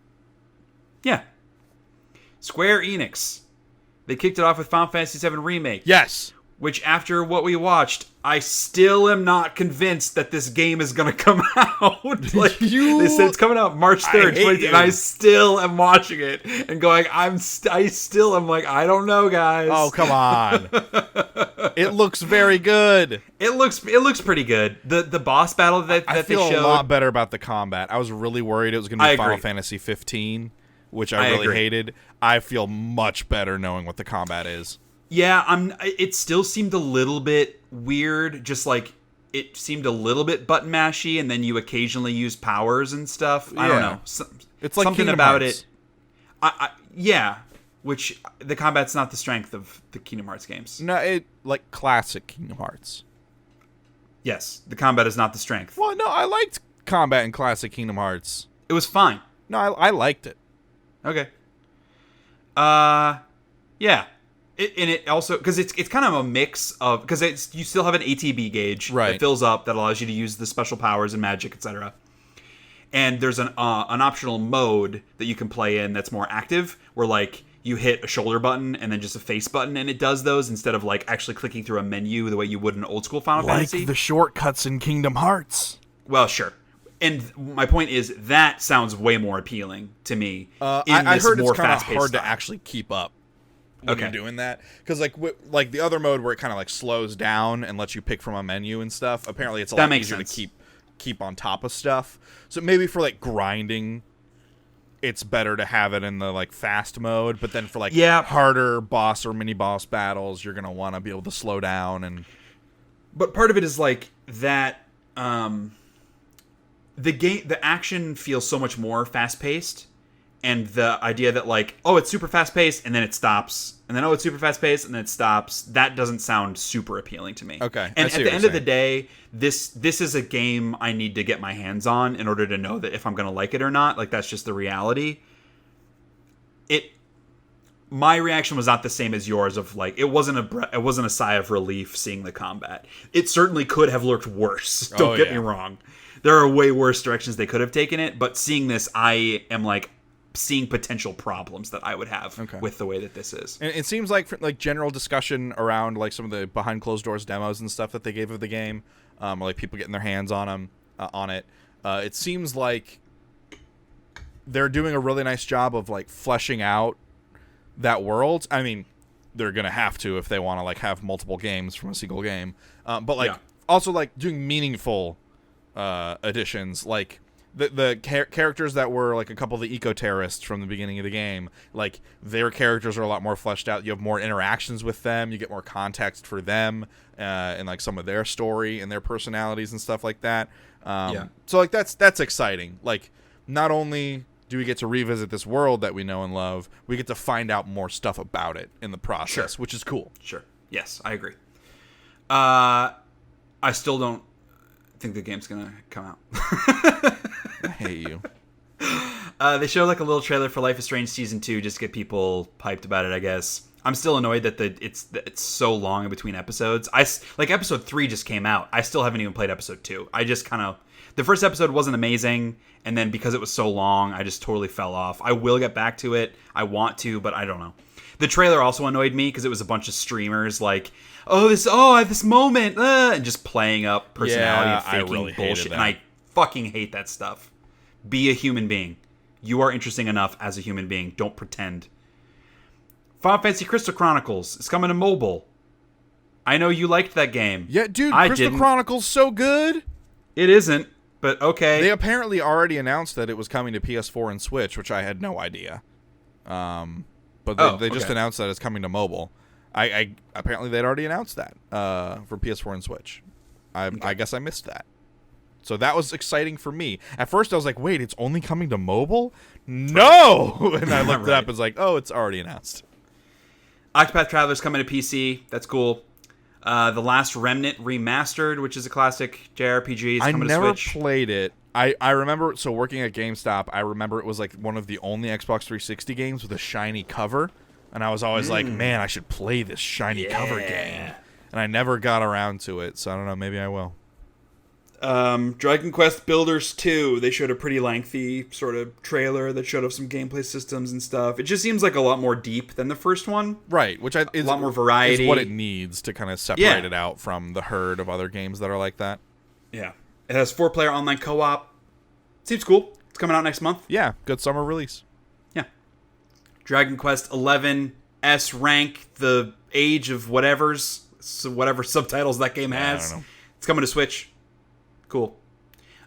Yeah. Square Enix. They kicked it off with Final Fantasy VII Remake. Yes. Which, after what we watched, I still am not convinced that this game is going to come out. Like, they said it's coming out March 3rd, and I still am watching it and going, I still am like, I don't know, guys. Oh, come on. It looks very good. It looks pretty good. The boss battle that they showed. I feel a lot better about the combat. I was really worried it was going to be Final Fantasy 15, which I really hated. I feel much better knowing what the combat is. Yeah, it still seemed a little bit weird, just like it seemed a little bit button mashy, and then you occasionally use powers and stuff. I don't know. It's like something Kingdom about Hearts. it. Which the combat's not the strength of the Kingdom Hearts games. No, like classic Kingdom Hearts. Yes, the combat is not the strength. Well, no, I liked combat in classic Kingdom Hearts. It was fine. No, I liked it. Okay. Yeah. And it also, because it's kind of a mix of, because you still have an ATB gauge that fills up that allows you to use the special powers and magic, etc. And there's an optional mode that you can play in that's more active, where like you hit a shoulder button and then just a face button, and it does those instead of like actually clicking through a menu the way you would in old school Final Fantasy. Like the shortcuts in Kingdom Hearts. Well, sure. And my point is that sounds way more appealing to me. I heard it's kind of hard to actually keep up when you're doing that, because like the other mode where it kind of like slows down and lets you pick from a menu and stuff. Apparently, it's a lot easier to keep on top of stuff. So maybe for like grinding it's better to have it in the like fast mode, but then for like Yeah. harder boss or mini boss battles, you're gonna want to be able to slow down. And But part of it is like that. The action feels so much more fast paced, and the idea that like, oh, it's super fast paced and then it stops, and then oh, it's super fast paced and then it stops. That doesn't sound super appealing to me. Okay, and at the end of the day, this is a game I need to get my hands on in order to know that if I'm going to like it or not. Like, that's just the reality. My reaction was not the same as yours. Of like, it wasn't a sigh of relief seeing the combat. It certainly could have looked worse. Don't get me wrong. There are way worse directions they could have taken it, but seeing this, I am like seeing potential problems that I would have with the way that this is. And it seems like general discussion around like some of the behind closed doors demos and stuff that they gave of the game, or like people getting their hands on it. It seems like they're doing a really nice job of like fleshing out that world. I mean, they're gonna have to if they want to like have multiple games from a single game, but like also like doing meaningful additions, like the characters that were like a couple of the eco-terrorists from the beginning of the game, like their characters are a lot more fleshed out. You have more interactions with them, you get more context for them, and like some of their story and their personalities and stuff like that. So like that's exciting. Like, not only do we get to revisit this world that we know and love, we get to find out more stuff about it in the process, which is cool. Sure. Yes, I agree. I still don't think the game's gonna come out. I hate you. They showed like a little trailer for Life is Strange Season 2 just to get people hyped about it, I guess. I'm still annoyed that it's so long in between episodes. Like episode 3 just came out. I still haven't even played episode 2. I just kind of... The first episode wasn't amazing, and then because it was so long, I just totally fell off. I will get back to it. I want to, but I don't know. The trailer also annoyed me because it was a bunch of streamers like, this moment, and just playing up personality and faking really bullshit. And I fucking hate that stuff. Be a human being. You are interesting enough as a human being. Don't pretend. Final Fantasy Crystal Chronicles is coming to mobile. I know you liked that game. Yeah, dude, Crystal Chronicles so good. It isn't, but okay. They apparently already announced that it was coming to PS4 and Switch, which I had no idea. But they just announced that it's coming to mobile. I apparently they'd already announced that for PS4 and Switch. I guess I missed that. So that was exciting for me. At first I was like, wait, it's only coming to mobile? No! And I looked it up and was like, oh, it's already announced. Octopath Traveler's coming to PC. That's cool. The Last Remnant Remastered, which is a classic JRPG, is coming to Switch. I never played it. I remember, so working at GameStop, I remember it was like one of the only Xbox 360 games with a shiny cover. And I was always like, man, I should play this shiny cover game. And I never got around to it, so I don't know, maybe I will. Dragon Quest Builders 2, they showed a pretty lengthy sort of trailer that showed off some gameplay systems and stuff. It just seems like a lot more deep than the first one. Right, which is a lot more variety. Is what it needs to kind of separate it out from the herd of other games that are like that. Yeah. It has 4-player online co-op. Seems cool. It's coming out next month. Yeah, good summer release. Yeah. Dragon Quest 11 S rank, the age of whatever subtitles that game has. I don't know. It's coming to Switch. Cool.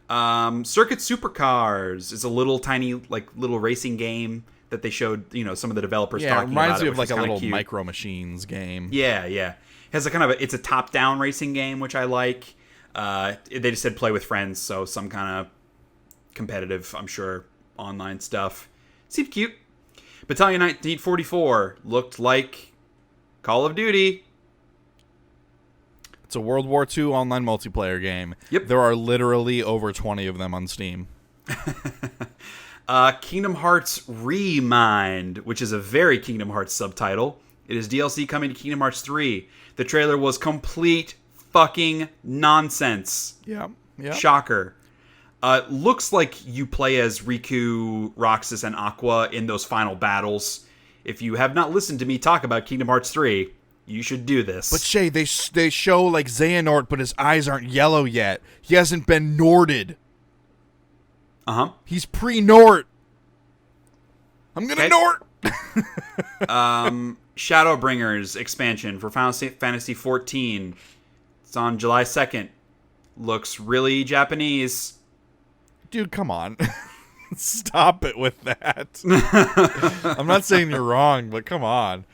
Circuit Supercars is a little tiny, like, little racing game that they showed, some of the developers talking about. Yeah, it reminds me of like a little cute. Micro Machines game. Yeah. It has it's a top-down racing game, which I like. They just said play with friends, so some kind of competitive, I'm sure, online stuff. Seemed cute. Battalion 1944 looked like Call of Duty. It's a World War II online multiplayer game. Yep. There are literally over 20 of them on Steam. Kingdom Hearts Remind, which is a very Kingdom Hearts subtitle. It is DLC coming to Kingdom Hearts 3. The trailer was complete fucking nonsense. Yeah. Shocker. Looks like you play as Riku, Roxas, and Aqua in those final battles. If you have not listened to me talk about Kingdom Hearts 3, you should do this. But Shay, they show like Xehanort, but his eyes aren't yellow yet. He hasn't been Norded. He's pre-Nort. I'm gonna Nort. Shadowbringers expansion for Final Fantasy XIV. It's on July 2nd. Looks really Japanese. Dude, come on. Stop it with that. I'm not saying you're wrong, but come on.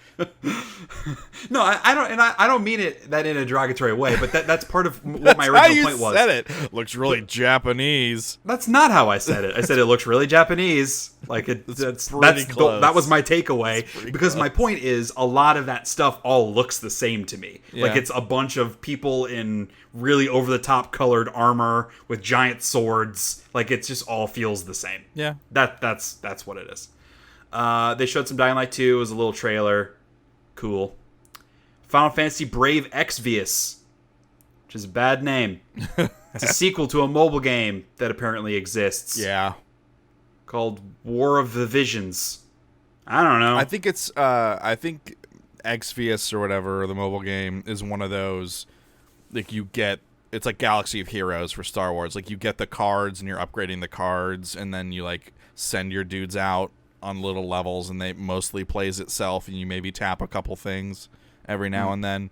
No, I don't mean it that in a derogatory way, but that's part of what my original point was. Said it. Looks really Japanese. That's not how I said it. I said it looks really Japanese. Like that's close. That was my takeaway because my point is a lot of that stuff all looks the same to me. Yeah. Like it's a bunch of people in really over the top colored armor with giant swords. Like it just all feels the same. Yeah. That's what it is. They showed some Dying Light 2 as a little trailer. Cool. Final Fantasy Brave Exvius, which is a bad name. It's a sequel to a mobile game that apparently exists. Yeah. Called War of the Visions. I don't know. I think it's I think Exvius or whatever, the mobile game, is one of those like you get it's like Galaxy of Heroes for Star Wars. Like you get the cards and you're upgrading the cards and then you like send your dudes out on little levels and they mostly plays itself and you maybe tap a couple things every now and then.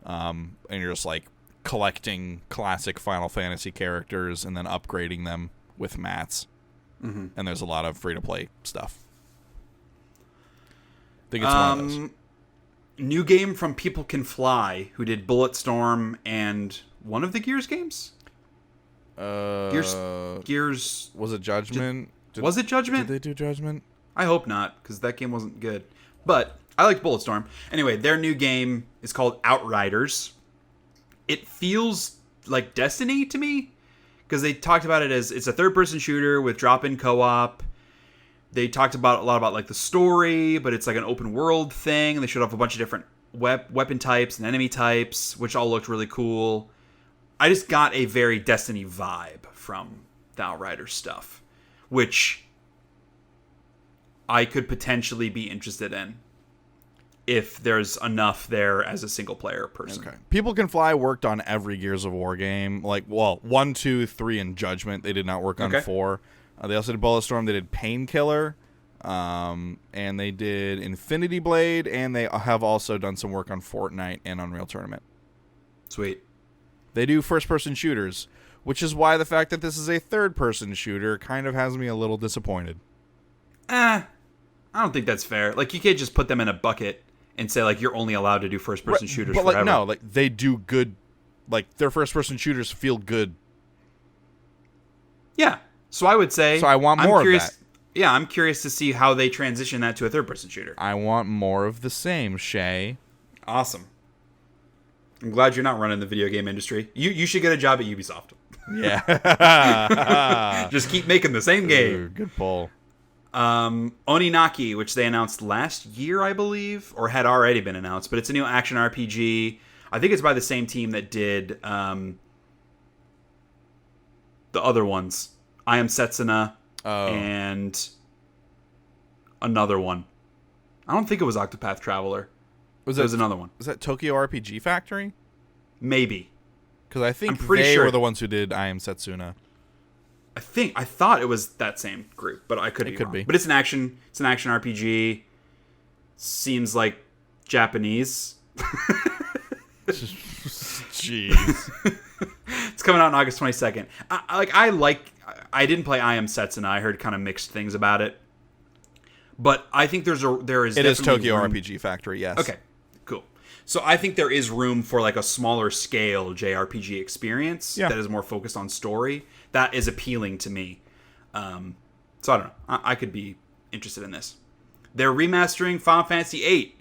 And you're just like collecting classic Final Fantasy characters and then upgrading them with mats. Mm-hmm. And there's a lot of free-to-play stuff. I think it's one of those. New game from People Can Fly, who did Bulletstorm and one of the Gears games? Gears... Was it Judgment? Was it Judgment? Did they do Judgment? I hope not, because that game wasn't good. But I liked Bulletstorm. Anyway, their new game is called Outriders. It feels like Destiny to me, because they talked about it as it's a third-person shooter with drop-in co-op. They talked about a lot about like the story, but it's like an open-world thing. And they showed off a bunch of different weapon types and enemy types, which all looked really cool. I just got a very Destiny vibe from the Outriders stuff, which I could potentially be interested in if there's enough there as a single player person. Okay. People Can Fly worked on every Gears of War game. Like, well, 1, 2, 3, and Judgment. They did not work on 4. They also did Bulletstorm. They did Painkiller. And they did Infinity Blade. And they have also done some work on Fortnite and Unreal Tournament. Sweet. They do first-person shooters, which is why the fact that this is a third-person shooter kind of has me a little disappointed. I don't think that's fair. Like, you can't just put them in a bucket and say, like, you're only allowed to do first-person shooters forever. Like, no, like, they do good. Like, their first-person shooters feel good. Yeah. So I would say... So I want more of that. Yeah, I'm curious to see how they transition that to a third-person shooter. I want more of the same, Shea. Awesome. I'm glad you're not running the video game industry. You should get a job at Ubisoft. Yeah. Just keep making the same game. Ooh, good pull. Oninaki, which they announced last year, I believe, or had already been announced, but it's a new action RPG. I think it's by the same team that did the other ones. I Am Setsuna and another one. I don't think it was Octopath Traveler. It was another one. Was that Tokyo RPG Factory? Maybe. Because I think they were the ones who did I Am Setsuna. I thought it was that same group, but I could be wrong. But it's an action RPG. Seems like Japanese. Jeez. It's coming out on August 22nd. I didn't play I Am Setsuna. I heard kind of mixed things about it. But I think there is It is Tokyo RPG Factory, yes. Okay. Cool. So I think there is room for like a smaller scale JRPG experience that is more focused on story. That is appealing to me. So I don't know. I could be interested in this. They're remastering Final Fantasy VIII.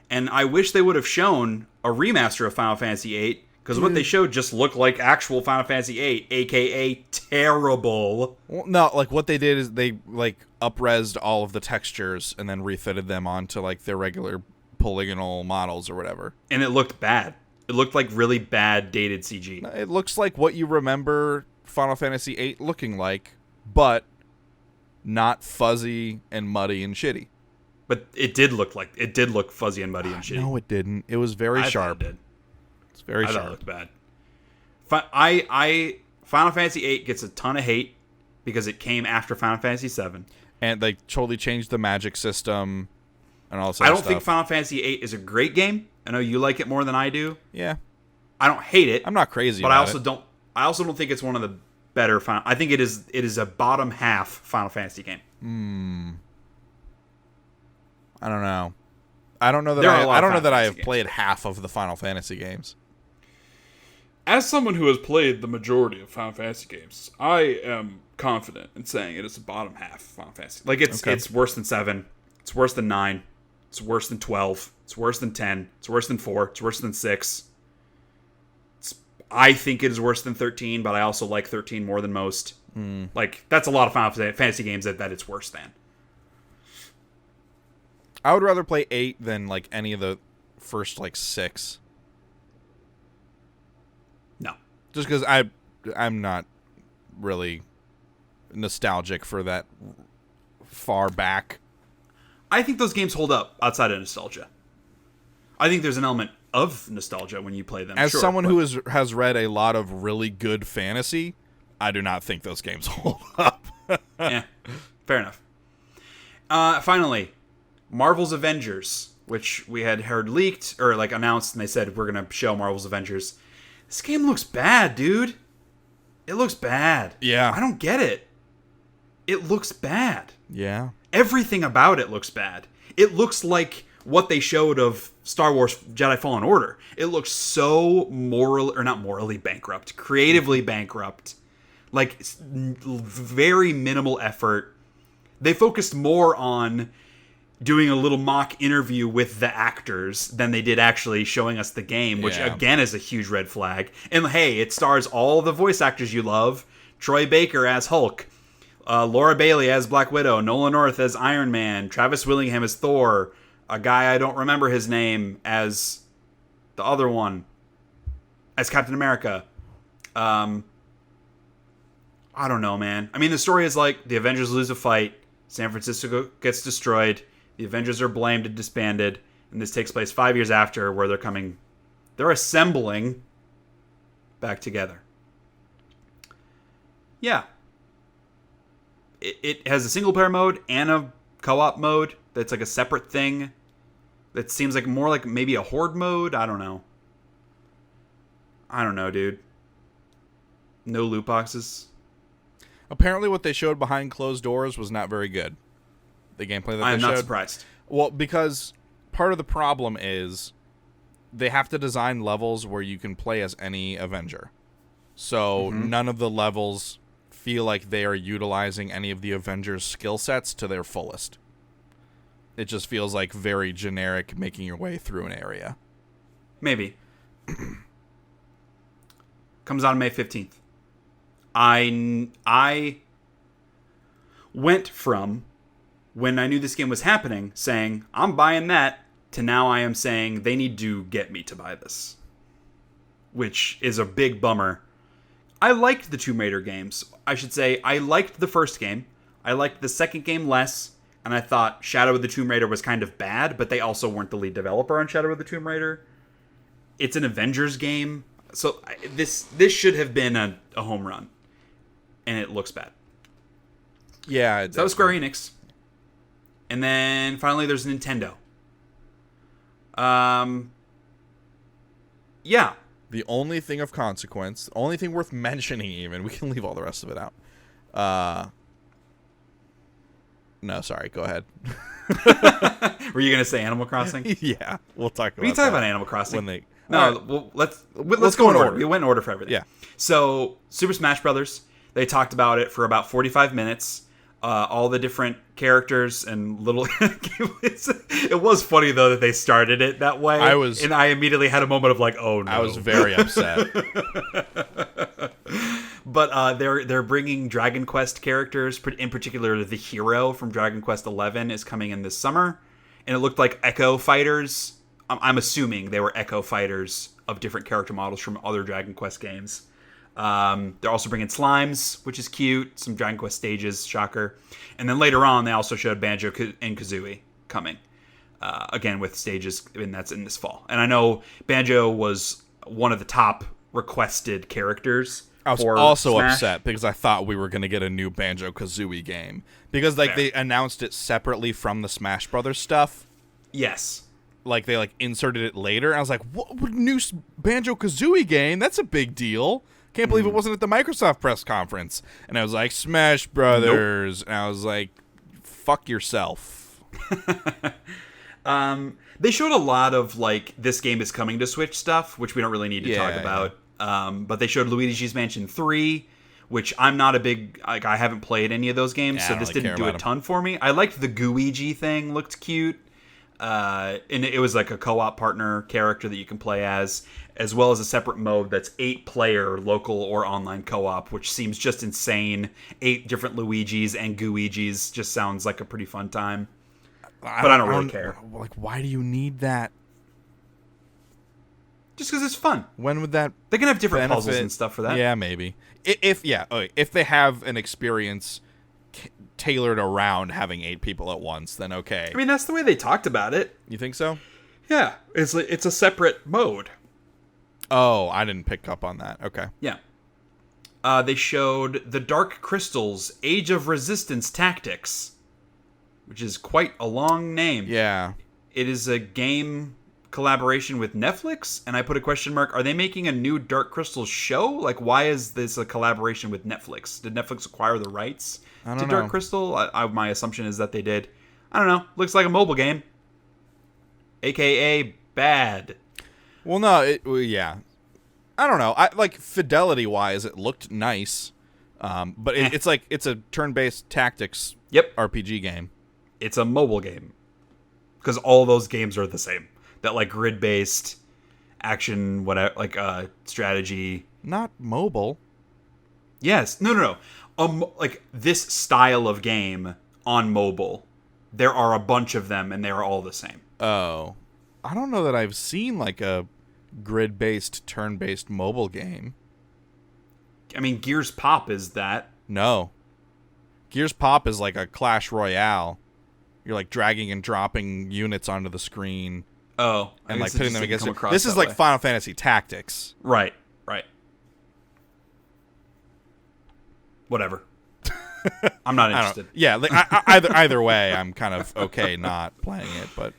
And I wish they would have shown a remaster of Final Fantasy VIII. Because what they showed just looked like actual Final Fantasy VIII, a.k.a. terrible. Well, no, like what they did is they like up-resed all of the textures and then refitted them onto like their regular polygonal models or whatever. And it looked bad. It looked like really bad dated CG. It looks like what you remember Final Fantasy VIII looking like, but not fuzzy and muddy and shitty. But it did look fuzzy and muddy and shitty. No, it didn't. It was very sharp. It did. It's very sharp. I thought it looked bad. Final Fantasy VIII gets a ton of hate because it came after Final Fantasy VII. And they totally changed the magic system and all that I don't think Final Fantasy VIII is a great game. I know you like it more than I do. Yeah. I don't hate it. I'm not crazy but about it. I also don't think it's one of the better Final. I think it is a bottom half Final Fantasy game. I don't know. I don't know that I have played half of the Final Fantasy games. As someone who has played the majority of Final Fantasy games, I am confident in saying it is the bottom half of Final Fantasy. Like, it's worse than 7. It's worse than 9. It's worse than 12. It's worse than 10. It's worse than 4. It's worse than 6. I think it is worse than 13, but I also like 13 more than most. Like, that's a lot of Final Fantasy games that it's worse than. I would rather play 8 than, like, any of the first, like, 6. No. Just because I'm not really nostalgic for that far back. I think those games hold up outside of nostalgia. I think there's an element of nostalgia when you play them. As someone who has read a lot of really good fantasy, I do not think those games hold up. Yeah, fair enough. Finally, Marvel's Avengers, which we had heard leaked or like announced, and they said we're gonna show Marvel's Avengers. This game looks bad, dude. It looks bad. Yeah. I don't get it. It looks bad. Yeah. Everything about it looks bad. It looks like what they showed of Star Wars Jedi Fallen Order. It looks so not morally bankrupt, creatively bankrupt. Like, very minimal effort. They focused more on doing a little mock interview with the actors than they did actually showing us the game, which again is a huge red flag. And hey, it stars all the voice actors you love. Troy Baker as Hulk, Laura Bailey as Black Widow, Nolan North as Iron Man, Travis Willingham as Thor, a guy I don't remember his name as the other one, as Captain America. I don't know, man. I mean, the story is like the Avengers lose a fight, San Francisco gets destroyed, the Avengers are blamed and disbanded, and this takes place 5 years after, where they're assembling back together. Yeah. It has a single-player mode and a co-op mode that's like a separate thing. That seems like more like maybe a horde mode. I don't know, dude. No loot boxes. Apparently what they showed behind closed doors was not very good. The gameplay that they showed. I'm not surprised. Well, because part of the problem is they have to design levels where you can play as any Avenger. So none of the levels feel like they are utilizing any of the Avengers' skill sets to their fullest. It just feels like very generic making your way through an area. Maybe. Comes out on May 15th. I went from when I knew this game was happening saying, I'm buying that, to now I am saying they need to get me to buy this. Which is a big bummer. I liked the Tomb Raider games. I should say, I liked the first game. I liked the second game less. And I thought Shadow of the Tomb Raider was kind of bad, but they also weren't the lead developer on Shadow of the Tomb Raider. It's an Avengers game. So this should have been a home run. And it looks bad. Yeah. So that was Square Enix. And then finally there's Nintendo. Yeah. The only thing of consequence, the only thing worth mentioning even, we can leave all the rest of it out. No, sorry, go ahead. Were you going to say Animal Crossing? Yeah, we'll talk about that. We can talk about Animal Crossing. Well, let's go in order. We went in order for everything. Yeah. So, Super Smash Brothers, they talked about it for about 45 minutes. All the different characters and little... It was funny, though, that they started it that way. And I immediately had a moment of like, oh, no. I was very upset. But they're bringing Dragon Quest characters, in particular the hero from Dragon Quest XI is coming in this summer. And it looked like Echo Fighters. I'm assuming they were Echo Fighters of different character models from other Dragon Quest games. They're also bringing Slimes, which is cute. Some Dragon Quest stages, shocker. And then later on, they also showed Banjo and Kazooie coming. Again, with stages, and that's in this fall. And I know Banjo was one of the top requested characters. I was also upset because I thought we were going to get a new Banjo-Kazooie game. Because they announced it separately from the Smash Brothers stuff. Yes. Like, they inserted it later. I was like, what new Banjo-Kazooie game? That's a big deal. Can't believe it wasn't at the Microsoft press conference. And I was like, Smash Brothers. Nope. And I was like, fuck yourself. They showed a lot of, like, this game is coming to Switch stuff, which we don't really need to talk about. But they showed Luigi's Mansion 3, which I'm not a big... Like, I haven't played any of those games, so this didn't do a ton for me. I liked the Gooigi thing, looked cute. And it was like a co-op partner character that you can play as well as a separate mode that's 8-player local or online co-op, which seems just insane. 8 different Luigis and Gooigis just sounds like a pretty fun time. But I don't really care. Like, why do you need that? Just because it's fun. When would that They can have different puzzles and stuff for that. Yeah, maybe. If they have an experience tailored around having 8 people at once, then okay. I mean, that's the way they talked about it. You think so? Yeah. It's a separate mode. Oh, I didn't pick up on that. Okay. Yeah. They showed The Dark Crystal's Age of Resistance Tactics, which is quite a long name. Yeah. It is a game collaboration with Netflix, and I put a question mark. Are they making a new Dark Crystal show? Like, why is this a collaboration with Netflix? Did Netflix acquire the rights to Dark Crystal? My assumption is that they did. I don't know. Looks like a mobile game. AKA bad. Well, no, yeah. I don't know. Like, fidelity-wise, it looked nice. But it's like, it's a turn-based tactics RPG game. It's a mobile game. Because all those games are the same. That, like, grid-based action, whatever, like, strategy. Not mobile. Yes. No. Like, this style of game on mobile, there are a bunch of them, and they are all the same. Oh. I don't know that I've seen, like, a grid-based, turn-based mobile game. I mean, Gears Pop is that. No. Gears Pop is like a Clash Royale. You're like dragging and dropping units onto the screen. Oh. And like putting them against it. This is like Final Fantasy Tactics. Right. Whatever. I'm not interested. Yeah, like, either way, I'm kind of okay not playing it, but...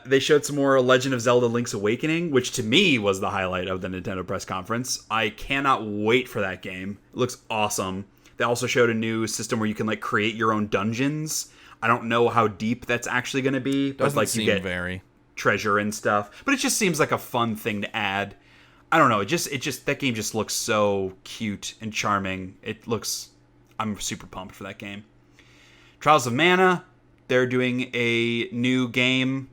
They showed some more Legend of Zelda Link's Awakening, which to me was the highlight of the Nintendo press conference. I cannot wait for that game. It looks awesome. They also showed a new system where you can like create your own dungeons. I don't know how deep that's actually going to be, but like you get treasure and stuff. But it just seems like a fun thing to add. I don't know. It just that game just looks so cute and charming. I'm super pumped for that game. Trials of Mana. They're doing a new game,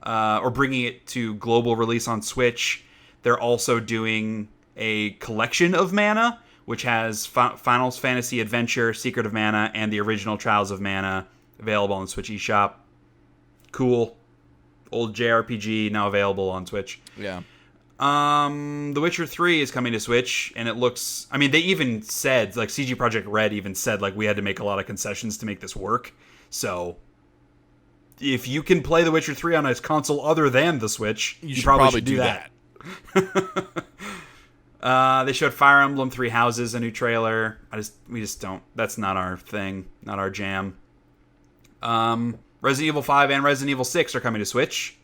or bringing it to global release on Switch. They're also doing a collection of Mana, which has Final Fantasy Adventure, Secret of Mana, and the original Trials of Mana available on the Switch eShop. Cool. Old JRPG now available on Switch. Yeah. The Witcher 3 is coming to Switch, and it looks... I mean, they even said, like, CG Projekt Red even said, like, we had to make a lot of concessions to make this work. So... if you can play The Witcher 3 on a console other than the Switch, you probably should do that. They showed Fire Emblem Three Houses, a new trailer. We just don't. That's not our thing, not our jam. Resident Evil 5 and Resident Evil 6 are coming to Switch.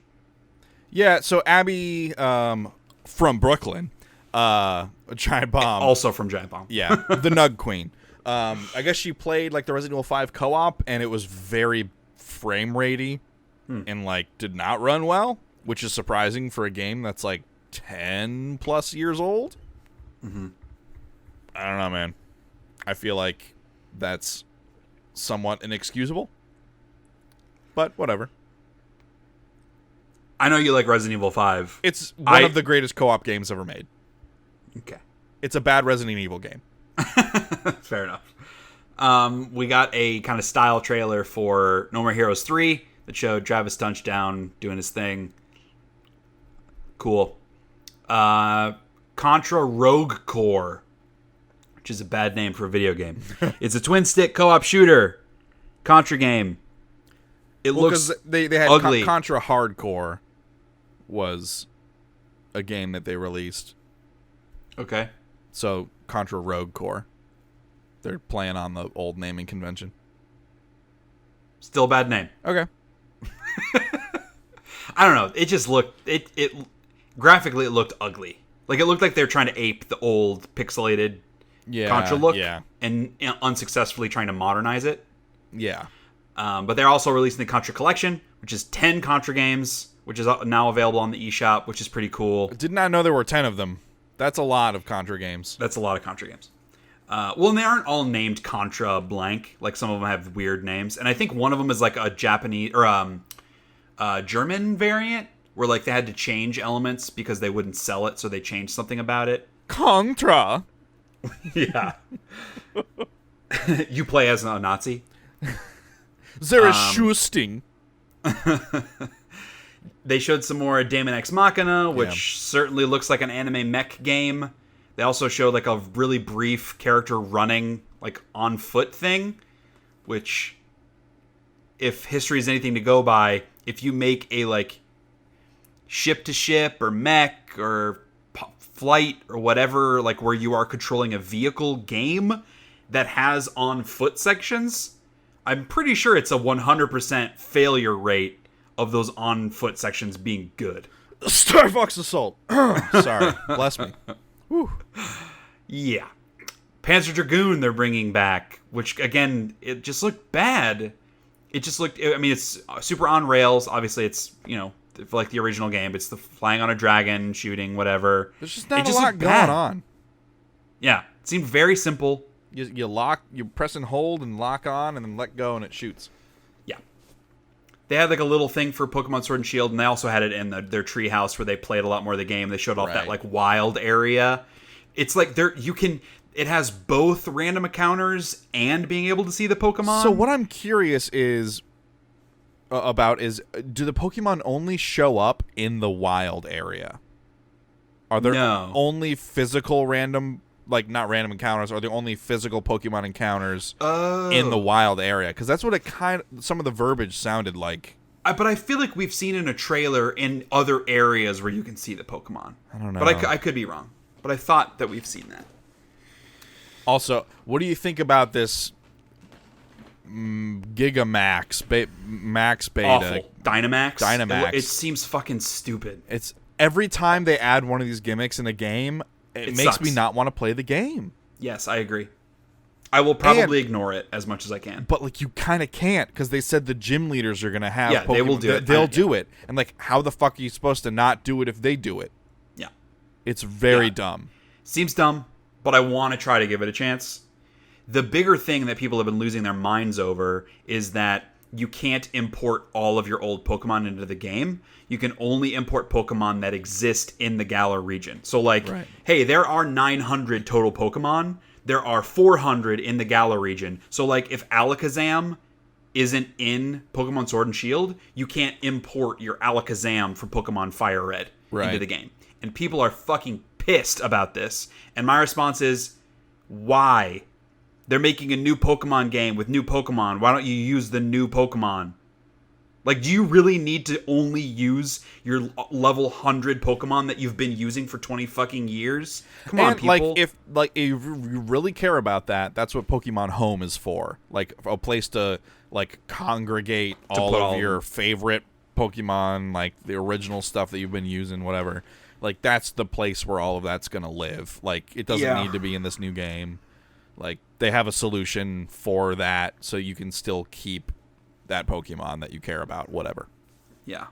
Yeah, so Abby from Brooklyn, Giant Bomb. Also from Giant Bomb. Yeah, the Nug Queen. I guess she played like the Resident Evil 5 co-op, and it was very frame ratey and like did not run well, which is surprising for a game that's like 10 plus years old. Mm-hmm. I don't know, man. I feel like that's somewhat inexcusable, but whatever. I know you like Resident Evil 5. It's one of the greatest co-op games ever made. Okay. It's a bad Resident Evil game. Fair enough. We got a kind of style trailer for No More Heroes 3 that showed Travis Touchdown doing his thing. Cool. Contra Rogue Core, which is a bad name for a video game. It's a twin-stick co-op shooter. Contra game. It looks they had ugly. Contra Hardcore was a game that they released. Okay. So Contra Rogue Core. They're playing on the old naming convention. Still a bad name. Okay. I don't know. It just looked... It graphically, it looked ugly. Like, it looked like they were trying to ape the old pixelated Contra look and unsuccessfully trying to modernize it. Yeah. But they're also releasing the Contra Collection, which is 10 Contra games, which is now available on the eShop, which is pretty cool. I did not know there were 10 of them. That's a lot of Contra games. That's a lot of Contra games. Well, and they aren't all named Contra blank. Like, some of them have weird names. And I think one of them is like a Japanese or German variant where like they had to change elements because they wouldn't sell it, so they changed something about it. Contra. Yeah. You play as a Nazi. There is shooting. They showed some more Daemon X Machina, which certainly looks like an anime mech game. They also showed like a really brief character running like on foot thing, which, if history is anything to go by, if you make a like ship to ship or mech or flight or whatever, like where you are controlling a vehicle game that has on foot sections, I'm pretty sure it's a 100% failure rate of those on foot sections being good. Star Fox Assault. Sorry. Bless me. Whew. Yeah. Panzer Dragoon they're bringing back, which, again, it just looked bad. It just looked, I mean, it's super on rails. Obviously, it's, you know, like the original game. It's the flying on a dragon, shooting, whatever. There's just not a lot going on. Yeah. It seemed very simple. You lock, you press and hold and lock on and then let go and it shoots. Yeah. They had like a little thing for Pokemon Sword and Shield, and they also had it in their treehouse where they played a lot more of the game. They showed off that like wild area. It's like it has both random encounters and being able to see the Pokemon. So what I'm curious is do the Pokemon only show up in the wild area? Are there only physical random, like not random encounters, are there only physical Pokemon encounters in the wild area? Because that's what some of the verbiage sounded like. But I feel like we've seen in a trailer in other areas where you can see the Pokemon. I don't know. But I could be wrong. But I thought that we've seen that. Also, what do you think about this Gigamax Max Beta? Awful. Dynamax. It seems fucking stupid. It's every time they add one of these gimmicks in a game, it makes sucks. me not want to play the game. Yes, I agree. I will probably ignore it as much as I can. But like you kind of can't, because they said the gym leaders are going to have Pokemon. They will do it. They'll do it. And like, how the fuck are you supposed to not do it if they do it? Yeah. It's very dumb. Seems dumb, but I want to try to give it a chance. The bigger thing that people have been losing their minds over is that you can't import all of your old Pokemon into the game. You can only import Pokemon that exist in the Galar region. So like, hey, there are 900 total Pokemon. There are 400 in the Galar region. So like, if Alakazam isn't in Pokemon Sword and Shield, you can't import your Alakazam from Pokemon Fire Red into the game. And people are fucking pissed about this. And my response is, why? They're making a new Pokemon game with new Pokemon. Why don't you use the new Pokemon? Like, do you really need to only use your level 100 Pokemon that you've been using for 20 fucking years? Come on, people. If you really care about that, that's what Pokemon Home is for. Like, a place to, like, congregate all of your favorite Pokemon, like, the original stuff that you've been using, whatever. Like, that's the place where all of that's going to live. Like, it doesn't need to be in this new game. Like, they have a solution for that so you can still keep that Pokemon that you care about, whatever. Yeah.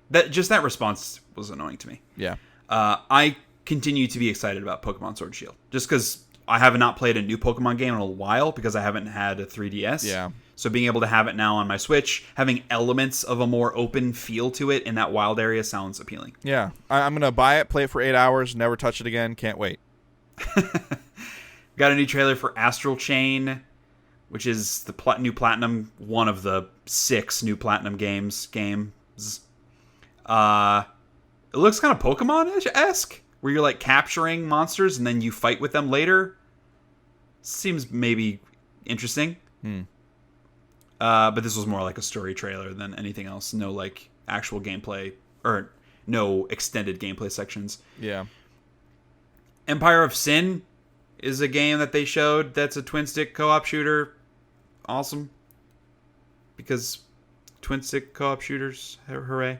That response was annoying to me. Yeah. I continue to be excited about Pokemon Sword and Shield. Just because I have not played a new Pokemon game in a while because I haven't had a 3DS. Yeah. So being able to have it now on my Switch, having elements of a more open feel to it in that wild area sounds appealing. Yeah. I'm going to buy it, play it for 8 hours, never touch it again. Can't wait. Got a new trailer for Astral Chain, which is the new Platinum, one of the 6 new Platinum games. It looks kind of Pokemon-esque, where you're like capturing monsters and then you fight with them later. Seems maybe interesting. But this was more like a story trailer than anything else. No like actual gameplay, or no extended gameplay sections. Yeah. Empire of Sin is a game that they showed that's a twin-stick co-op shooter. Awesome. Because twin-stick co-op shooters, hooray.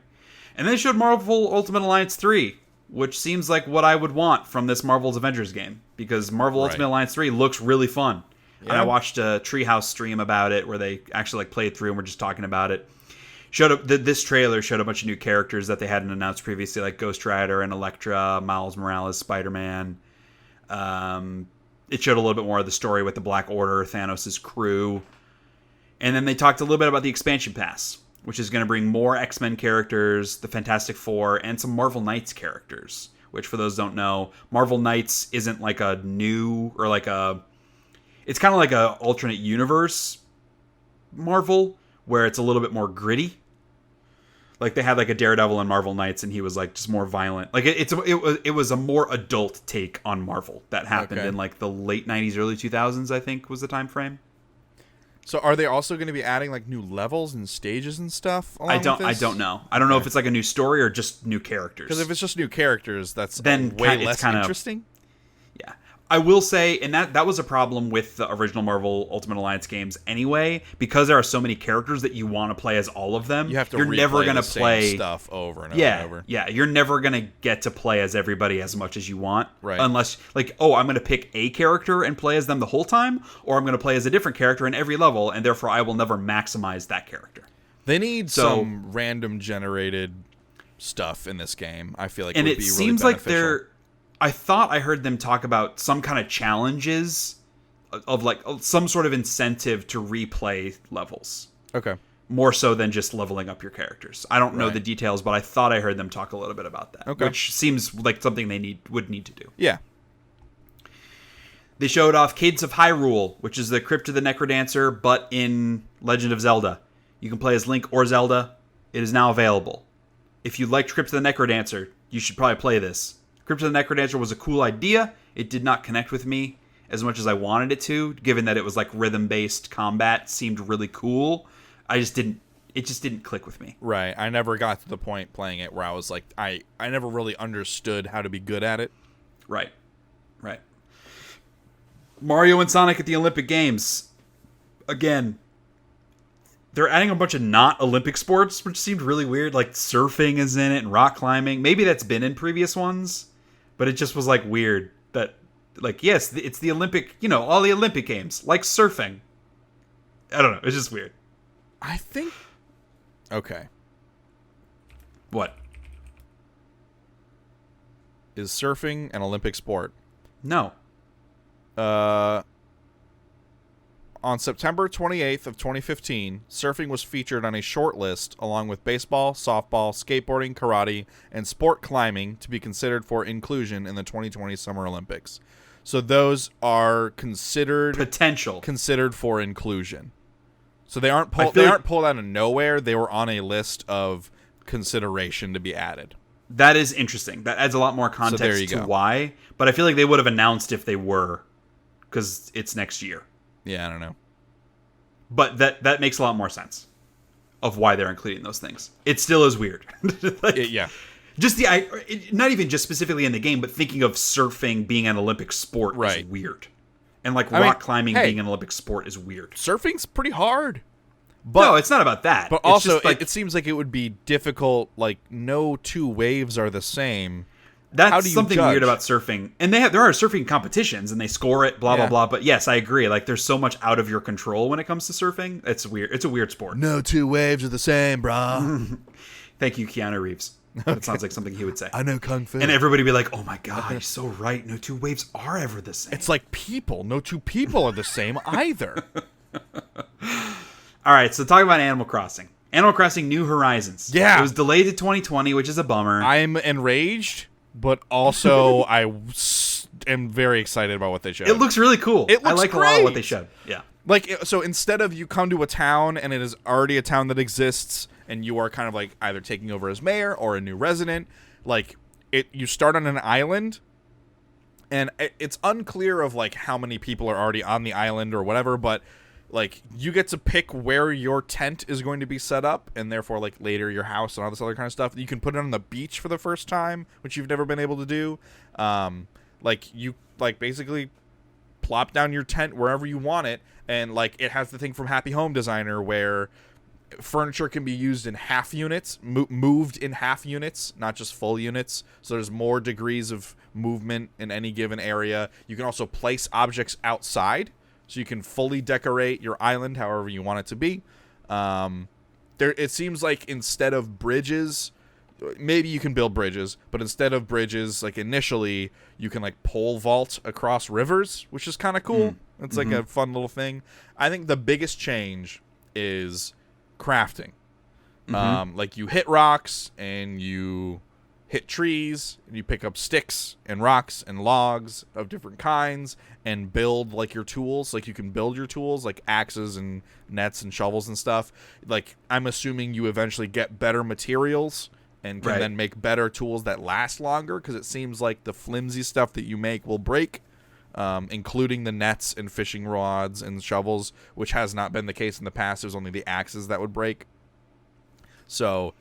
And then they showed Marvel Ultimate Alliance 3, which seems like what I would want from this Marvel's Avengers game, because Marvel Ultimate Alliance 3 looks really fun. Yeah. And I watched a Treehouse stream about it where they actually like played through and were just talking about it. Showed up. This trailer showed a bunch of new characters that they hadn't announced previously, like Ghost Rider and Elektra, Miles Morales, Spider-Man. It showed a little bit more of the story with the Black Order, Thanos' crew. And then they talked a little bit about the expansion pass, which is going to bring more X-Men characters, the Fantastic Four, and some Marvel Knights characters. Which, for those who don't know, Marvel Knights isn't like a new, or like a... It's kind of like a alternate universe Marvel, where it's a little bit more gritty. Like, they had like a Daredevil in Marvel Knights, and he was like just more violent. Like, it was a more adult take on Marvel that happened in like the late 90s, early 2000s, I think, was the time frame. So are they also going to be adding like new levels and stages and stuff? I don't know. I don't know if it's like a new story or just new characters. Because if it's just new characters, that's then way less interesting. Yeah. I will say, and that was a problem with the original Marvel Ultimate Alliance games anyway, because there are so many characters that you want to play as all of them. You have to you're never going to play stuff over and over and over. Yeah, you're never going to get to play as everybody as much as you want. Right. Unless, like, oh, I'm going to pick a character and play as them the whole time, or I'm going to play as a different character in every level, and therefore I will never maximize that character. They need some random generated stuff in this game, I feel like, and would be it really seems beneficial. like they're... I thought I heard them talk about some kind of challenges of like some sort of incentive to replay levels. Okay. More so than just leveling up your characters. I don't know the details, but I thought I heard them talk a little bit about that. Okay. Which seems like something they would need to do. Yeah. They showed off Cadence of Hyrule, which is the Crypt of the Necrodancer, but in Legend of Zelda. You can play as Link or Zelda. It is now available. If you liked Crypt of the Necrodancer, you should probably play this. Crypt of the Necrodancer was a cool idea. It did not connect with me as much as I wanted it to, given that it was like rhythm-based combat, seemed really cool. It just didn't click with me. Right. I never got to the point playing it where I was like, I never really understood how to be good at it. Right. Mario and Sonic at the Olympic Games. Again, they're adding a bunch of not Olympic sports, which seemed really weird. Like surfing is in it and rock climbing. Maybe that's been in previous ones. But it just was, like, weird that, like, yes, it's the Olympic, all the Olympic games, like surfing. I don't know. It's just weird. I think... Okay. What? Is surfing an Olympic sport? No. On September 28th of 2015, surfing was featured on a short list along with baseball, softball, skateboarding, karate, and sport climbing to be considered for inclusion in the 2020 Summer Olympics. So those are considered for inclusion. So they aren't pulled out of nowhere. They were on a list of consideration to be added. That is interesting. That adds a lot more context to why. But I feel like they would have announced if they were, because it's next year. Yeah, I don't know. But that makes a lot more sense of why they're including those things. It still is weird. Yeah. Just not even just specifically in the game, but thinking of surfing being an Olympic sport is weird. And like rock climbing being an Olympic sport is weird. Surfing's pretty hard. But, no, it's not about that. But also, it seems like it would be difficult. Like, no two waves are the same. That's something weird about surfing. And there are surfing competitions, and they score it, blah, blah, blah. But yes, I agree. Like, there's so much out of your control when it comes to surfing. It's weird. It's a weird sport. No two waves are the same, brah. Thank you, Keanu Reeves. That sounds like something he would say. I know Kung Fu. And everybody would be like, oh my God, you're so right. No two waves are ever the same. It's like people. No two people are the same either. All right, so talk about Animal Crossing. Animal Crossing New Horizons. Yeah. It was delayed to 2020, which is a bummer. I'm enraged, but also I am very excited about what they showed. It looks really cool. I like a lot of what they showed. Yeah. Like, so instead of you come to a town and it is already a town that exists and you are kind of like either taking over as mayor or a new resident, like you start on an island and it's unclear of like how many people are already on the island or whatever, but like you get to pick where your tent is going to be set up and therefore like later your house and all this other kind of stuff. You can put it on the beach for the first time, which you've never been able to do. Like you like basically plop down your tent wherever you want it, and like it has the thing from Happy Home Designer where furniture can be used in half units, moved in half units, not just full units. So there's more degrees of movement in any given area. You can also place objects outside, so you can fully decorate your island however you want it to be. It seems like instead of bridges, maybe you can build bridges, but instead of bridges, like initially, you can like pole vault across rivers, which is kind of cool. It's like a fun little thing. I think the biggest change is crafting. Like you hit rocks and you hit trees and you pick up sticks and rocks and logs of different kinds and build like your tools. Like you can build your tools like axes and nets and shovels and stuff. Like I'm assuming you eventually get better materials and can then make better tools that last longer, because it seems like the flimsy stuff that you make will break, including the nets and fishing rods and shovels, which has not been the case in the past. It was only the axes that would break. So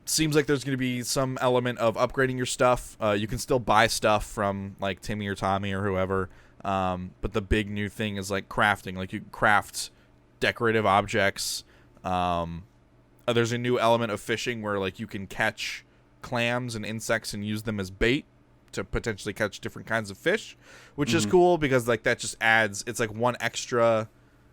seems like there's going to be some element of upgrading your stuff. You can still buy stuff from like Timmy or Tommy or whoever, but the big new thing is like crafting. Like you craft decorative objects. There's a new element of fishing where like you can catch clams and insects and use them as bait to potentially catch different kinds of fish, which is cool because like that just adds, it's like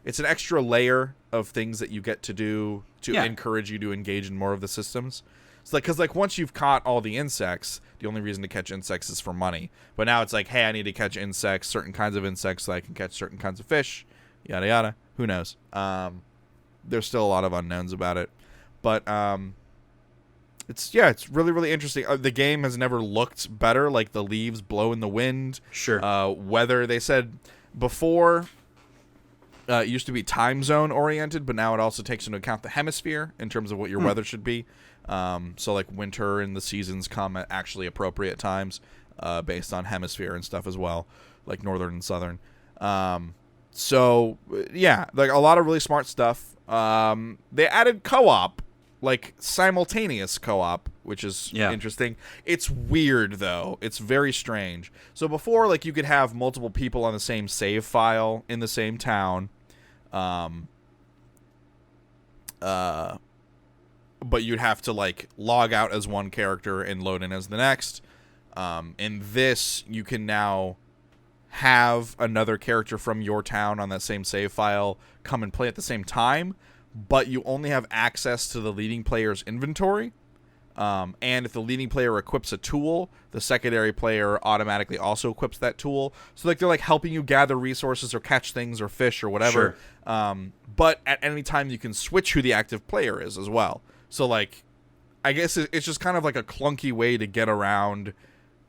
it's an extra layer of things that you get to do to encourage you to engage in more of the systems. It's like, because like once you've caught all the insects, the only reason to catch insects is for money. But now it's like, hey, I need to catch insects, certain kinds of insects, so I can catch certain kinds of fish, yada yada. Who knows? There's still a lot of unknowns about it, but it's really, really interesting. The game has never looked better. Like the leaves blow in the wind. Sure. Weather, they said before, it used to be time zone oriented, but now it also takes into account the hemisphere in terms of what your weather should be. So like winter and the seasons come at actually appropriate times, based on hemisphere and stuff as well, like northern and southern. So yeah, like a lot of really smart stuff. They added co-op, like simultaneous co-op, which is interesting. It's weird though. It's very strange. So before, like you could have multiple people on the same save file in the same town. But you'd have to like log out as one character and load in as the next. In this, you can now have another character from your town on that same save file come and play at the same time, but you only have access to the leading player's inventory. And if the leading player equips a tool, the secondary player automatically also equips that tool. So like they're like helping you gather resources or catch things or fish or whatever. Sure. But at any time you can switch who the active player is as well. So like, I guess it's just kind of like a clunky way to get around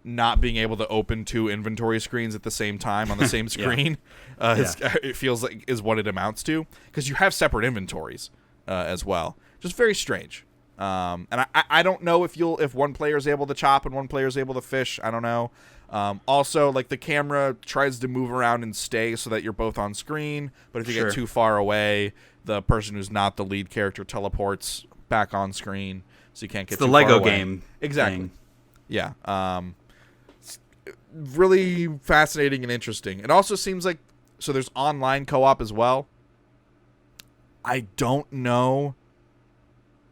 not being able to open two inventory screens at the same time on the same screen. It feels like is what it amounts to, because you have separate inventories as well. Just very strange. And I don't know if one player is able to chop and one player is able to fish. I don't know. Also, like the camera tries to move around and stay so that you're both on screen, but if you get too far away, the person who's not the lead character teleports back on screen, so you can't get too far away. It's the Lego game. Exactly. Thing. Yeah. It's really fascinating and interesting. It also seems like, so there's online co-op as well. I don't know.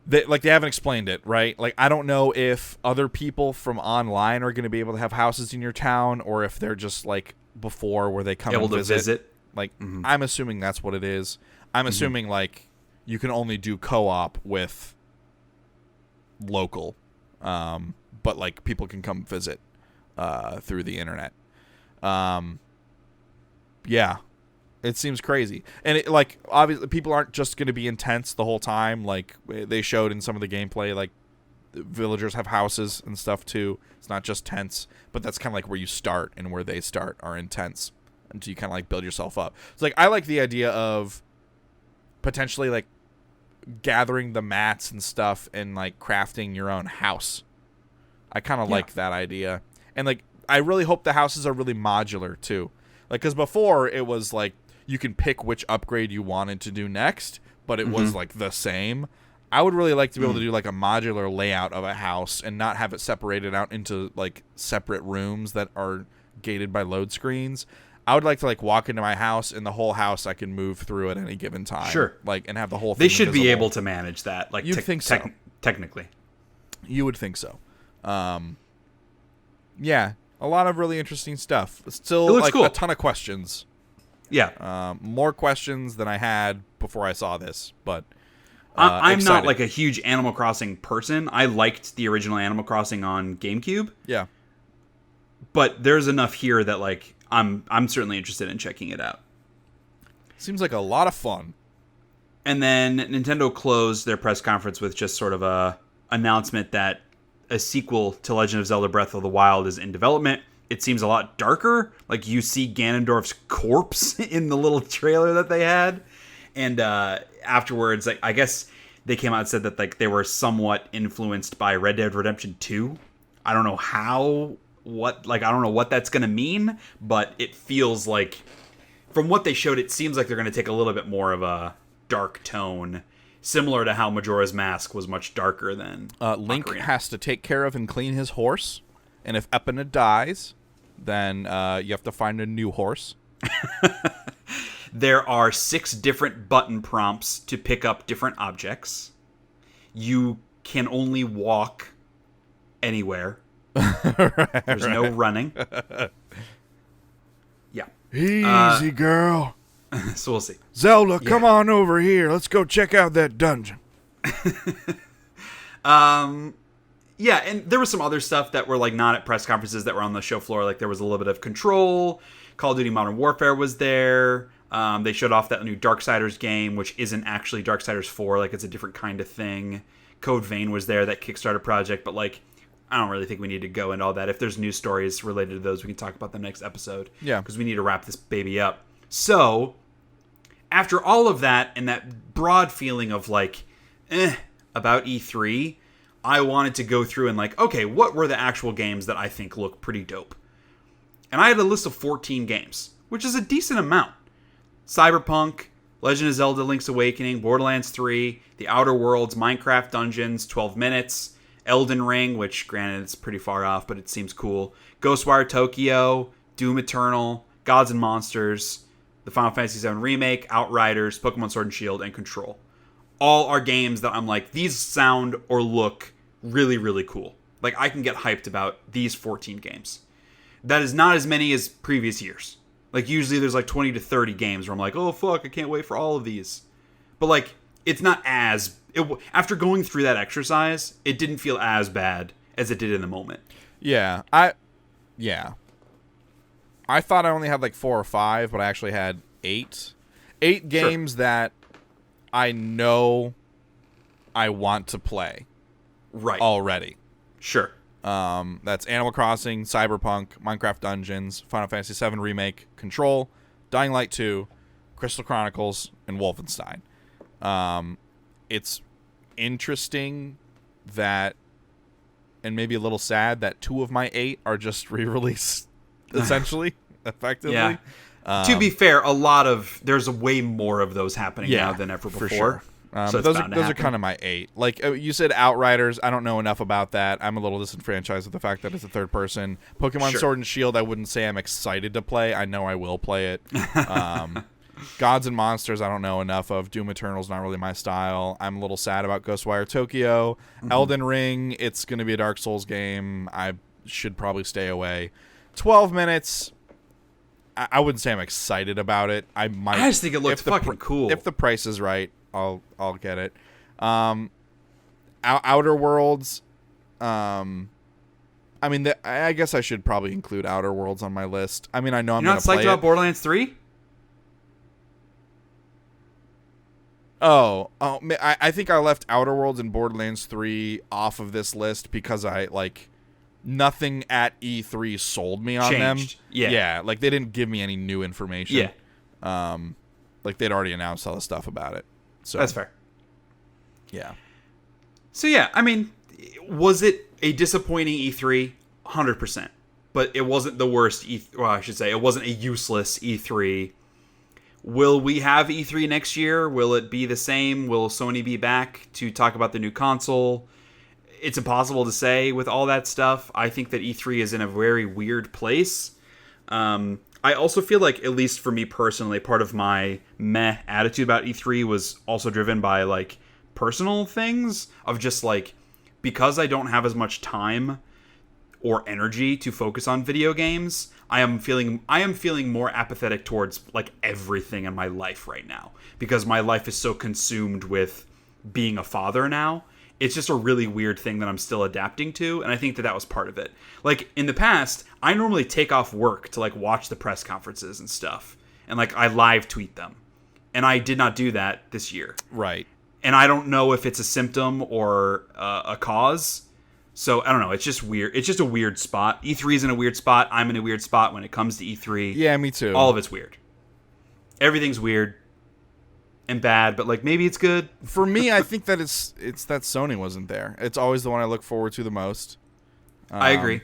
They haven't explained it, right? Like, I don't know if other people from online are going to be able to have houses in your town, or if they're just like before where they come able and to visit. Like, I'm assuming that's what it is. I'm assuming like you can only do co-op with local, but like people can come visit through the internet. Yeah. It seems crazy. And it, like, obviously people aren't just going to be intense the whole time. Like they showed in some of the gameplay, like villagers have houses and stuff too. It's not just tents, but that's kind of like where you start, and where they start are in tents until you kind of like build yourself up. It's like, I like the idea of potentially like gathering the mats and stuff and like crafting your own house. I kind of like that idea. And like, I really hope the houses are really modular too. Like, because before it was like, you can pick which upgrade you wanted to do next, but it was like the same. I would really like to be able to do like a modular layout of a house and not have it separated out into like separate rooms that are gated by load screens. I would like to like walk into my house and the whole house I can move through at any given time. Sure. Like, and have the whole thing They should be invisible. able to manage that. Like, You'd think so. Technically. You would think so. Yeah, a lot of really interesting stuff. Still, like, cool. A ton of questions. Yeah. More questions than I had before I saw this, but I'm excited. not like a huge Animal Crossing person. I liked the original Animal Crossing on GameCube. Yeah. But there's enough here that like I'm certainly interested in checking it out. Seems like a lot of fun. And then Nintendo closed their press conference with just sort of a announcement that a sequel to Legend of Zelda Breath of the Wild is in development. It seems a lot darker. Like, you see Ganondorf's corpse in the little trailer that they had. And afterwards, like, I guess they came out and said that like they were somewhat influenced by Red Dead Redemption 2. I don't know I don't know what that's going to mean, but it feels like, from what they showed, it seems like they're going to take a little bit more of a dark tone, similar to how Majora's Mask was much darker than Link Ocarina. has to take care of and clean his horse, and if Epona dies, then you have to find a new horse. There are 6 different button prompts to pick up different objects. You can only walk anywhere. There's no running. Yeah. Easy, girl. So we'll see. Zelda, come on over here. Let's go check out that dungeon. Yeah, and there was some other stuff that were like not at press conferences that were on the show floor. Like, there was a little bit of Control. Call of Duty Modern Warfare was there. They showed off that new Darksiders game, which isn't actually Darksiders 4. Like, it's a different kind of thing. Code Vein was there, that Kickstarter project. But, like, I don't really think we need to go into all that. If there's news stories related to those, we can talk about them next episode. Yeah. Because we need to wrap this baby up. So, after all of that and that broad feeling of, like, about E3, I wanted to go through and, like, okay, what were the actual games that I think look pretty dope? And I had a list of 14 games, which is a decent amount. Cyberpunk, Legend of Zelda Link's Awakening, Borderlands 3, The Outer Worlds, Minecraft Dungeons, 12 Minutes, Elden Ring, which granted it's pretty far off, but it seems cool, Ghostwire Tokyo, Doom Eternal, Gods and Monsters, the Final Fantasy VII Remake, Outriders, Pokemon Sword and Shield, and Control. All are games that I'm like, these sound or look really, really cool. Like, I can get hyped about these 14 games. That is not as many as previous years. Like, usually there's like 20 to 30 games where I'm like, oh, fuck, I can't wait for all of these. But, like, it's not as... after going through that exercise, it didn't feel as bad as it did in the moment. Yeah. I thought I only had like 4 or 5, but I actually had 8. 8 games that I know I want to play. Right. Already. Sure. That's Animal Crossing, Cyberpunk, Minecraft Dungeons, Final Fantasy VII Remake, Control, Dying Light 2, Crystal Chronicles, and Wolfenstein. It's interesting that, and maybe a little sad, that 2 of my 8 are just re-released, essentially, effectively. Yeah. To be fair, there's way more of those happening now than ever before. For sure. So those are kind of my 8. Like, you said Outriders, I don't know enough about that. I'm a little disenfranchised with the fact that it's a third person. Pokemon Sword and Shield, I wouldn't say I'm excited to play. I know I will play it. Gods and Monsters, I don't know enough of. Doom Eternal's not really my style. I'm a little sad about Ghostwire Tokyo. Elden Ring, it's going to be a Dark Souls game. I should probably stay away. 12 Minutes, I wouldn't say I'm excited about it. I just think it looks fucking cool. If the price is right, I'll get it. Outer Worlds. I mean, I guess I should probably include Outer Worlds on my list. I mean, I know I'm going to play it. You're not psyched about Borderlands 3? Oh, I think I left Outer Worlds and Borderlands 3 off of this list because nothing at E3 sold me on them. Yeah, like they didn't give me any new information. Yeah. Like they'd already announced all the stuff about it. So that's fair. Yeah. So yeah, I mean, was it a disappointing E3? 100%. But it wasn't the worst I should say it wasn't a useless E3. Will we have E3 next year? Will it be the same? Will Sony be back to talk about the new console? It's impossible to say with all that stuff. I think that E3 is in a very weird place. I also feel like, at least for me personally, part of my meh attitude about E3 was also driven by, like, personal things of just, like, because I don't have as much time or energy to focus on video games, I am feeling more apathetic towards, like, everything in my life right now, because my life is so consumed with being a father now. It's just a really weird thing that I'm still adapting to, and I think that was part of it. Like, in the past, I normally take off work to, like, watch the press conferences and stuff, and, like, I live tweet them, and I did not do that this year. Right. And I don't know if it's a symptom or a cause. So, I don't know. It's just weird. It's just a weird spot. E3 is in a weird spot. I'm in a weird spot when it comes to E3. Yeah, me too. All of it's weird. Everything's weird and bad, but, like, maybe it's good. For me, I think that it's that Sony wasn't there. It's always the one I look forward to the most. I agree.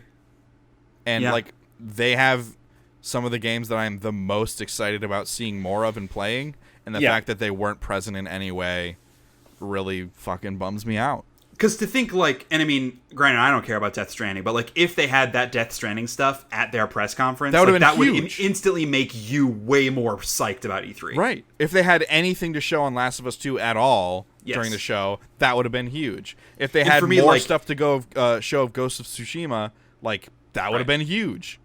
And, like, they have some of the games that I'm the most excited about seeing more of and playing, and the fact that they weren't present in any way really fucking bums me out. Because to think, like, and I mean, granted, I don't care about Death Stranding, but, like, if they had that Death Stranding stuff at their press conference, that would have been huge. Would instantly make you way more psyched about E3. Right. If they had anything to show on Last of Us 2 at all during the show, that would have been huge. If they had more stuff to go show of Ghost of Tsushima, like, that would have been huge.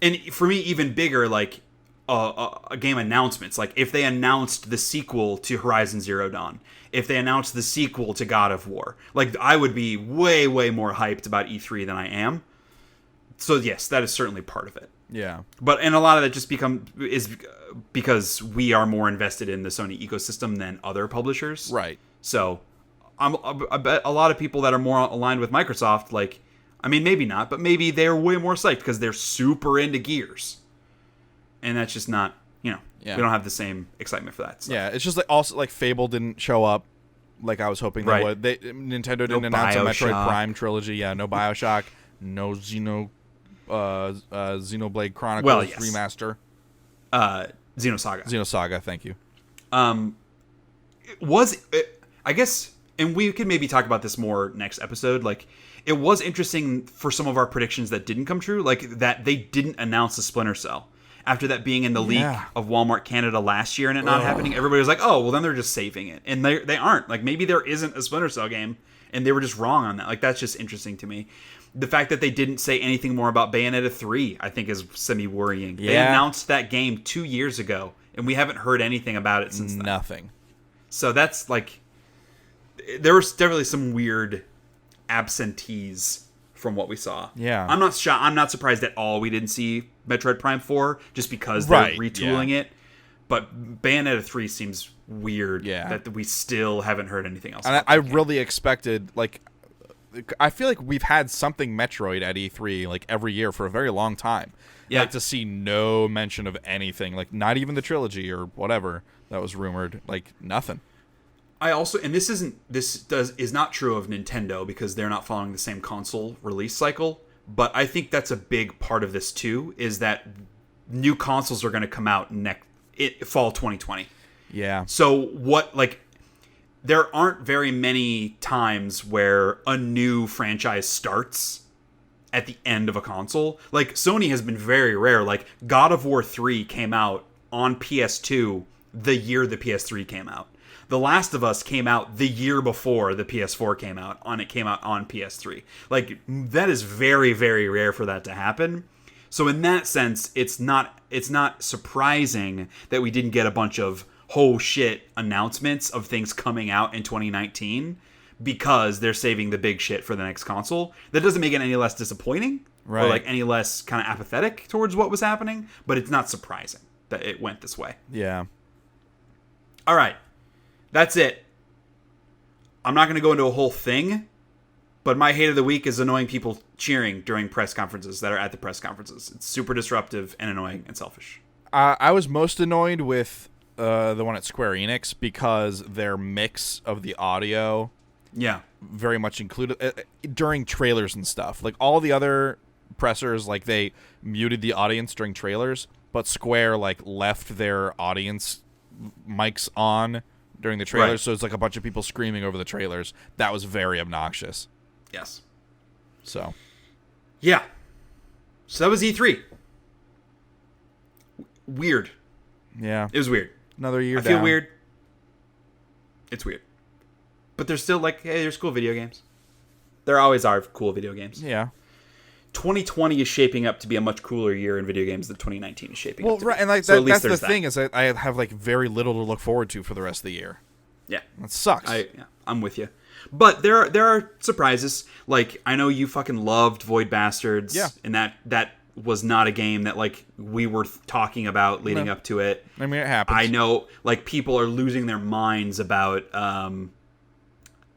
And for me, even bigger, like, a game announcements. Like, if they announced the sequel to Horizon Zero Dawn, if they announced the sequel to God of War, like, I would be way, way more hyped about E3 than I am. So, yes, that is certainly part of it. Yeah. And a lot of that just is because we are more invested in the Sony ecosystem than other publishers. Right. So, I bet a lot of people that are more aligned with Microsoft, like, I mean, maybe not, but maybe they're way more psyched because they're super into Gears. And that's just not, we don't have the same excitement for that. So. Yeah, it's just like also like Fable didn't show up like I was hoping they would. Nintendo didn't announce a Metroid Prime trilogy. Yeah, no BioShock, no Xenoblade Chronicles remaster. Xenosaga. Xenosaga, thank you. I guess, and we could maybe talk about this more next episode, like, it was interesting for some of our predictions that didn't come true, like that they didn't announce the Splinter Cell. After that being in the leak of Walmart Canada last year and it not happening, everybody was like, oh, well, then they're just saving it. And they aren't. Like, maybe there isn't a Splinter Cell game, and they were just wrong on that. Like, that's just interesting to me. The fact that they didn't say anything more about Bayonetta 3, I think, is semi-worrying. Yeah. They announced that game 2 years ago, and we haven't heard anything about it since then. Nothing. So that's, like, there was definitely some weird absentees from what we saw. Yeah. I'm not surprised at all we didn't see Metroid Prime 4 just because they're retooling it. But Bayonetta 3 seems weird that we still haven't heard anything else. And I really expected, like, I feel like we've had something Metroid at E3 like every year for a very long time. Yeah. Like, to see no mention of anything, like not even the trilogy or whatever that was rumored, like nothing. I also, and this is not true of Nintendo because they're not following the same console release cycle, but I think that's a big part of this too, is that new consoles are going to come out fall 2020. Yeah. So there aren't very many times where a new franchise starts at the end of a console. Like, Sony has been very rare. Like, God of War 3 came out on PS2 the year the PS3 came out. The Last of Us came out the year before the PS4 came out on PS3. Like, that is very, very rare for that to happen. So in that sense, it's not surprising that we didn't get a bunch of oh shit announcements of things coming out in 2019 because they're saving the big shit for the next console. That doesn't make it any less disappointing or like any less kind of apathetic towards what was happening, but it's not surprising that it went this way. Yeah. All right. That's it. I'm not going to go into a whole thing, but my hate of the week is annoying people cheering during press conferences that are at the press conferences. It's super disruptive and annoying and selfish. I was most annoyed with the one at Square Enix because their mix of the audio very much included during trailers and stuff. Like, all the other pressers, like, they muted the audience during trailers, but Square, like, left their audience mics on during the trailers, so it's like a bunch of people screaming over the trailers. That was very obnoxious. Yes. So. Yeah. So that was E3. weird. Yeah. It was weird. Another year I feel weird. It's weird. But there's still like, hey, there's cool video games. There always are cool video games. Yeah. 2020 is shaping up to be a much cooler year in video games than 2019 is shaping up to right, be. and like so that's the thing is that I have like very little to look forward to for the rest of the year. Yeah. That sucks. I'm with you. But there are surprises. Like, I know you fucking loved Void Bastards. Yeah. And that was not a game that, like, we were talking about leading up to it. I mean, it happens. I know, like, people are losing their minds about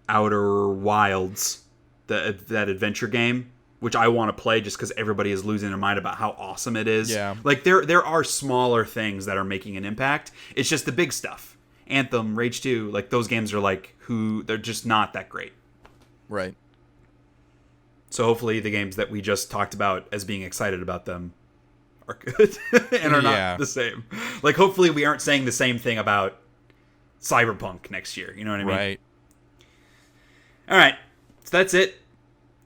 Outer Wilds, that adventure game, which I want to play just because everybody is losing their mind about how awesome it is. Yeah. Like, there are smaller things that are making an impact. It's just the big stuff. Anthem, Rage 2, like, those games are, like, they're just not that great. Right. So hopefully the games that we just talked about as being excited about them are good and are not the same. Like, hopefully we aren't saying the same thing about Cyberpunk next year. You know what I mean? Right. All right. So that's it.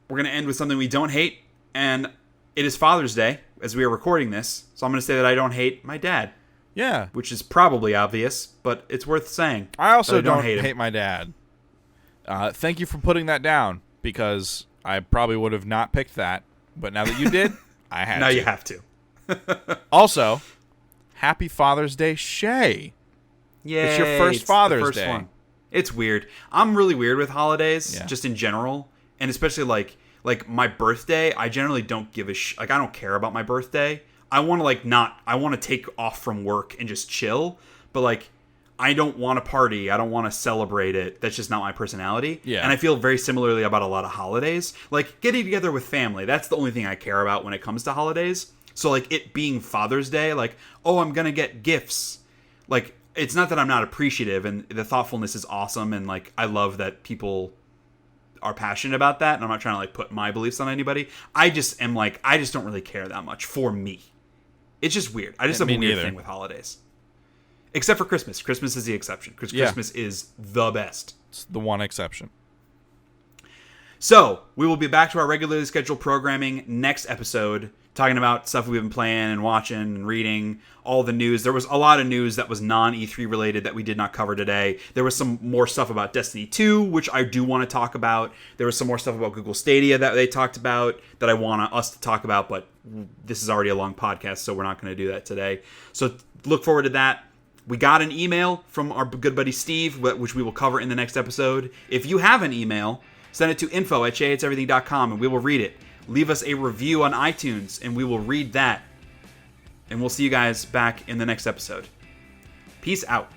We're going to end with something we don't hate. And it is Father's Day as we are recording this. So I'm going to say that I don't hate my dad. Yeah. Which is probably obvious, but it's worth saying. I also don't hate my dad. Thank you for putting that down, because I probably would have not picked that. But now that you did, I had to. Now you have to. Also, happy Father's Day, Shea. Yeah, it's your first Father's Day. One. It's weird. I'm really weird with holidays, just in general, and especially like my birthday. I generally don't give a like, I don't care about my birthday. I want to I want to take off from work and just chill, but like, I don't want to party. I don't want to celebrate it. That's just not my personality. Yeah. And I feel very similarly about a lot of holidays. Like, getting together with family, that's the only thing I care about when it comes to holidays. So like, it being Father's Day, like, oh, I'm going to get gifts. Like, it's not that I'm not appreciative, and the thoughtfulness is awesome, and like, I love that people are passionate about that, and I'm not trying to like put my beliefs on anybody. I just am like, I just don't really care that much for me. It's just weird. I just have a weird thing with holidays. Except for Christmas. Christmas is the exception. Because Christmas is the best. It's the one exception. So, we will be back to our regularly scheduled programming next episode, talking about stuff we've been playing and watching and reading, all the news. There was a lot of news that was non-E3 related that we did not cover today. There was some more stuff about Destiny 2, which I do want to talk about. There was some more stuff about Google Stadia that they talked about that I want us to talk about, but this is already a long podcast, so we're not going to do that today. So look forward to that. We got an email from our good buddy Steve, which we will cover in the next episode. If you have an email, send it to info@sheahateseverything.com and we will read it. Leave us a review on iTunes and we will read that. And we'll see you guys back in the next episode. Peace out.